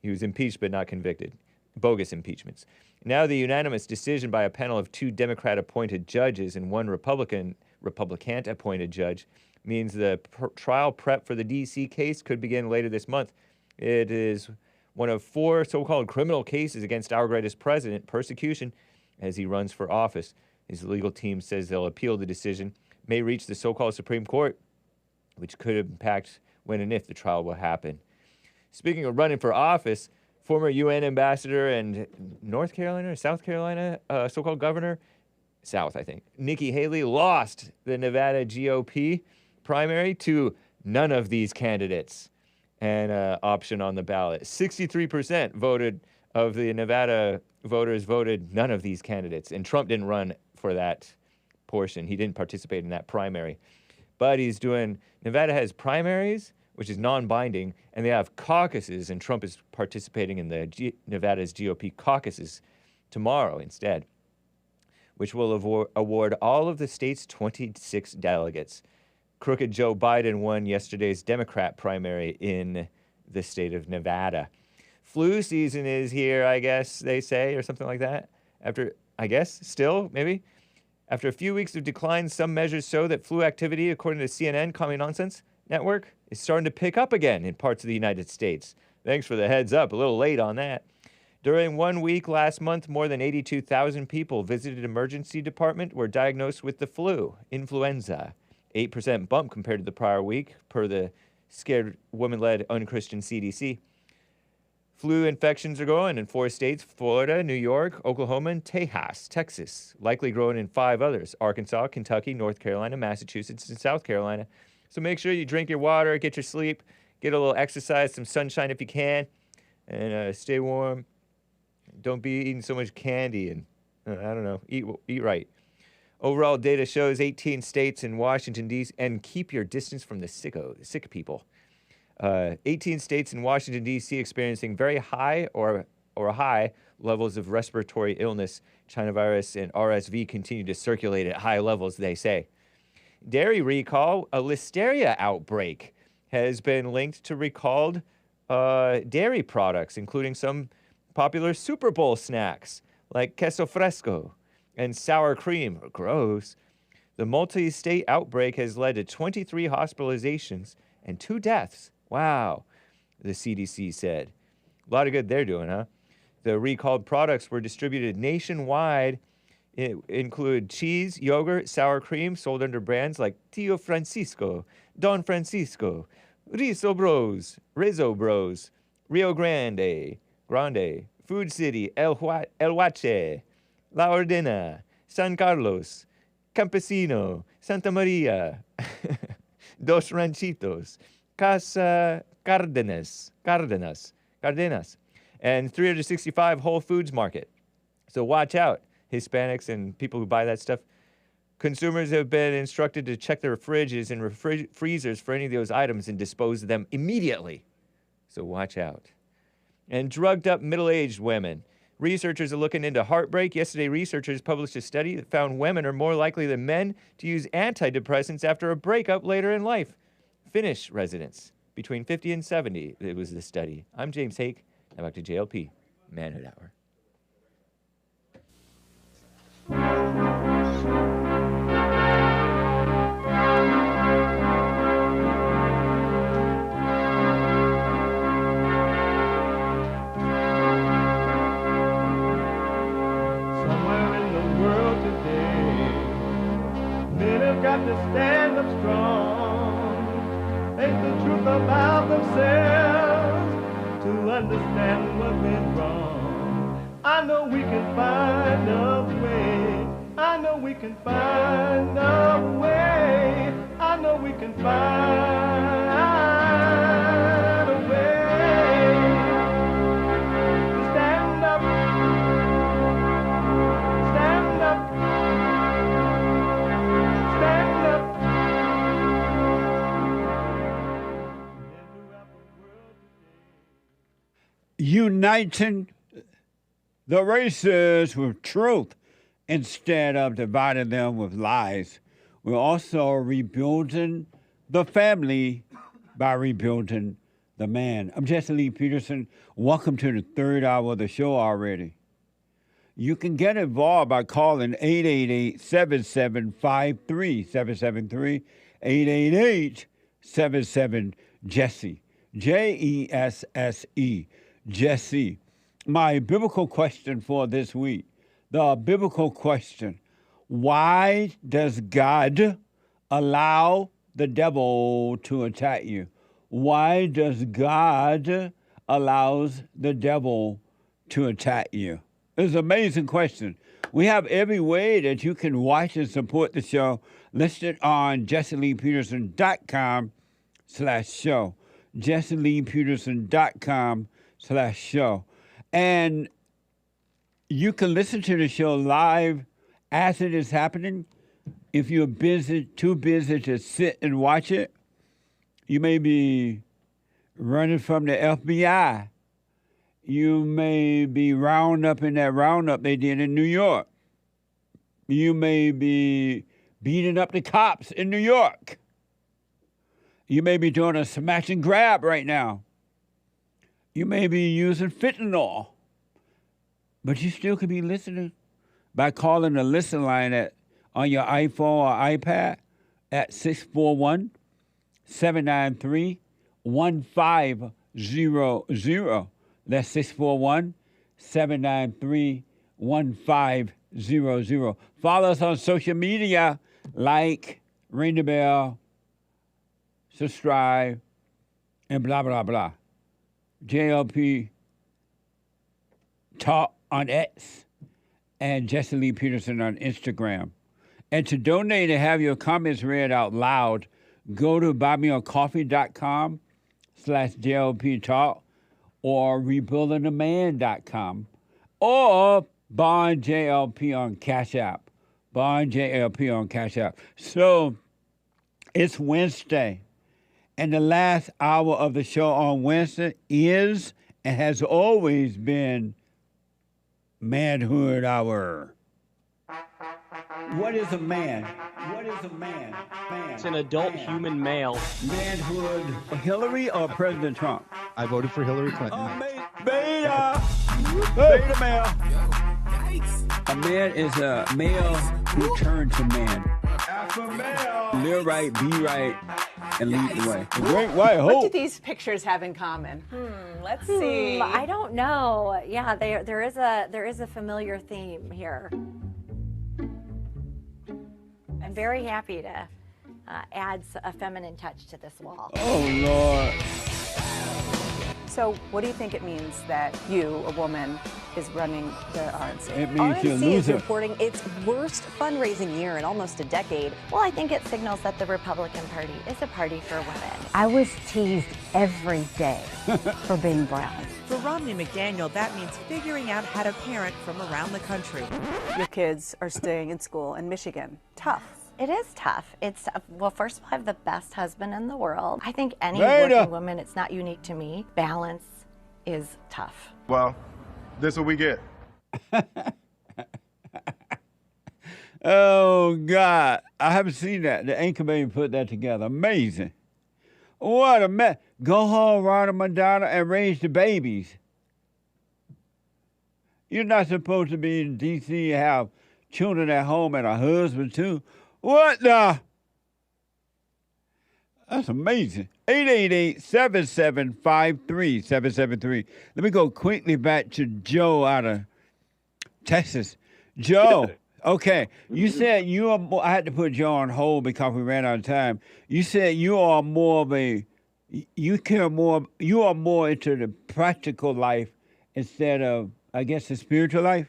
Speaker 13: He was impeached but not convicted. Bogus impeachments. Now the unanimous decision by a panel of 2 Democrat-appointed judges and 1 Republican-appointed judge means the trial prep for the D.C. case could begin later this month. It is one of 4 so-called criminal cases against our greatest president, persecution, as he runs for office. His legal team says they'll appeal the decision, may reach the so-called Supreme Court, which could impact when and if the trial will happen. Speaking of running for office, former UN ambassador and North Carolina or South Carolina so-called governor, South, I think, Nikki Haley lost the Nevada GOP primary to none of these candidates and option on the ballot. 63% voted of the Nevada voters voted none of these candidates, and Trump didn't run for that portion. He didn't participate in that primary. But he's doing, Nevada has primaries, which is non-binding, and they have caucuses, and Trump is participating in the Nevada's GOP caucuses tomorrow instead, which will award all of the state's 26 delegates. Crooked Joe Biden won yesterday's Democrat primary in the state of Nevada. Flu season is here, I guess they say, or something like that. After a few weeks of decline, some measures show that flu activity, according to CNN, Common Nonsense Network, is starting to pick up again in parts of the United States. Thanks for the heads up. A little late on that. During 1 week last month, more than 82,000 people visited emergency department were diagnosed with the flu, influenza. 8% bump compared to the prior week, per the scared woman-led unchristian CDC. Flu infections are growing in 4 states, Florida, New York, Oklahoma, and Texas. Likely growing in 5 others, Arkansas, Kentucky, North Carolina, Massachusetts, and South Carolina. So make sure you drink your water, get your sleep, get a little exercise, some sunshine if you can, and stay warm. Don't be eating so much candy and, eat right. Overall data shows 18 states in Washington, D.C., and keep your distance from the sick people. 18 states in Washington, D.C. experiencing very high or high levels of respiratory illness. China virus and RSV continue to circulate at high levels, they say. Dairy recall, a listeria outbreak has been linked to recalled dairy products, including some popular Super Bowl snacks like queso fresco and sour cream. Gross. The multi-state outbreak has led to 23 hospitalizations and 2 deaths. Wow, the CDC said. A lot of good they're doing, huh? The recalled products were distributed nationwide. It include cheese, yogurt, sour cream, sold under brands like Tio Francisco, Don Francisco, Rizzo Bros, Rio Grande, Food City, El Huache, La Ordena, San Carlos, Campesino, Santa Maria, Dos Ranchitos, Casa Cardenas, and 365 Whole Foods Market. So watch out, Hispanics and people who buy that stuff. Consumers have been instructed to check their fridges and freezers for any of those items and dispose of them immediately. So watch out. And drugged up middle-aged women. Researchers are looking into heartbreak. Yesterday, researchers published a study that found women are more likely than men to use antidepressants after a breakup later in life. Finnish residents, between 50 and 70, it was the study. I'm James Hake. Now back to JLP, Manhood Hour.
Speaker 1: Somewhere in the world today, have to stand up strong, face the truth about themselves, to understand what went wrong. I know we can find a way. I know we can find a way. I know we can find a way to stand up, stand up, stand up.
Speaker 2: Uniting the races with truth instead of dividing them with lies. We're also rebuilding the family by rebuilding the man. I'm Jesse Lee Peterson. Welcome to the third hour of the show already. You can get involved by calling 888-7753-773, 888-77-JESSE, Jesse, Jesse. My biblical question for this week, the biblical question, why does God allow the devil to attack you? Why does God allows the devil to attack you? It's an amazing question. We have every way that you can watch and support the show listed on jesseleepeterson.com/show. jesseleepeterson.com/show. And you can listen to the show live as it is happening. If you're too busy to sit and watch it, you may be running from the FBI. You may be round up in that roundup they did in New York. You may be beating up the cops in New York. You may be doing a smash and grab right now. You may be using fentanyl. But you still could be listening by calling the listen line on your iPhone or iPad at 641-793-1500. That's 641-793-1500. Follow us on social media, like, ring the bell, subscribe, and blah, blah, blah. JLP Talk on X and Jesse Lee Peterson on Instagram. And to donate and have your comments read out loud, go to buymeacoffee.com/JLP Talk or rebuildingtheman.com or Bond JLP on Cash App. Bond JLP on Cash App. So it's Wednesday, and the last hour of the show on Wednesday is and has always been Manhood Hour. What is a man? What is a man?
Speaker 21: It's an adult human male.
Speaker 2: Manhood. Hillary or President Trump?
Speaker 22: I voted for Hillary Clinton.
Speaker 2: Beta! Beta male. A man is a male who turned to man. Alpha male. Live right, be right, and lead the way. The great white hope.
Speaker 9: What do these pictures have in common? Let's see.
Speaker 23: I don't know. Yeah, there is a familiar theme here. I'm very happy to add a feminine touch to this wall.
Speaker 2: Oh, Lord.
Speaker 9: So what do you think it means that you, a woman, is running the RNC?
Speaker 2: It means you're a
Speaker 24: RNC is
Speaker 2: loser.
Speaker 24: reporting its worst fundraising year in almost a decade.
Speaker 23: Well, I think it signals that the Republican Party is a party for women.
Speaker 25: I was teased every day for being brown.
Speaker 26: For Romney McDaniel, that means figuring out how to parent from around the country.
Speaker 9: Your kids are staying in school in Michigan. Tough.
Speaker 23: It is tough. It's well, first of all, I have the best husband in the world. I think any
Speaker 2: Beta.
Speaker 23: working woman, it's not unique to me. Balance is tough.
Speaker 27: Well, this is what we get.
Speaker 2: Oh, God. I haven't seen that. The anchorman put that together. Amazing. What a mess. Go home, Ronna, McDaniel, and raise the babies. You're not supposed to be in D.C. and have children at home and a husband, too. What the? That's amazing. 888-7753-773. Let me go quickly back to Joe out of Texas. Joe, Okay, you said you are more, I had to put Joe on hold because we ran out of time. You said you are more of a, you are more into the practical life instead of, I guess, the spiritual life?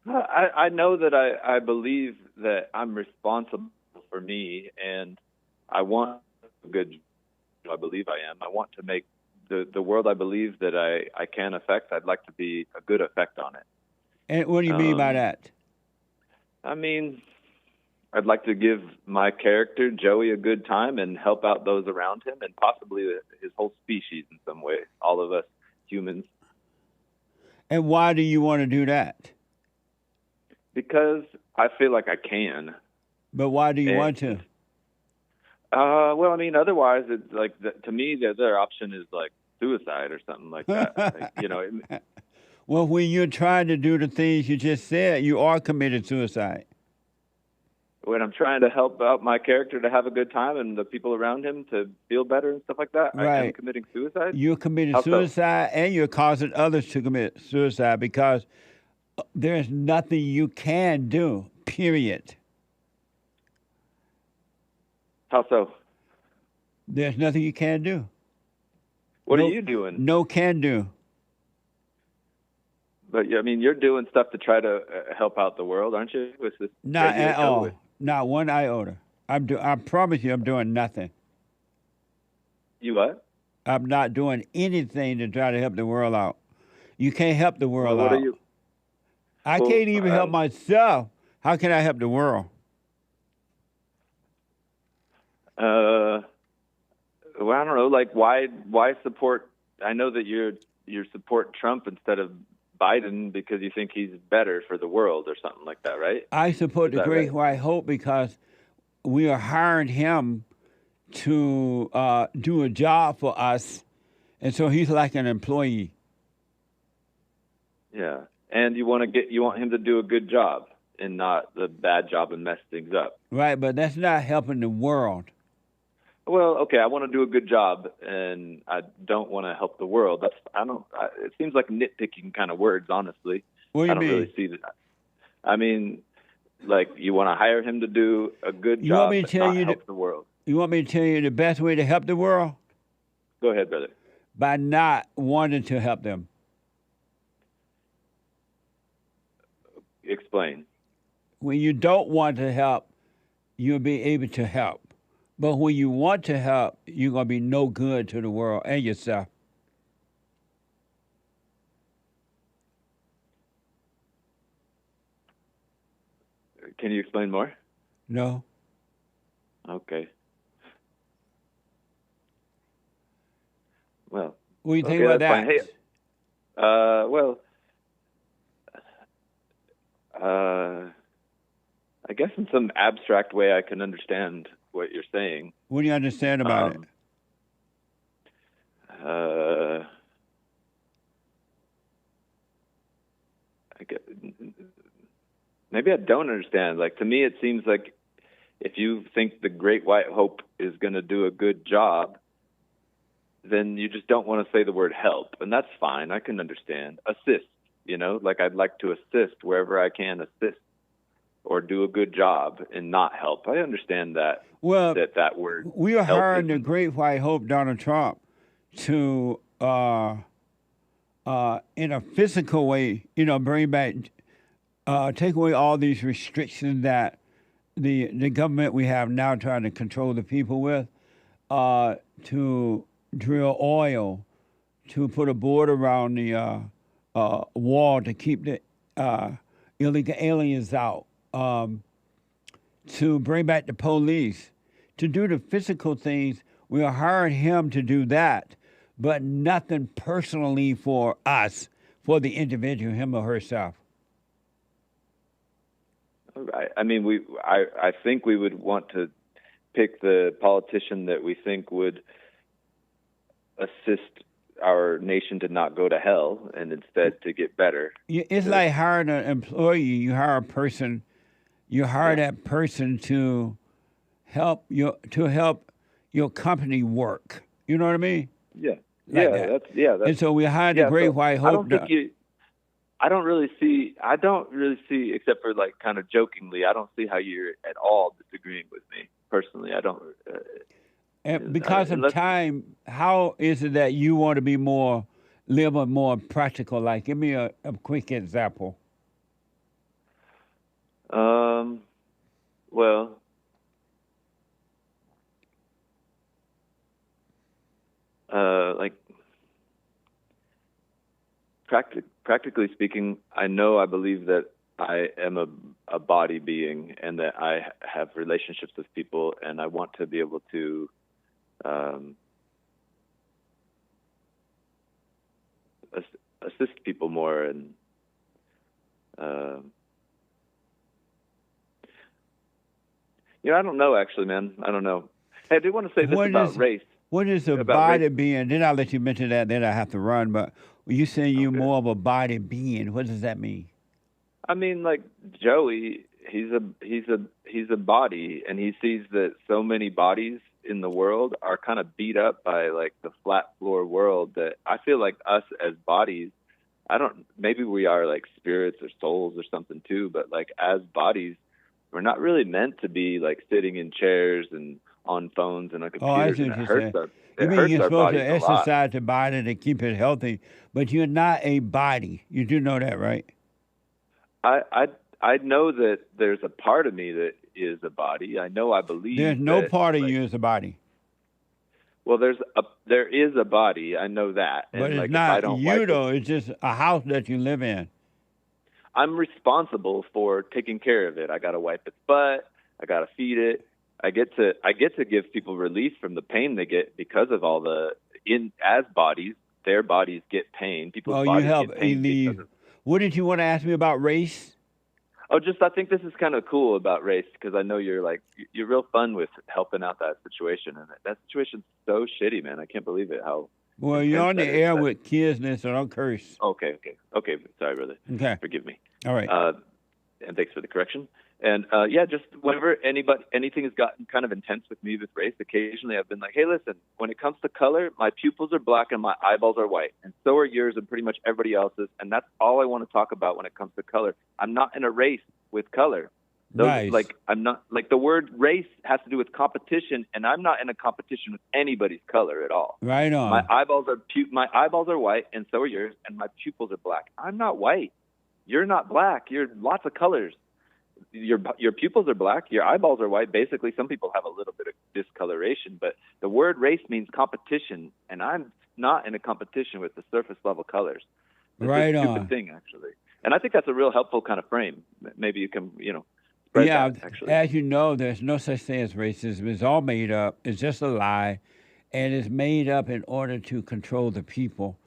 Speaker 19: I know that I believe that I'm responsible for me, and I want a good. I believe I am. I want to make the world I believe that I can affect. I'd like to be a good effect on it.
Speaker 2: And what do you mean by that?
Speaker 19: I mean, I'd like to give my character Joey a good time and help out those around him, and possibly his whole species in some way. All of us humans.
Speaker 2: And why do you want to do that?
Speaker 19: Because I feel like I can.
Speaker 2: But why do you want to?
Speaker 19: Well, I mean, otherwise, it's like to me, the other option is like suicide or something like that. Like, you know.
Speaker 2: Well, when you're trying to do the things you just said, you are committing suicide.
Speaker 19: When I'm trying to help out my character to have a good time and the people around him to feel better and stuff like that, I am
Speaker 2: Right.
Speaker 19: committing suicide.
Speaker 2: You're committing
Speaker 19: How so?
Speaker 2: suicide, and you're causing others to commit suicide because there's nothing you can do, period.
Speaker 19: How so?
Speaker 2: There's nothing you can do.
Speaker 19: What are you doing?
Speaker 2: No can do.
Speaker 19: But I mean, you're doing stuff to try to help out the world, aren't you? With this
Speaker 2: Not
Speaker 19: idea
Speaker 2: at
Speaker 19: of
Speaker 2: all.
Speaker 19: COVID?
Speaker 2: Not one iota. I promise you I'm doing nothing.
Speaker 19: You what?
Speaker 2: I'm not doing anything to try to help the world out. You can't help the world
Speaker 19: Well, what
Speaker 2: out.
Speaker 19: are you?
Speaker 2: I
Speaker 19: Well,
Speaker 2: can't even help myself. How can I help the world?
Speaker 19: Well, I don't know. Like, why support? I know that you support Trump instead of Biden because you think he's better for the world or something like that, right?
Speaker 2: I support
Speaker 19: Is
Speaker 2: the
Speaker 19: that
Speaker 2: Great
Speaker 19: right?
Speaker 2: White Hope because we are hiring him to do a job for us, and so he's like an employee.
Speaker 19: Yeah, and you want him to do a good job and not the bad job and mess things up.
Speaker 2: Right, but that's not helping the world.
Speaker 19: Well, okay, I want to do a good job, and I don't want to help the world. It seems like nitpicking kind of words, honestly.
Speaker 2: What do you
Speaker 19: I don't
Speaker 2: mean?
Speaker 19: really see that. I mean, like, you want to hire him to do a good
Speaker 2: You want
Speaker 19: job,
Speaker 2: me to
Speaker 19: but
Speaker 2: tell
Speaker 19: not
Speaker 2: you
Speaker 19: help the world.
Speaker 2: You want me to tell you the best way to help the world?
Speaker 19: Go ahead, brother.
Speaker 2: By not wanting to help them.
Speaker 19: Explain.
Speaker 2: When you don't want to help, you'll be able to help. But when you want to help, you're going to be no good to the world and yourself.
Speaker 19: Can you explain more?
Speaker 2: No.
Speaker 19: Okay. Well,
Speaker 2: What do you think
Speaker 19: okay,
Speaker 2: about
Speaker 19: that's fine.
Speaker 2: that?
Speaker 19: Hey, I guess in some abstract way I can understand what you're saying.
Speaker 2: What do you understand about it?
Speaker 19: Maybe I don't understand. Like, to me, it seems like if you think the Great White Hope is going to do a good job, then you just don't want to say the word help. And that's fine. I can understand. Assist, like I'd like to assist wherever I can assist or do a good job and not help. I understand that.
Speaker 2: Well,
Speaker 19: that word.
Speaker 2: We are
Speaker 19: help
Speaker 2: hiring
Speaker 19: is-
Speaker 2: the Great White Hope, Donald Trump, to, in a physical way, bring back, take away all these restrictions that the government we have now trying to control the people with, to drill oil, to put a board around the wall to keep the illegal aliens out, to bring back the police, to do the physical things. We are hiring him to do that, but nothing personally for us, for the individual, him or herself.
Speaker 19: I mean, I think we would want to pick the politician that we think would assist our nation to not go to hell and instead to get better.
Speaker 2: It's like hiring an employee. You hire a person. You hire that person to help your company work. You know what I mean?
Speaker 19: Yeah.
Speaker 2: Like
Speaker 19: That's
Speaker 2: and so we hired the Great White Hope.
Speaker 19: I don't really see, except for like kind of jokingly, I don't see how you're at all disagreeing with me personally. I don't.
Speaker 2: And because of time, how is it that you want to be live a more practical life? Give me a quick example.
Speaker 19: Well, like practically speaking, I believe that I am a body being and that I have relationships with people, and I want to be able to assist people more, and I don't know, actually, man. I don't know. Hey, I do want to say this about race.
Speaker 2: What is a body being? Then I'll let you mention that. Then I have to run. But you saying you're more of a body being. What does that mean?
Speaker 19: I mean, like Joey, he's a body, and he sees that so many bodies in the world are kind of beat up by like the flat floor world, that I feel like us as bodies, maybe we are like spirits or souls or something too, but like as bodies, we're not really meant to be like sitting in chairs and on phones and on computers.
Speaker 2: Oh, I see what you're saying. You mean you're supposed to exercise the body to keep it healthy, but you're not a body. You do know that, right?
Speaker 19: I know that there's a part of me that is a body. I believe
Speaker 2: there's no part of you as a body.
Speaker 19: Well, there is a body. I know that.
Speaker 2: But
Speaker 19: and
Speaker 2: it's
Speaker 19: like,
Speaker 2: not you, though. It's just a house that you live in.
Speaker 19: I'm responsible for taking care of it. I got to wipe its butt. I got to feed it. I get to give people relief from the pain they get because of all as bodies, their bodies get pain. People's bodies get pain.
Speaker 2: What did you want to ask me about race?
Speaker 19: Oh, I think this is kind of cool about race, because I know you're real fun with helping out that situation, and that situation's so shitty, man. I can't believe it.
Speaker 2: Well, you're on the air with kids, so don't curse.
Speaker 19: Okay. Sorry, brother.
Speaker 2: Okay.
Speaker 19: Forgive me.
Speaker 2: All right.
Speaker 19: And thanks for the correction. And just whenever anything has gotten kind of intense with me with race, occasionally I've been like, hey, listen, when it comes to color, my pupils are black and my eyeballs are white, and so are yours and pretty much everybody else's, and that's all I want to talk about when it comes to color. I'm not in a race with color.
Speaker 2: Nice.
Speaker 19: I'm not, like, the word race has to do with competition, and I'm not in a competition with anybody's color at all.
Speaker 2: Right on.
Speaker 19: My eyeballs are white, and so are yours, and my pupils are black. I'm not white. You're not black. You're lots of colors. Your pupils are black, your eyeballs are white. Basically, some people have a little bit of discoloration, but the word race means competition, and I'm not in a competition with the surface level colors. It's
Speaker 2: right
Speaker 19: a stupid
Speaker 2: on.
Speaker 19: thing, actually. And I think that's a real helpful kind of frame. Maybe you can, spread that, actually.
Speaker 2: As you know, there's no such thing as racism. It's all made up. It's just a lie, and it's made up in order to control the people.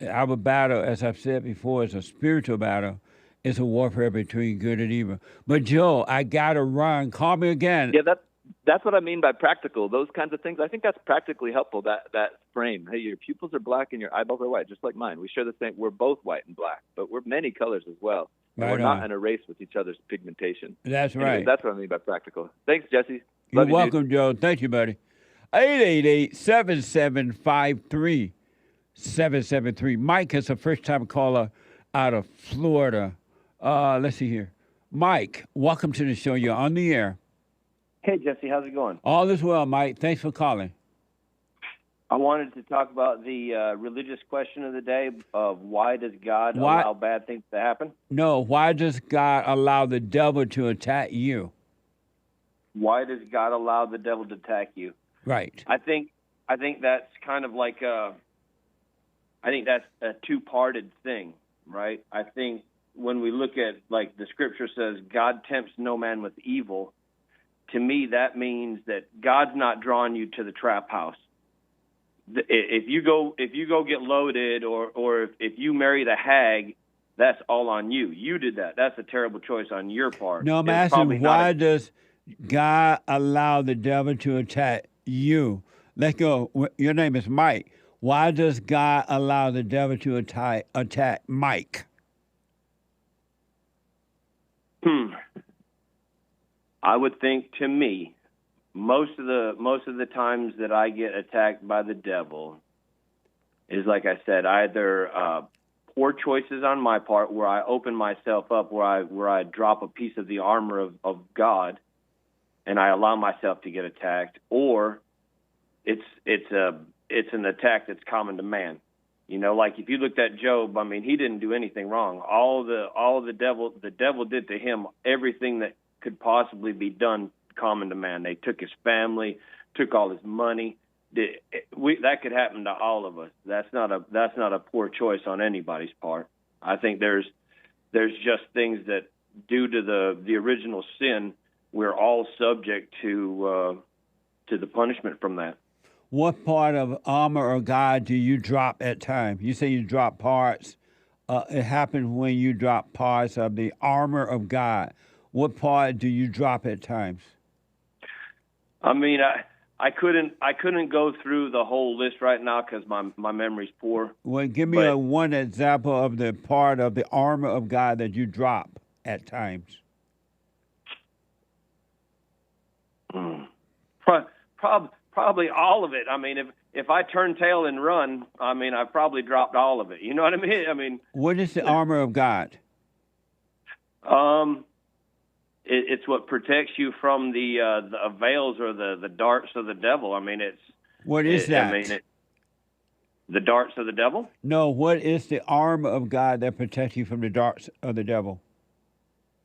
Speaker 2: Our battle, as I've said before, is a spiritual battle. It's a warfare between good and evil. But Joe, I gotta run. Call me again.
Speaker 19: Yeah, that's what I mean by practical. Those kinds of things. I think that's practically helpful. That frame. Hey, your pupils are black and your eyeballs are white, just like mine. We share the same. We're both white and black, but we're many colors as well. And we're not in a race with each other's pigmentation.
Speaker 2: That's
Speaker 19: anyway,
Speaker 2: right.
Speaker 19: That's what I mean by practical. Thanks, Jesse.
Speaker 2: You're
Speaker 19: Love you,
Speaker 2: welcome,
Speaker 19: dude.
Speaker 2: Joe. Thank you, buddy. 888-7753-773. Mike is a first-time caller out of Florida. Let's see here. Mike, welcome to the show. You're on the air.
Speaker 3: Hey, Jesse. How's it going?
Speaker 2: All is well, Mike. Thanks for calling.
Speaker 3: I wanted to talk about the religious question of the day of why does God allow bad things to happen?
Speaker 2: No, why does God allow the devil to attack you?
Speaker 3: Why does God allow the devil to attack you?
Speaker 2: Right.
Speaker 3: I think that's kind of like I think that's a two-parted thing, right? I think when we look at, like the scripture says, God tempts no man with evil, to me that means that God's not drawing you to the trap house. If you go get loaded, or if you marry the hag, that's all on you. You did that. That's a terrible choice on your part.
Speaker 2: No, I'm asking, why does God allow the devil to attack you? Let's go. Your name is Mike. Why does God allow the devil to attack Mike?
Speaker 3: I would think, to me, most of the times that I get attacked by the devil is, like I said, either poor choices on my part where I open myself up, where I drop a piece of the armor of God, and I allow myself to get attacked, or it's an attack that's common to man. You know, like if you looked at Job, I mean, he didn't do anything wrong. The devil did to him everything that could possibly be done common to man. They took his family, took all his money. That could happen to all of us. That's not a poor choice on anybody's part. I think there's just things that, due to the original sin, we're all subject to the punishment from that.
Speaker 2: What part of armor of God do you drop at times? You say you drop parts. It happens when you drop parts of the armor of God. What part do you drop at times?
Speaker 3: I mean, I couldn't go through the whole list right now because my memory's poor.
Speaker 2: Well, give me one example of the part of the armor of God that you drop at times.
Speaker 3: Probably all of it. I mean, if I turn tail and run, I mean, I've probably dropped all of it. You know what I mean? I mean,
Speaker 2: what is the armor of God?
Speaker 3: It's what protects you from the avails or the darts of the devil. I mean,
Speaker 2: what is that?
Speaker 3: I mean, the darts of the devil?
Speaker 2: No, what is the armor of God that protects you from the darts of the devil?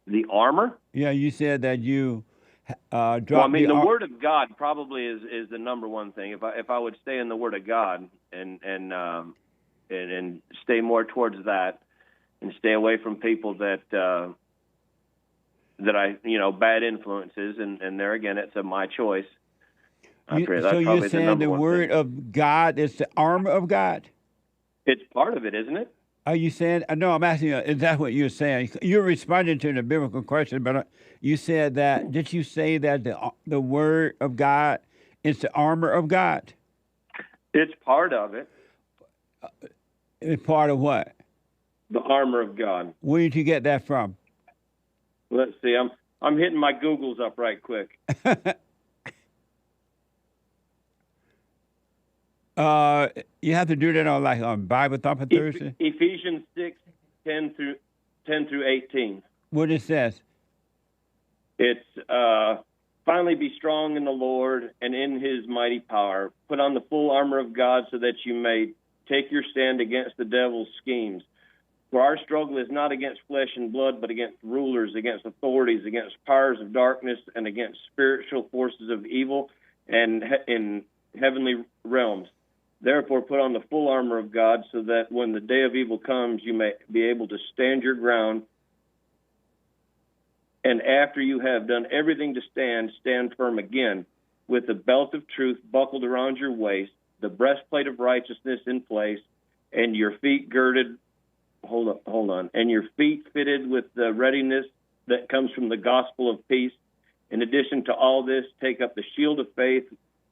Speaker 3: The armor?
Speaker 2: Yeah, you said that you drop.
Speaker 3: Well, I mean, the Word of God probably is the number one thing. If I would stay in the Word of God and stay more towards that, and stay away from people that I, bad influences, and there again, it's my choice.
Speaker 2: So you're saying the Word of God is the armor of God?
Speaker 3: It's part of it, isn't it?
Speaker 2: Are you saying? No, I'm asking you, is that what you're saying? You're responding to the biblical question, but you said that, did you say that the Word of God is the armor of God?
Speaker 3: It's part of it.
Speaker 2: It's part of what?
Speaker 3: The armor of God.
Speaker 2: Where did you get that from?
Speaker 3: Let's see. I'm hitting my Googles up right quick.
Speaker 2: You have to do that on Bible Thumper Thursday?
Speaker 3: Ephesians 6:10 through 18.
Speaker 2: What it says?
Speaker 3: It's finally be strong in the Lord and in his mighty power. Put on the full armor of God so that you may take your stand against the devil's schemes. For our struggle is not against flesh and blood, but against rulers, against authorities, against powers of darkness, and against spiritual forces of evil and in heavenly realms. Therefore, put on the full armor of God so that when the day of evil comes, you may be able to stand your ground. And after you have done everything to stand firm again, with the belt of truth buckled around your waist, the breastplate of righteousness in place, and your feet girded. Hold on. And your feet fitted with the readiness that comes from the gospel of peace. In addition to all this, take up the shield of faith,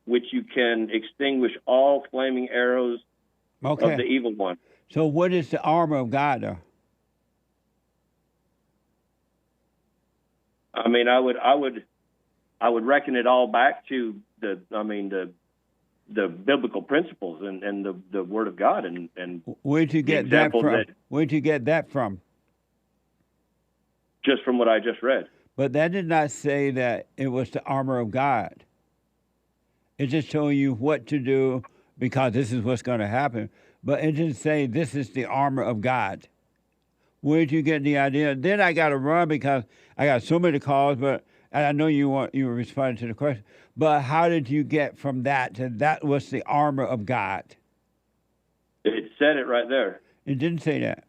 Speaker 3: which you can extinguish all flaming arrows of the evil one.
Speaker 2: So what is the armor of God, though?
Speaker 3: I mean, I would reckon it all back to the biblical principles and the Word of God and
Speaker 2: where'd you get that from? Where'd you get that from?
Speaker 3: Just from what I just read.
Speaker 2: But that did not say that it was the armor of God. It just told you what to do because this is what's going to happen. But it didn't say this is the armor of God. Where'd you get the idea? Then I got to run because I got so many calls, but and I know you were responding to the question. But how did you get from that to that was the armor of God?
Speaker 3: It said it right there.
Speaker 2: It didn't say that.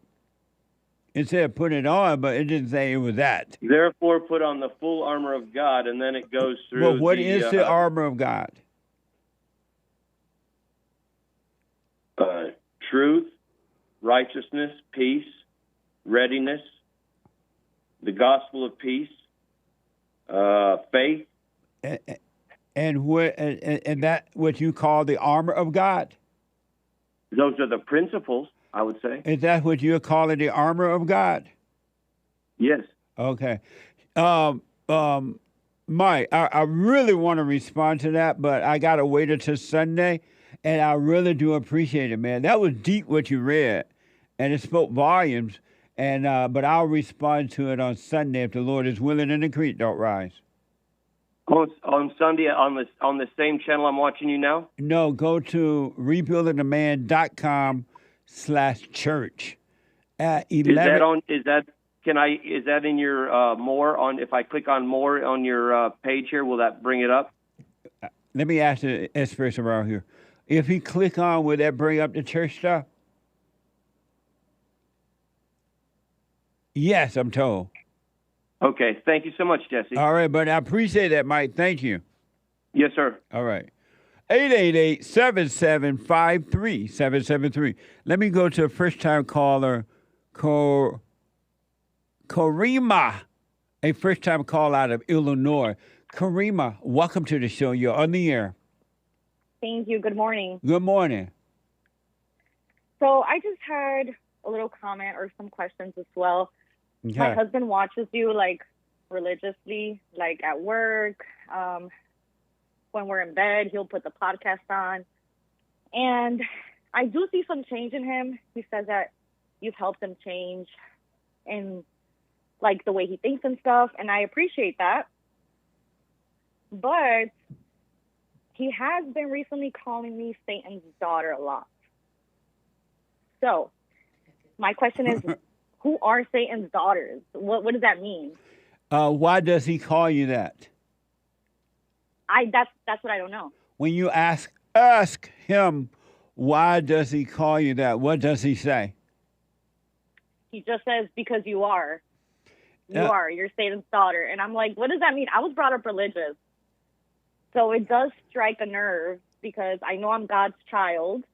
Speaker 2: It said put it on, but it didn't say it was that.
Speaker 3: Therefore, put on the full armor of God, and then it goes through.
Speaker 2: Well, what is the armor of God?
Speaker 3: Truth, righteousness, peace, readiness, the gospel of peace, faith,
Speaker 2: and that what you call the armor of God.
Speaker 3: Those are the principles, I would say.
Speaker 2: Is that what you're calling the armor of God?
Speaker 3: Yes.
Speaker 2: Okay. Mike, I really want to respond to that, but I got to wait until Sunday, and I really do appreciate it, man. That was deep what you read, and it spoke volumes. And but I'll respond to it on Sunday if the Lord is willing and the creek don't rise.
Speaker 3: On Sunday on the same channel I'm watching you now?
Speaker 2: No, go to rebuildingtheman.com/church at 11.
Speaker 3: Is that in your more on? If I click on more on your page here, will that bring it up?
Speaker 2: Let me ask the experts around here. If you click on, will that bring up the church stuff? Yes, I'm told.
Speaker 3: Okay, thank you so much, Jesse.
Speaker 2: All right, but I appreciate that, Mike. Thank you.
Speaker 3: Yes, sir.
Speaker 2: All right. 888-7753-773. Let me go to a first-time caller, Karima, a first-time call out of Illinois. Karima, welcome to the show. You're on the air.
Speaker 4: Thank you. Good morning.
Speaker 2: Good morning.
Speaker 4: So I just had a little comment or some questions as well.
Speaker 2: Okay.
Speaker 4: My husband watches you like religiously, like at work. When we're in bed, he'll put the podcast on. And I do see some change in him. He says that you've helped him change in like the way he thinks and stuff. And I appreciate that. But he has been recently calling me Satan's daughter a lot. So my question is, who are Satan's daughters? What does that mean?
Speaker 2: Why does he call you that?
Speaker 4: That's what I don't know.
Speaker 2: When you ask him, why does he call you that? What does he say?
Speaker 4: He just says, because you are. You're Satan's daughter. And I'm like, what does that mean? I was brought up religious. So it does strike a nerve because I know I'm God's child,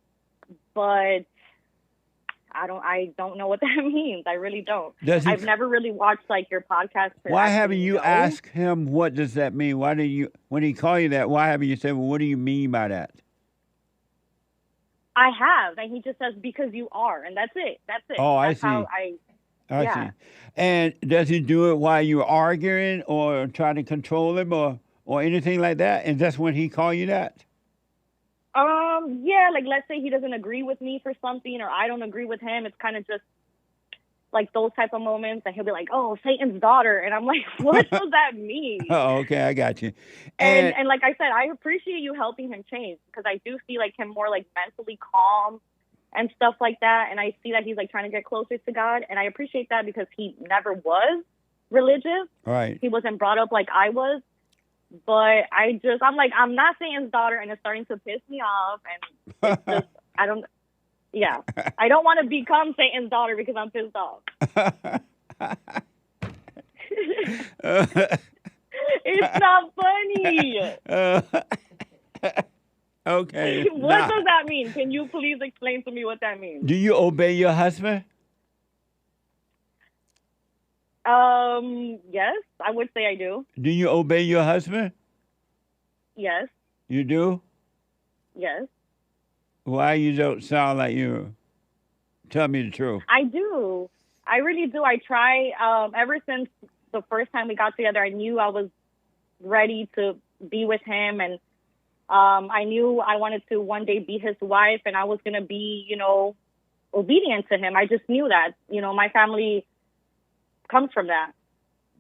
Speaker 4: but I don't know what that means. I really don't. I've never really watched like your podcast.
Speaker 2: Why haven't you asked him what does that mean? Why didn't you, when he called you that, why haven't you said, well, what do you mean by that?
Speaker 4: I have, and he just says, because you are, and that's it. That's it.
Speaker 2: Oh,
Speaker 4: that's
Speaker 2: I see.
Speaker 4: I
Speaker 2: see. And does he do it while you're arguing or trying to control him or anything like that? And that's when he call you that?
Speaker 4: Yeah, like let's say he doesn't agree with me for something or I don't agree with him. It's kind of just like those type of moments and he'll be like, oh, Satan's daughter. And I'm like, what does that mean?
Speaker 2: Oh, okay, I got you.
Speaker 4: And like I said, I appreciate you helping him change because I do see like him more like mentally calm and stuff like that. And I see that he's like trying to get closer to God. And I appreciate that because he never was religious.
Speaker 2: Right.
Speaker 4: He wasn't brought up like I was. But I'm like, I'm not Satan's daughter, and it's starting to piss me off. And it's just, I don't want to become Satan's daughter because I'm pissed off. It's not funny.
Speaker 2: Okay.
Speaker 4: What does that mean? Can you please explain to me what that means?
Speaker 2: Do you obey your husband?
Speaker 4: Yes, I would say I do.
Speaker 2: Do you obey your husband?
Speaker 4: Yes.
Speaker 2: You do?
Speaker 4: Yes.
Speaker 2: Why you don't sound like you? Tell me the truth.
Speaker 4: I do. I really do. I try. Ever since the first time we got together, I knew I was ready to be with him. And I knew I wanted to one day be his wife and I was going to be, obedient to him. I just knew that, my family comes from that.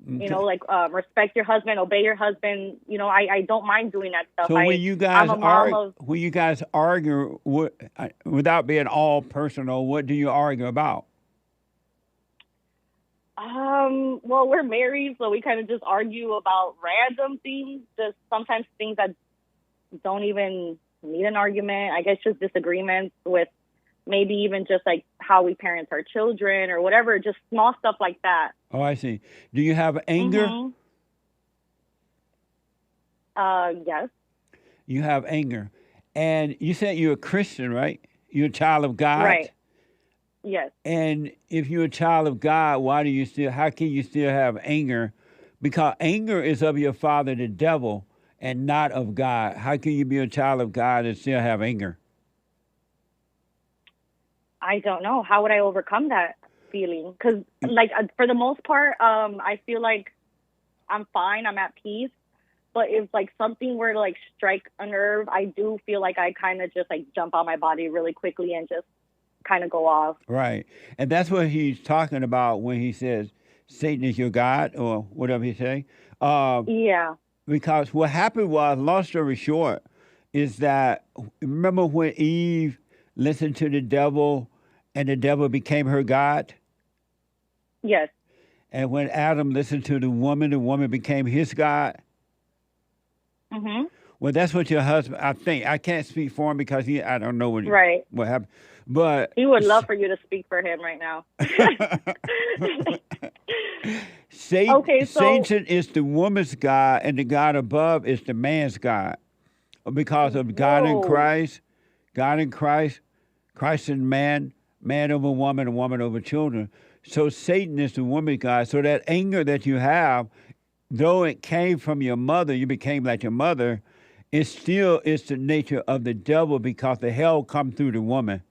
Speaker 2: Okay.
Speaker 4: Like respect your husband, obey your husband. I don't mind doing that stuff.
Speaker 2: So when you guys argue, without being all personal, what do you argue about?
Speaker 4: Well, we're married, so we kind of just argue about random things. Just sometimes things that don't even need an argument. I guess just disagreements with maybe even just like how we parent our children or whatever, just small stuff like that.
Speaker 2: Oh, I see. Do you have anger?
Speaker 4: Mm-hmm. Yes.
Speaker 2: You have anger. And you said you're a Christian, right? You're a child of God?
Speaker 4: Right. Yes.
Speaker 2: And if you're a child of God, how can you still have anger? Because anger is of your father, the devil, and not of God. How can you be a child of God and still have anger?
Speaker 4: I don't know. How would I overcome that feeling? Because, for the most part, I feel like I'm fine. I'm at peace. But if, something were to, strike a nerve, I do feel like I kind of just, jump on my body really quickly and just kind of go off.
Speaker 2: Right. And that's what he's talking about when he says Satan is your God or whatever he say.
Speaker 4: Yeah.
Speaker 2: Because what happened was, long story short, is that, remember when Eve listened to the devil and the devil became her God?
Speaker 4: Yes.
Speaker 2: And when Adam listened to the woman became his God?
Speaker 4: Mm-hmm.
Speaker 2: Well, that's what your husband, I think. I can't speak for him because I don't know what happened. But
Speaker 4: he would love for you to speak for him right now.
Speaker 2: Satan is the woman's God, and the God above is the man's God. Because of God in Christ, Christ and man, man over woman, and woman over children. So Satan is the woman's God. So that anger that you have, though it came from your mother, you became like your mother, it still is the nature of the devil because the hell come through the woman.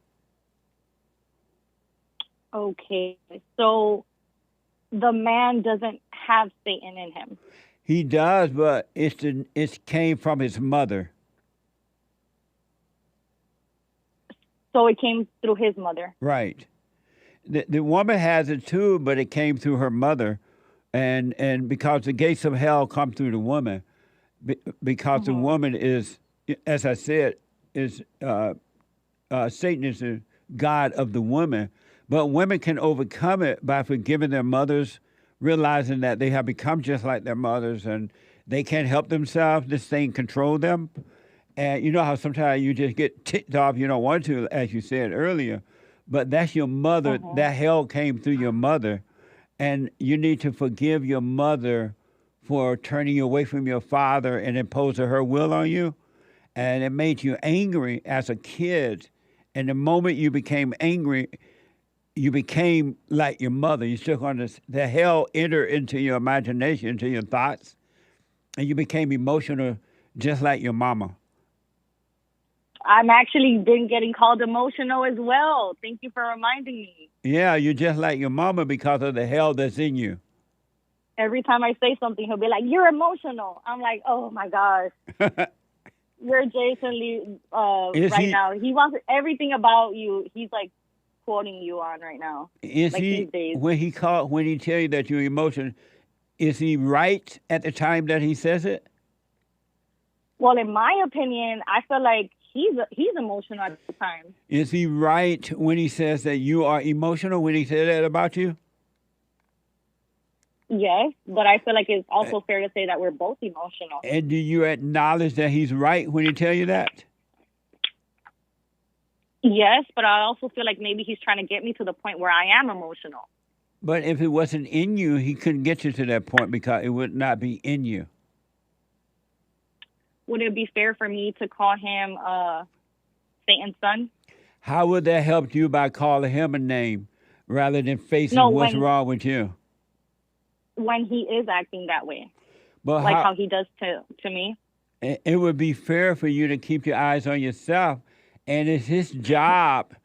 Speaker 4: Okay, so the man doesn't have Satan in him.
Speaker 2: He does, but it came from his mother.
Speaker 4: So it came through his mother.
Speaker 2: Right. The woman has it too, but it came through her mother, and because the gates of hell come through the woman, because the woman is, as I said, is Satan is the god of the woman. But women can overcome it by forgiving their mothers, realizing that they have become just like their mothers and they can't help themselves. This thing control them. And you know how sometimes you just get ticked off, you don't want to, as you said earlier. But that's your mother. That hell came through your mother. And you need to forgive your mother for turning you away from your father and imposing her will on you. And it made you angry as a kid. And the moment you became angry, you became like your mother. You took on the hell entered into your imagination, into your thoughts, and you became emotional just like your mama.
Speaker 4: I'm actually been getting called emotional as well. Thank you for reminding me.
Speaker 2: Yeah, you're just like your mama because of the hell that's in you.
Speaker 4: Every time I say something, he'll be like, "You're emotional." I'm like, "Oh my gosh." You're Jason Lee right now. He wants everything about you. He's like quoting you on right now.
Speaker 2: Is
Speaker 4: like
Speaker 2: he
Speaker 4: these days.
Speaker 2: when he tell you that you're emotional? Is he right at the time that he says it?
Speaker 4: Well, in my opinion, I feel like he's emotional at the time.
Speaker 2: Is he right when he says that you are emotional? When he said that about you?
Speaker 4: Yes, but I feel like it's also fair to say that we're both emotional.
Speaker 2: And do you acknowledge that he's right when he tell you that?
Speaker 4: Yes, but I also feel like maybe he's trying to get me to the point where I am emotional.
Speaker 2: But if it wasn't in you, he couldn't get you to that point because it would not be in you.
Speaker 4: Would it be fair for me to call him Satan's son?
Speaker 2: How would that help you by calling him a name rather than facing what's wrong with you?
Speaker 4: When he is acting that way,
Speaker 2: but
Speaker 4: like how he does to me.
Speaker 2: It would be fair for you to keep your eyes on yourself, and it's his job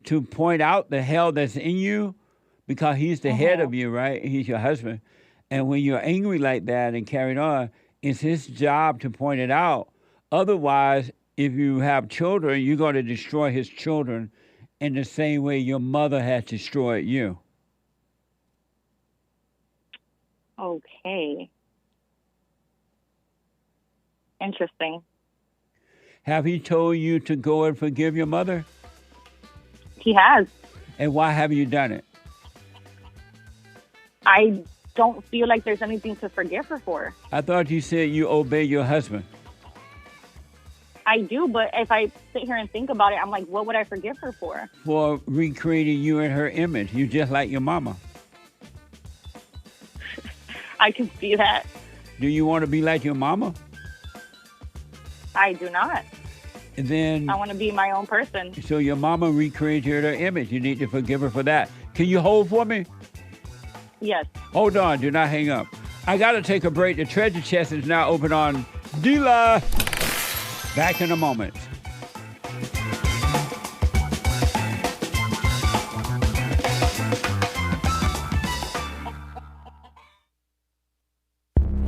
Speaker 2: to point out the hell that's in you because he's the head of you, right? He's your husband. And when you're angry like that and carried on, it's his job to point it out. Otherwise, if you have children, you're going to destroy his children in the same way your mother has destroyed you.
Speaker 4: Okay. Interesting.
Speaker 2: Have he told you to go and forgive your mother?
Speaker 4: He has.
Speaker 2: And why haven't you done it?
Speaker 4: I don't feel like there's anything to forgive her for.
Speaker 2: I thought you said you obey your husband.
Speaker 4: I do, but if I sit here and think about it, I'm like, what would I forgive her for?
Speaker 2: For recreating you in her image. You just like your mama.
Speaker 4: I can see that.
Speaker 2: Do you want to be like your mama?
Speaker 4: I do not.
Speaker 2: And then
Speaker 4: I want to be my own person.
Speaker 2: So your mama recreated her image. You need to forgive her for that. Can you hold for me?
Speaker 4: Yes.
Speaker 2: Hold on. Do not hang up. I got to take a break. The treasure chest is now open on Dila. Back in a moment.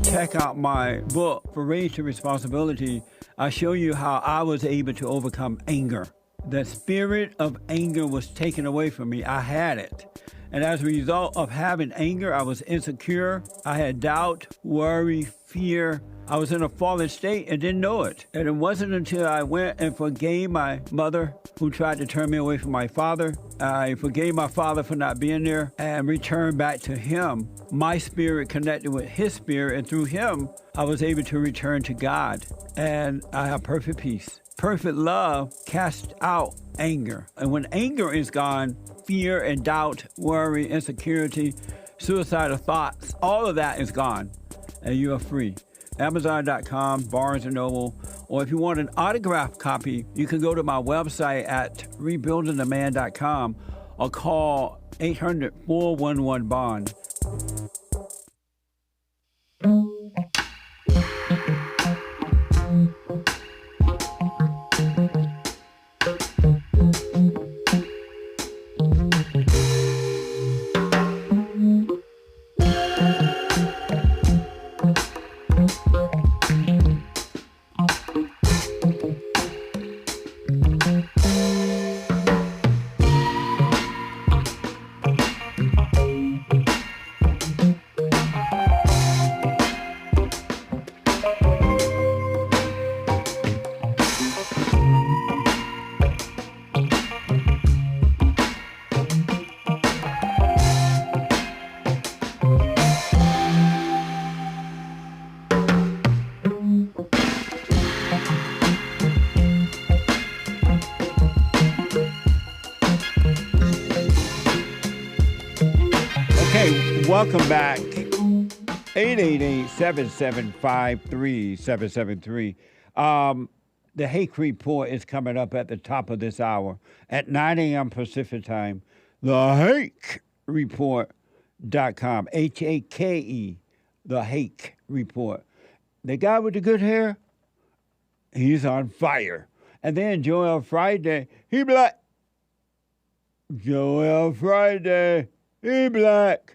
Speaker 2: Check out my book, For Raised to Responsibility. I show you how I was able to overcome anger. the spirit of anger was taken away from me. I had it. And as a result of having anger, I was insecure. I had doubt, worry, fear. I was in a fallen state and didn't know it. And it wasn't until I went and forgave my mother, who tried to turn me away from my father. I forgave my father for not being there and returned back to him. My spirit connected with his spirit, and through him, I was able to return to God. And I have perfect peace. Perfect love casts out anger. And when anger is gone, fear and doubt, worry, insecurity, suicidal thoughts, all of that is gone, and you are free. Amazon.com, Barnes & Noble, or if you want an autographed copy, you can go to my website at rebuildingtheman.com or call 800-411-BOND. Welcome back. 888-775-3773. The Hake Report is coming up at the top of this hour at 9 a.m. Pacific time. The Hake Report.com. Hake, the Hake Report. The guy with the good hair, he's on fire. And then Joel Friday, he black. Joel Friday, he black.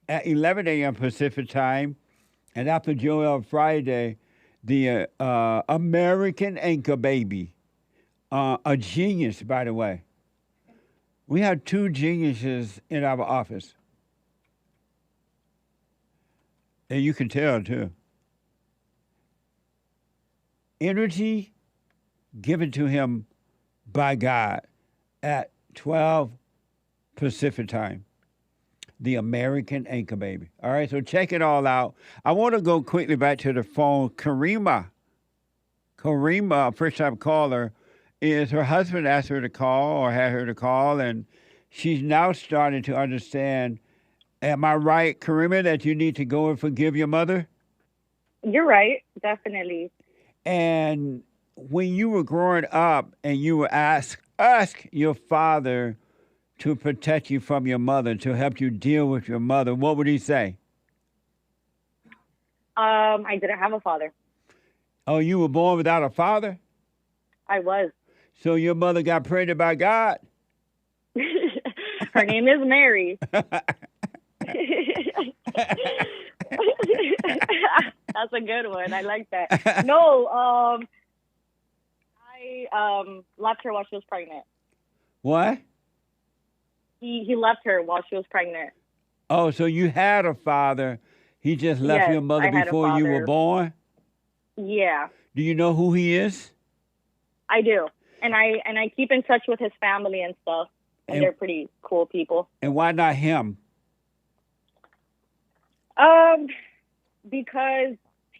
Speaker 2: At 11 a.m. Pacific time, and after Joel Friday, the American Anchor Baby, a genius, by the way. We have two geniuses in our office. And you can tell, too. Energy given to him by God at 12 Pacific time. The American Anchor Baby. All right, so check it all out. I want to go quickly back to the phone. Karima, a first-time caller, is her husband asked her to call or had her to call, and she's now starting to understand. Am I right, Karima, that you need to go and forgive your mother?
Speaker 4: You're right, definitely.
Speaker 2: And when you were growing up and you were ask your father to protect you from your mother, to help you deal with your mother, what would he say?
Speaker 4: I didn't have a father.
Speaker 2: Oh, you were born without a father?
Speaker 4: I was.
Speaker 2: So your mother got pregnant by God?
Speaker 4: Her name is Mary. That's a good one. I like that. No, I left her while she was pregnant.
Speaker 2: What?
Speaker 4: He left her while she was pregnant.
Speaker 2: Oh, so you had a father. He just left
Speaker 4: Yes,
Speaker 2: your mother
Speaker 4: I had a
Speaker 2: before you were
Speaker 4: father.
Speaker 2: born?
Speaker 4: Yeah,
Speaker 2: Do you know who he is?
Speaker 4: I do. And I keep in touch with his family and stuff. And they're pretty cool people.
Speaker 2: And why not him?
Speaker 4: Because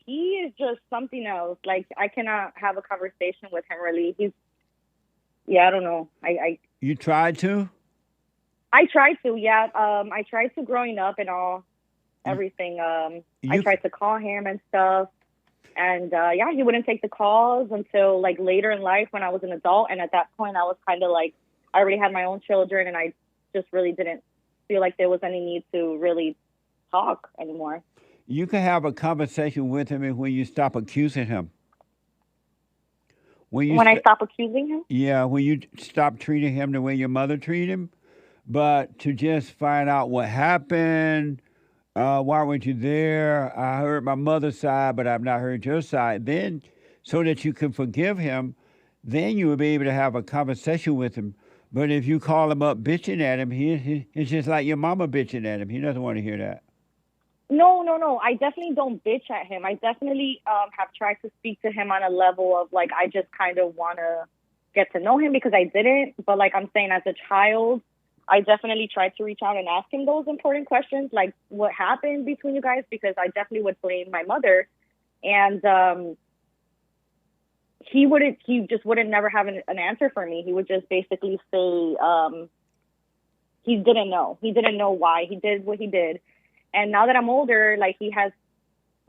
Speaker 4: he is just something else. Like, I cannot have a conversation with him, really. I don't know.
Speaker 2: You tried to?
Speaker 4: I tried to, yeah. I tried to growing up and all, everything. I tried to call him and stuff. And, he wouldn't take the calls until, like, later in life when I was an adult. And at that point, I was kind of like, I already had my own children, and I just really didn't feel like there was any need to really talk anymore.
Speaker 2: You can have a conversation with him when you stop accusing him. When
Speaker 4: I stop accusing him?
Speaker 2: Yeah, when you stop treating him the way your mother treated him. But to just find out what happened, why weren't you there? I heard my mother's side, but I've not heard your side. Then, so that you can forgive him, then you will be able to have a conversation with him. But if you call him up bitching at him, it's just like your mama bitching at him. He doesn't want to hear that.
Speaker 4: No. I definitely don't bitch at him. I definitely have tried to speak to him on a level of, like, I just kind of want to get to know him because I didn't. But, like I'm saying, as a child, I definitely tried to reach out and ask him those important questions, like what happened between you guys, because I definitely would blame my mother. And he just wouldn't never have an answer for me. He would just basically say he didn't know. He didn't know why he did what he did. And now that I'm older, like, he has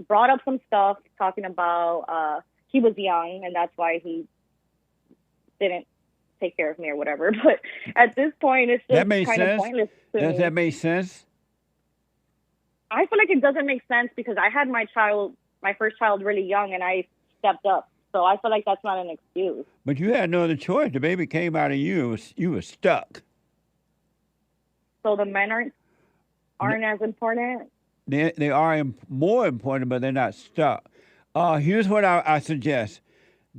Speaker 4: brought up some stuff talking about he was young and that's why he didn't take care of me or whatever. But at this point, it's just kind of pointless to me.
Speaker 2: Does that make sense?
Speaker 4: I feel like it doesn't make sense because I had my first child really young and I stepped up. So I feel like that's not an excuse.
Speaker 2: But you had no other choice. The baby came out of you. You were stuck.
Speaker 4: So the men aren't as important?
Speaker 2: They are more important, but they're not stuck. Here's what I suggest.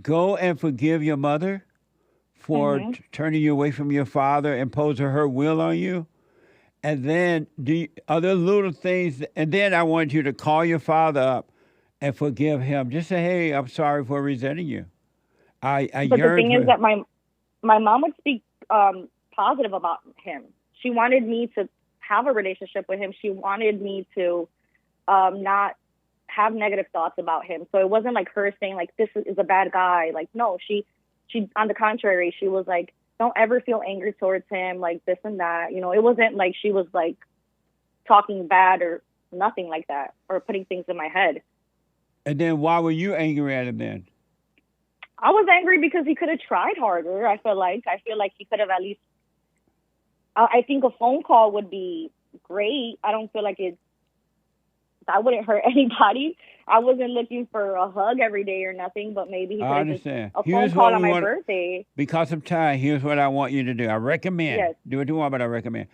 Speaker 2: Go and forgive your mother for turning you away from your father, imposing her will on you. And then other little things, and then I want you to call your father up and forgive him. Just say, hey, I'm sorry for resenting you. But
Speaker 4: the thing is that my mom would speak positive about him. She wanted me to have a relationship with him. She wanted me to not have negative thoughts about him. So it wasn't like her saying, like, this is a bad guy. Like, no, she on the contrary, she was like, don't ever feel angry towards him, like this and that. You know, it wasn't like she was like talking bad or nothing like that or putting things in my head.
Speaker 2: And then why were you angry at him then?
Speaker 4: I was angry because he could have tried harder. I feel like he could have at least, I think a phone call would be great. I don't feel like that wouldn't hurt anybody. I wasn't looking for a hug every day or nothing, but maybe he could have just a phone call on my birthday.
Speaker 2: Because of time, here's what I want you to do. I recommend.
Speaker 4: Yes.
Speaker 2: Do what you want, but I recommend.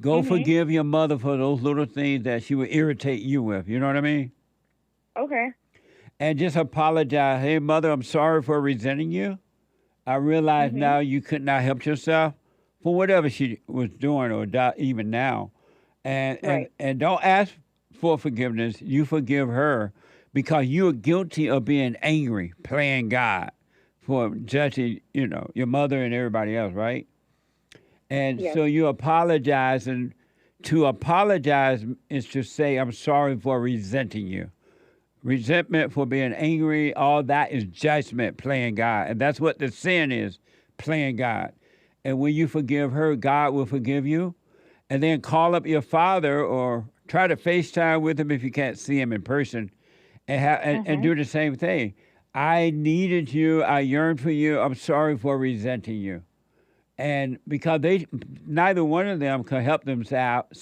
Speaker 2: Go forgive your mother for those little things that she would irritate you with. You know what I mean?
Speaker 4: Okay.
Speaker 2: And just apologize. Hey, mother, I'm sorry for resenting you. I realize now you could not help yourself for whatever she was doing or even now. And don't ask for forgiveness. You forgive her because you are guilty of being angry, playing God for judging, your mother and everybody else, right? And so you apologize. And to apologize is to say, I'm sorry for resenting you. Resentment for being angry, all that is judgment, playing God. And that's what the sin is, playing God. And when you forgive her, God will forgive you. And then call up your father or try to FaceTime with him if you can't see him in person and do the same thing. I needed you. I yearned for you. I'm sorry for resenting you. And because neither one of them can help themselves,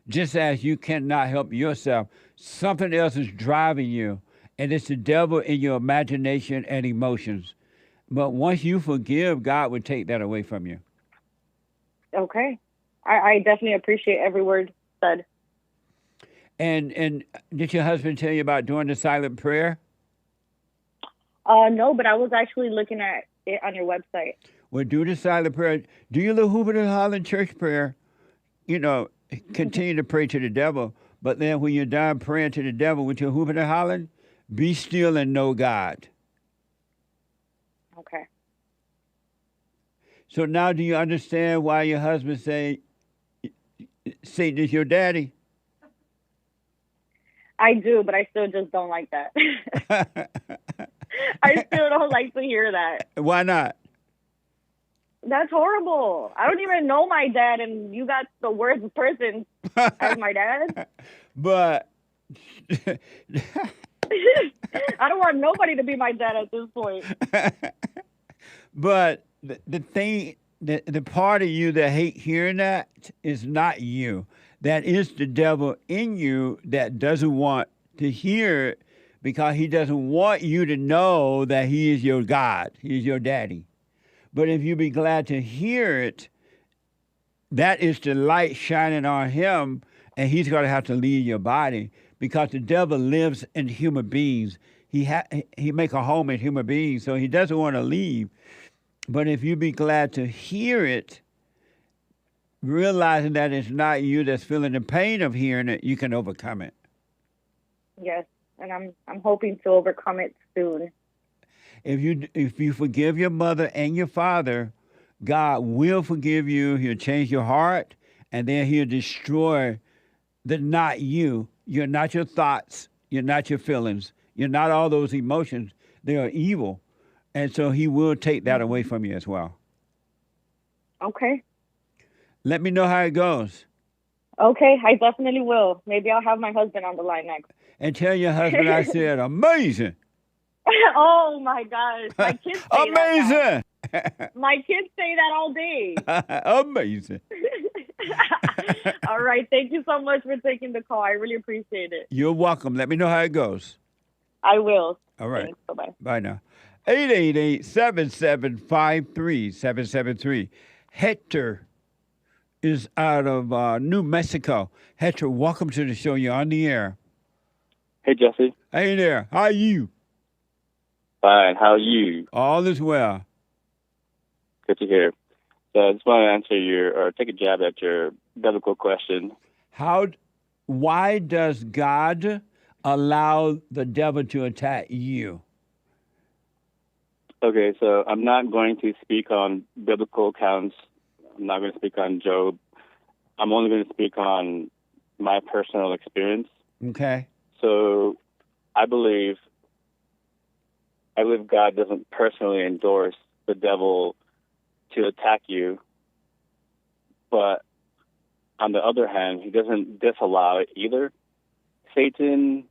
Speaker 2: just as you cannot help yourself. Something else is driving you, and it's the devil in your imagination and emotions. But once you forgive, God will take that away from you.
Speaker 4: Okay. I definitely appreciate every word said.
Speaker 2: And did your husband tell you about doing the silent prayer?
Speaker 4: No, but I was actually looking at it on your website.
Speaker 2: Well, do the silent prayer. Do your little Hoover and Holland church prayer. Continue to pray to the devil. But then when you're done praying to the devil with your Hoover and Holland, be still and know God.
Speaker 4: Okay.
Speaker 2: So now do you understand why your husband say Satan is your daddy?
Speaker 4: I do, but I still just don't like that. I still don't like to hear that.
Speaker 2: Why not?
Speaker 4: That's horrible. I don't even know my dad, and you got the worst person as my dad.
Speaker 2: But
Speaker 4: I don't want nobody to be my dad at this point.
Speaker 2: But the thing, the part of you that hate hearing that is not you. That is the devil in you that doesn't want to hear it because he doesn't want you to know that he is your God. He is your daddy. But if you be glad to hear it, that is the light shining on him, and he's going to have to leave your body because the devil lives in human beings. he make a home in human beings, so he doesn't want to leave. But if you be glad to hear it, realizing that it's not you that's feeling the pain of hearing it, you can overcome it.
Speaker 4: Yes, and I'm hoping to overcome it soon.
Speaker 2: If you forgive your mother and your father, God will forgive you. He'll change your heart, and then he'll destroy the not you. You're not your thoughts. You're not your feelings. You're not all those emotions. They are evil. And so he will take that away from you as well.
Speaker 4: Okay.
Speaker 2: Let me know how it goes.
Speaker 4: Okay, I definitely will. Maybe I'll have my husband on the line next.
Speaker 2: And tell your husband I said amazing.
Speaker 4: Oh my gosh, my kids say
Speaker 2: amazing.
Speaker 4: that now. My kids say that all day.
Speaker 2: Amazing.
Speaker 4: All right, thank you so much for taking the call. I really appreciate it.
Speaker 2: You're welcome. Let me know how it goes.
Speaker 4: I will.
Speaker 2: All right.
Speaker 4: Thanks. Bye-bye.
Speaker 2: Bye now. 888-775-3773. Hector is out of New Mexico. Hector, welcome to the show. You're on the air.
Speaker 5: Hey, Jesse.
Speaker 2: Hey there. How are you?
Speaker 5: Fine. How are you?
Speaker 2: All is well.
Speaker 5: Good to hear. So I just want to answer or take a jab at your biblical question.
Speaker 2: Why does God allow the devil to attack you?
Speaker 5: Okay, so I'm not going to speak on biblical accounts. I'm not going to speak on Job. I'm only going to speak on my personal experience.
Speaker 2: Okay.
Speaker 5: So I believe God doesn't personally endorse the devil to attack you, but on the other hand, he doesn't disallow it either. Satan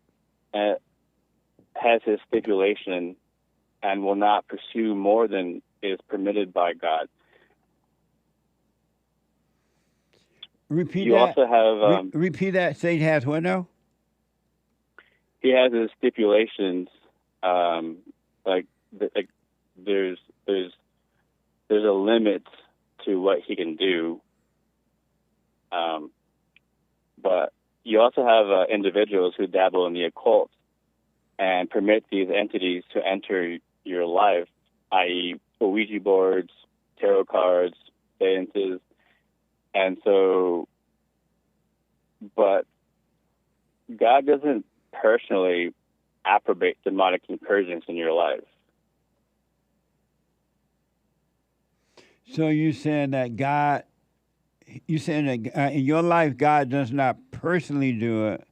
Speaker 5: has his stipulation and will not pursue more than is permitted by God.
Speaker 2: Repeat
Speaker 5: you
Speaker 2: that.
Speaker 5: Also have
Speaker 2: repeat that. Satan has what now?
Speaker 5: He has his stipulations. There's a limit to what he can do. But you also have individuals who dabble in the occult and permit these entities to enter your life, i.e., Ouija boards, tarot cards, seances. And so, but God doesn't personally approbate demonic incursions in your life.
Speaker 2: So you're saying that in your life, God does not personally do it,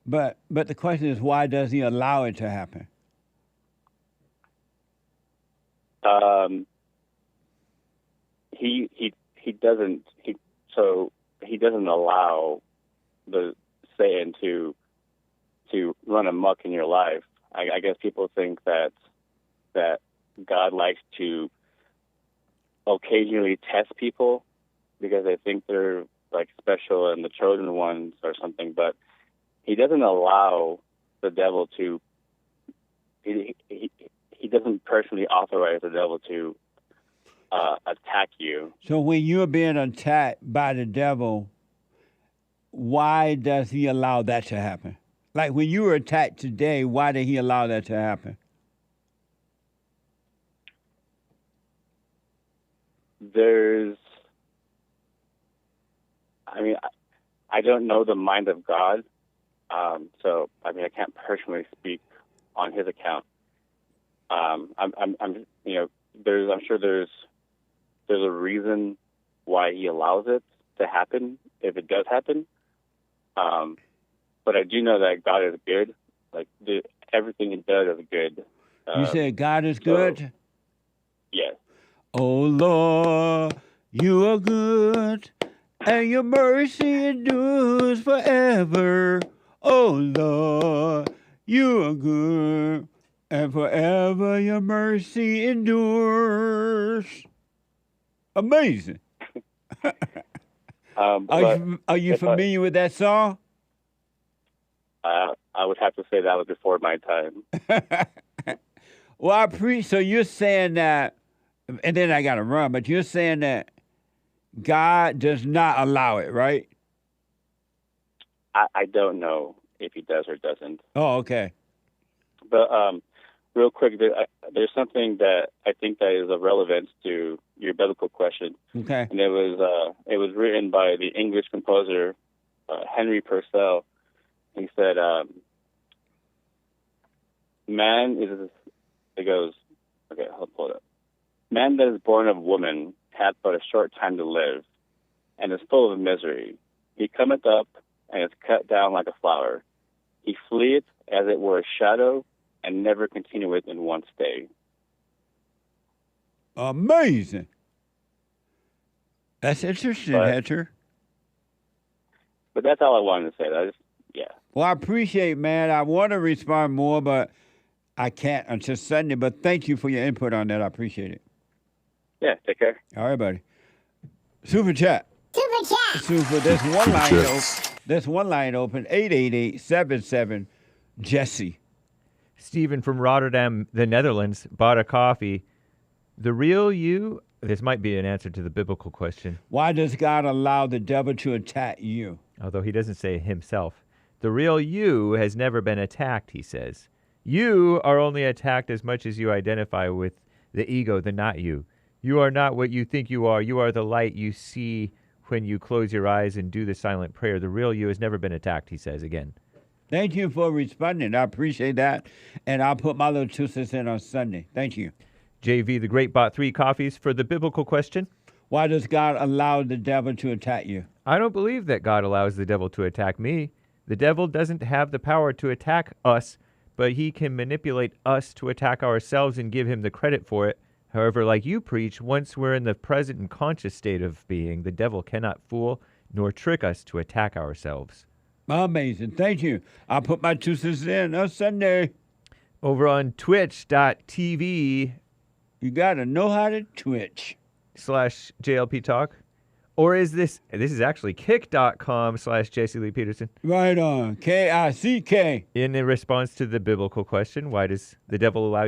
Speaker 2: but the question is, why does he allow it to happen?
Speaker 5: He doesn't allow the Satan to run amok in your life. I guess people think that God likes to occasionally test people because they think they're like special and the chosen ones or something, but he doesn't allow the devil to. He doesn't personally authorize the devil to attack you.
Speaker 2: So when you're being attacked by the devil, why does he allow that to happen? Like when you were attacked today, why did he allow that to happen?
Speaker 5: I don't know the mind of God, so I can't personally speak on his account. I'm sure there's a reason why he allows it to happen if it does happen. But I do know that God is good. Like everything he does is good.
Speaker 2: You said God is good?
Speaker 5: Yes.
Speaker 2: Oh Lord, you are good, and your mercy endures forever. Oh Lord, you are good, and forever your mercy endures. Amazing. Are you familiar with that song?
Speaker 5: I would have to say that was before my time.
Speaker 2: Well, so you're saying that, and then I got to run, but you're saying that God does not allow it, right?
Speaker 5: I don't know if he does or doesn't.
Speaker 2: Oh, okay.
Speaker 5: But real quick, there's something that I think that is of relevance to your biblical question.
Speaker 2: Okay.
Speaker 5: And it was written by the English composer Henry Purcell. He said, "Man is," it goes, okay, hold up. "Man that is born of woman hath but a short time to live, and is full of misery. He cometh up and is cut down like a flower. He fleeth as it were a shadow, and never continueth in one stay."
Speaker 2: Amazing. That's interesting, Hector.
Speaker 5: But that's all I wanted to say. Yeah.
Speaker 2: Well, I appreciate, man. I want to respond more, but I can't until Sunday. But thank you for your input on that. I appreciate it.
Speaker 5: Yeah, take care.
Speaker 2: All right, buddy. Super chat.
Speaker 6: Super chat.
Speaker 2: Super. There's one line open. 888-77 Jesse.
Speaker 13: Stephen from Rotterdam, the Netherlands, bought a coffee. The real you. This might be an answer to the biblical question.
Speaker 2: Why does God allow the devil to attack you?
Speaker 13: Although he doesn't say himself. The real you has never been attacked, he says. You are only attacked as much as you identify with the ego, the not you. You are not what you think you are. You are the light you see when you close your eyes and do the silent prayer. The real you has never been attacked, he says again.
Speaker 2: Thank you for responding. I appreciate that. And I'll put my little 2 cents in on Sunday. Thank you.
Speaker 13: JV the Great bought 3 coffees for the biblical question.
Speaker 2: Why does God allow the devil to attack you?
Speaker 13: I don't believe that God allows the devil to attack me. The devil doesn't have the power to attack us, but he can manipulate us to attack ourselves and give him the credit for it. However, like you preach, once we're in the present and conscious state of being, the devil cannot fool nor trick us to attack ourselves.
Speaker 2: Amazing. Thank you. I'll put my 2 cents in on Sunday.
Speaker 13: Over on twitch.tv.
Speaker 2: You got to know how to twitch.
Speaker 13: /JLP Talk. Or is this is actually kick.com/Jesse Lee Peterson.
Speaker 2: Right on. KICK.
Speaker 13: In response to the biblical question, why does the devil allow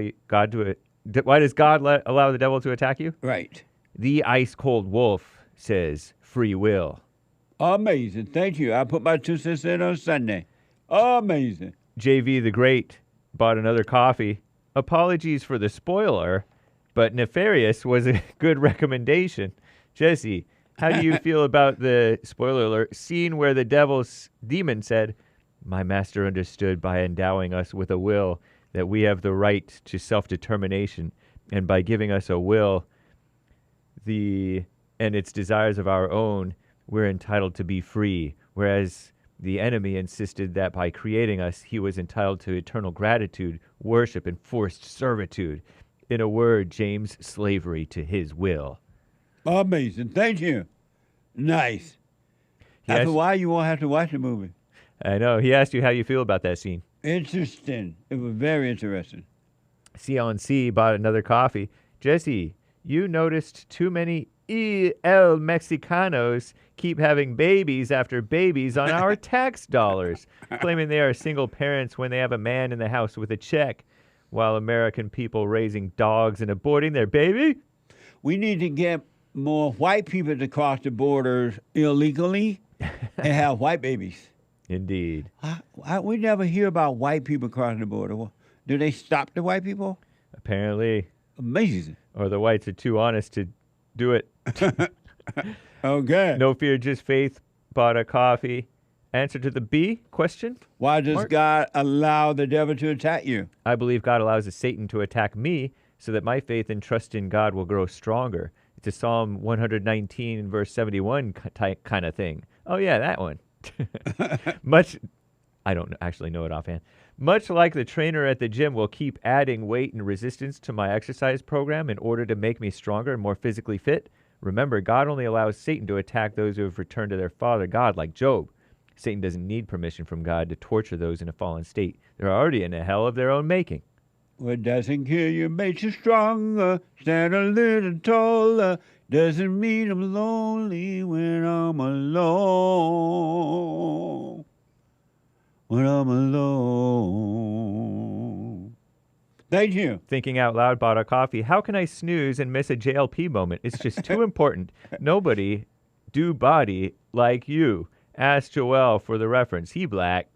Speaker 13: allow the devil to attack you?
Speaker 2: Right.
Speaker 13: The Ice Cold Wolf says free will.
Speaker 2: Amazing. Thank you. I'll put my 2 cents in on Sunday. Amazing.
Speaker 13: JV the Great bought another coffee. Apologies for the spoiler, but Nefarious was a good recommendation. Jesse, how do you feel about the, spoiler alert, scene where the devil's demon said, "My master understood by endowing us with a will that we have the right to self-determination, and by giving us a will and its desires of our own, we're entitled to be free, whereas the enemy insisted that by creating us, he was entitled to eternal gratitude, worship, and forced servitude. In a word, James, slavery to his will."
Speaker 2: Amazing. Thank you. Nice. That's why you won't have to watch the movie.
Speaker 13: I know. He asked you how you feel about that scene.
Speaker 2: Interesting. It was very interesting.
Speaker 13: C bought another coffee. Jesse, you noticed too many El Mexicanos keep having babies after babies on our tax dollars, claiming they are single parents when they have a man in the house with a check, while American people raising dogs and aborting their baby?
Speaker 2: We need to get more white people to cross the borders illegally and have white babies.
Speaker 13: Indeed.
Speaker 2: We never hear about white people crossing the border. Do they stop the white people?
Speaker 13: Apparently.
Speaker 2: Amazing.
Speaker 13: Or the whites are too honest to do it.
Speaker 2: Okay.
Speaker 13: No Fear, Just Faith bought a coffee. Answer to the B question.
Speaker 2: Why does God allow the devil to attack you?
Speaker 13: I believe God allows Satan to attack me so that my faith and trust in God will grow stronger. It's a Psalm 119 verse 71 kind of thing. Oh yeah, that one. I don't actually know it offhand. Much like the trainer at the gym will keep adding weight and resistance to my exercise program in order to make me stronger and more physically fit, remember, God only allows Satan to attack those who have returned to their father God, like Job. Satan doesn't need permission from God to torture those in a fallen state. They're already in a hell of their own making.
Speaker 2: What doesn't kill you makes you stronger. Stand a little taller. Doesn't mean I'm lonely when I'm alone. When I'm alone. Thank you.
Speaker 13: Thinking Out Loud bought a coffee. How can I snooze and miss a JLP moment? It's just too important. Nobody do body like you. Ask Joel for the reference. He black.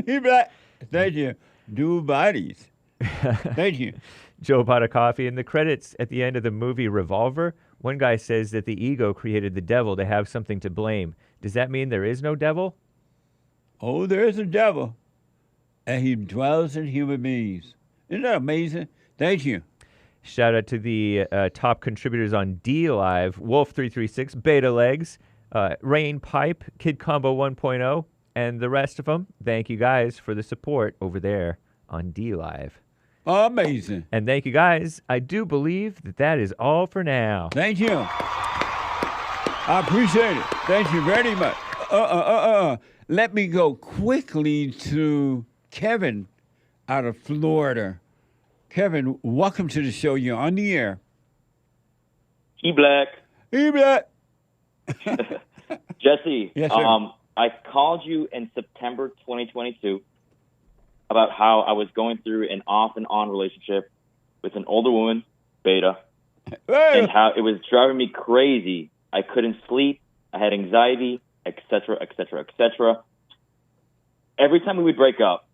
Speaker 2: He black. Thank you. Dual bodies. Thank you.
Speaker 13: Joe bought a coffee. In the credits at the end of the movie Revolver, one guy says that the ego created the devil to have something to blame. Does that mean there is no devil?
Speaker 2: Oh, there is a devil, and he dwells in human beings. Isn't that amazing? Thank you.
Speaker 13: Shout out to the top contributors on D Live: Wolf336, Beta Legs, Rain Pipe, Kid Combo 1.0, and the rest of them. Thank you guys for the support over there on D Live.
Speaker 2: Amazing.
Speaker 13: And thank you guys. I do believe that is all for now.
Speaker 2: Thank you. I appreciate it. Thank you very much. Let me go quickly to Kevin out of Florida. Kevin, welcome to the show. You're on the air.
Speaker 6: Black.
Speaker 2: Black.
Speaker 6: Jesse,
Speaker 2: yes, sir.
Speaker 6: I called you in September 2022 about how I was going through an off and on relationship with an older woman, Beta, and how it was driving me crazy. I couldn't sleep. I had anxiety, etc., etc., etc. Every time we would break up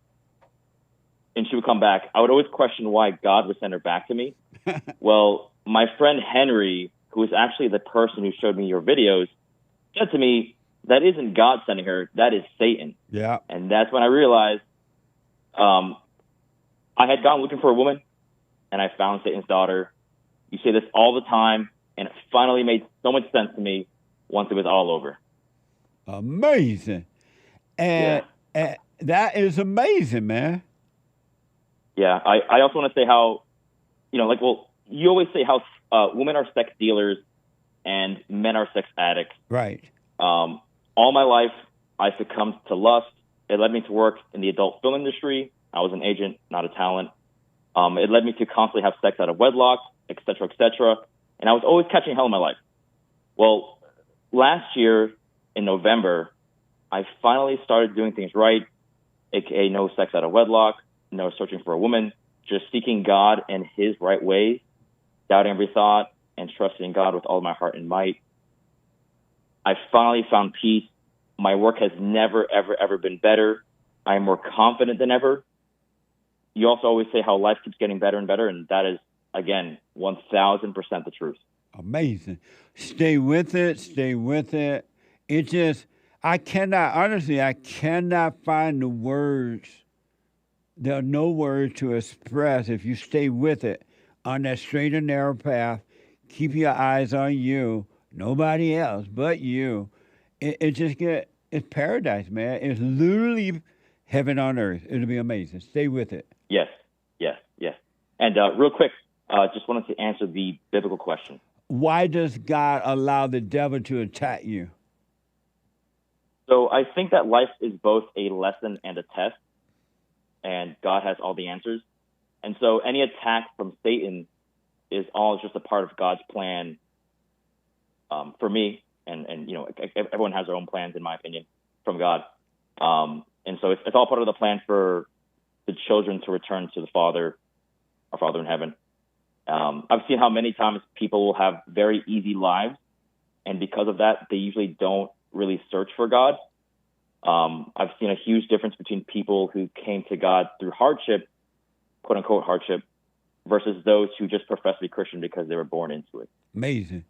Speaker 6: and she would come back, I would always question why God would send her back to me. Well, my friend Henry, who is actually the person who showed me your videos, said to me, that isn't God sending her, that is Satan.
Speaker 2: Yeah.
Speaker 6: And that's when I realized I had gone looking for a woman, and I found Satan's daughter. You say this all the time, and it finally made so much sense to me once it was all over.
Speaker 2: Amazing. And that is amazing, man.
Speaker 6: Yeah, I also want to say how, you always say how women are sex dealers and men are sex addicts.
Speaker 2: Right.
Speaker 6: All my life, I succumbed to lust. It led me to work in the adult film industry. I was an agent, not a talent. It led me to constantly have sex out of wedlock, et cetera, and I was always catching hell in my life. Well, last year in November, I finally started doing things right, aka no sex out of wedlock, no searching for a woman, just seeking God and his right ways, doubting every thought, and trusting God with all my heart and might. I finally found peace. My work has never, ever, ever been better. I am more confident than ever. You also always say how life keeps getting better and better, and that is, again, 1,000% the truth.
Speaker 2: Amazing. Stay with it. Stay with it. It just, I cannot find the words. There are no words to express if you stay with it on that straight and narrow path. Keep your eyes on you, nobody else but you. It's paradise, man. It's literally heaven on earth. It'll be amazing. Stay with it.
Speaker 6: Yes. And real quick, just wanted to answer the biblical question.
Speaker 2: Why does God allow the devil to attack you?
Speaker 6: So I think that life is both a lesson and a test, and God has all the answers. And so any attack from Satan is all just a part of God's plan for me. And everyone has their own plans, in my opinion, from God. And so it's all part of the plan for the children to return to the Father, our Father in heaven. I've seen how many times people will have very easy lives, and because of that, they usually don't really search for God. I've seen a huge difference between people who came to God through hardship, quote unquote hardship, versus those who just profess to be Christian because they were born into it.
Speaker 2: Amazing.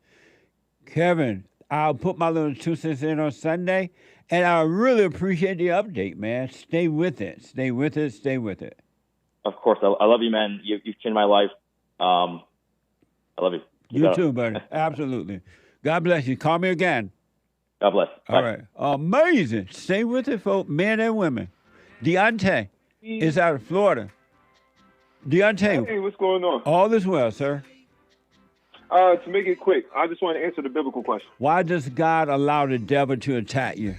Speaker 2: Kevin, I'll put my little 2 cents in on Sunday, and I really appreciate the update, man. Stay with it. Stay with it. Stay with it.
Speaker 6: Of course. I love you, man. You've changed my life. I love you.
Speaker 2: You too, buddy. Absolutely. God bless you. Call me again.
Speaker 6: God bless.
Speaker 2: All right. Amazing. Stay with it, folks, men and women. Deontay is out of Florida. Deontay.
Speaker 7: Hey, what's going on?
Speaker 2: All is well, sir.
Speaker 7: To make it quick, I just want to answer the biblical question.
Speaker 2: Why does God allow the devil to attack you?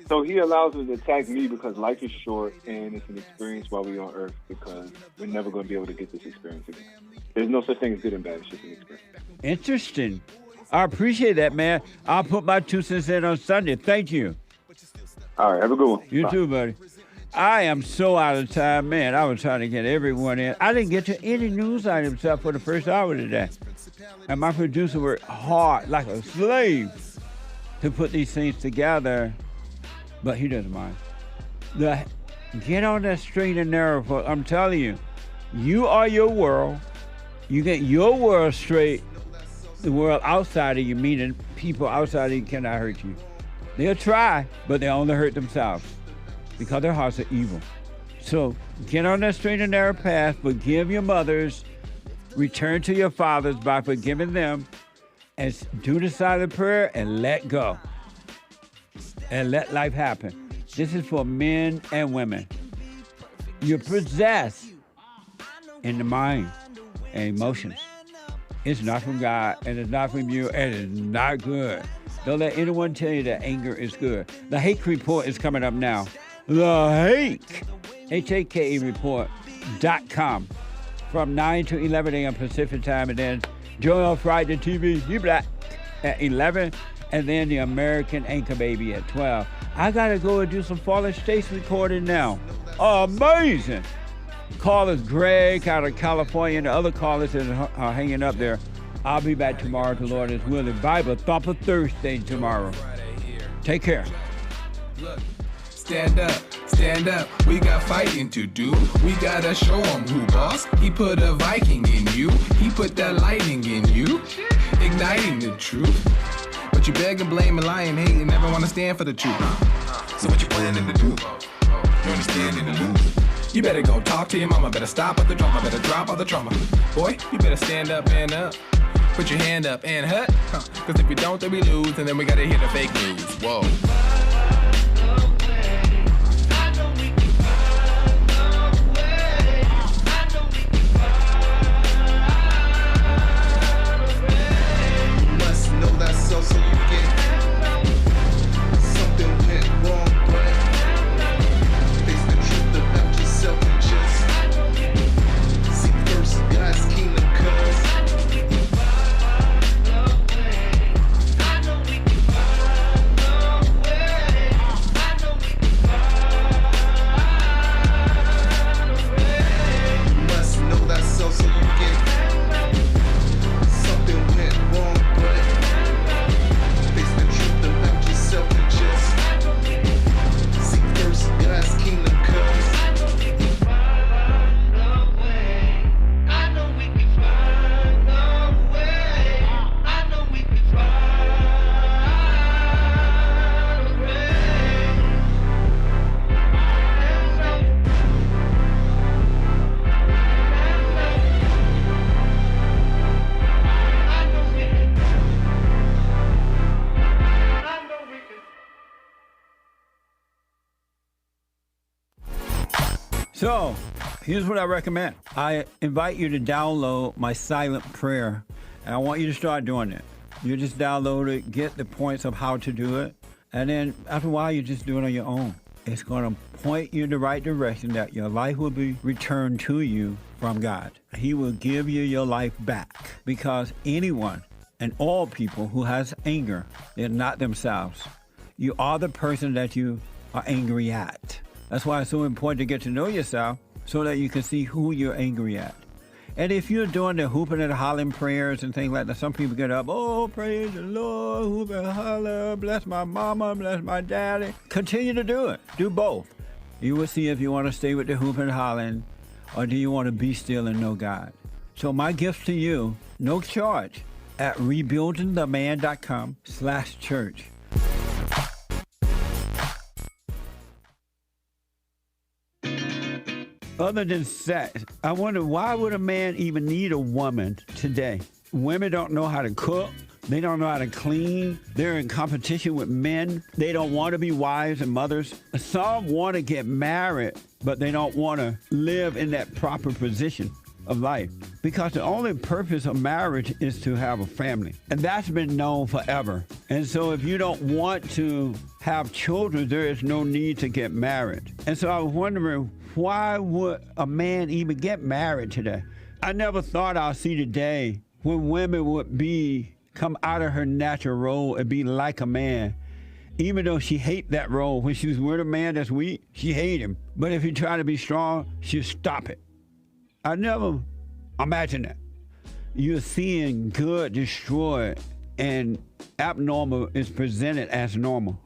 Speaker 7: So he allows us to attack me because life is short and it's an experience while we're on earth, because we're never going to be able to get this experience again. There's no such thing as good and bad. It's just an experience.
Speaker 2: Interesting. I appreciate that, man. I'll put my 2 cents in on Sunday. Thank you.
Speaker 7: All right. Have a good one.
Speaker 2: You too, buddy. I am so out of time, man. I was trying to get everyone in. I didn't get to any news items except for the first hour today. And my producer worked hard, like a slave, to put these things together. But he doesn't mind. Get on that straight and narrow. I'm telling you, you are your world. You get your world straight. The world outside of you, meaning people outside of you, cannot hurt you. They'll try, but they only hurt themselves because their hearts are evil. So get on that straight and narrow path. Forgive your mothers. Return to your fathers by forgiving them. And do the silent prayer and let go. And let life happen. This is for men and women. You're possessed in the mind and emotions. It's not from God, and it's not from you, and it's not good. Don't let anyone tell you that anger is good. The Hake report is coming up now. The Hake, H-A-K-E report.com from 9 to 11 a.m. Pacific time, and then Joy on Friday TV, you black, at 11, and then the American Anchor Baby at 12. I gotta go and do some Fallen States recording now. Amazing. Callers Greg out of California and the other callers that are hanging up there. I'll be back tomorrow if the Lord is willing. Bible Thumper Thursday tomorrow. Take care.
Speaker 8: Look, stand up. We got fighting to do. We gotta show him who boss. He put a Viking in you. He put that lightning in you. Igniting the truth. But you beg and blame and lie and hate and never wanna stand for the truth. So what you planning to do? You understand in the lose. You better go talk to your mama. Better stop at the drama. Better drop all the trauma. Boy, you better stand up and up. Put your hand up and hut. Cause if you don't, then we lose. And then we gotta hear the fake news. Whoa. So you get something went wrong, but face the truth about yourself and just seek first God's kingdom, cause you must know thyself so you get something went wrong, but and just seek first God's kingdom, cause I know we can find a way. I know we can find a way.
Speaker 2: So, here's what I recommend. I invite you to download my silent prayer, and I want you to start doing it. You just download it, get the points of how to do it, and then after a while, you just do it on your own. It's going to point you in the right direction that your life will be returned to you from God. He will give you your life back, because anyone and all people who has anger, they're not themselves. You are the person that you are angry at. That's why it's so important to get to know yourself so that you can see who you're angry at. And if you're doing the hooping and hollering prayers and things like that, some people get up, oh, praise the Lord, hoop and holler, bless my mama, bless my daddy. Continue to do it. Do both. You will see if you want to stay with the hooping and hollering or do you want to be still and know God. So my gift to you, no charge, at rebuildingtheman.com/church. Other than sex, I wonder, why would a man even need a woman today? Women don't know how to cook. They don't know how to clean. They're in competition with men. They don't want to be wives and mothers. Some want to get married, but they don't want to live in that proper position of life. Because the only purpose of marriage is to have a family. And that's been known forever. And so if you don't want to have children, there is no need to get married. And so I was wondering, why would a man even get married today? I never thought I'd see the day when women would come out of her natural role and be like a man. Even though she hate that role. When she was with a man that's weak, she hate him. But if he try to be strong, she'll stop it. I never imagined that. You're seeing good destroyed and abnormal is presented as normal.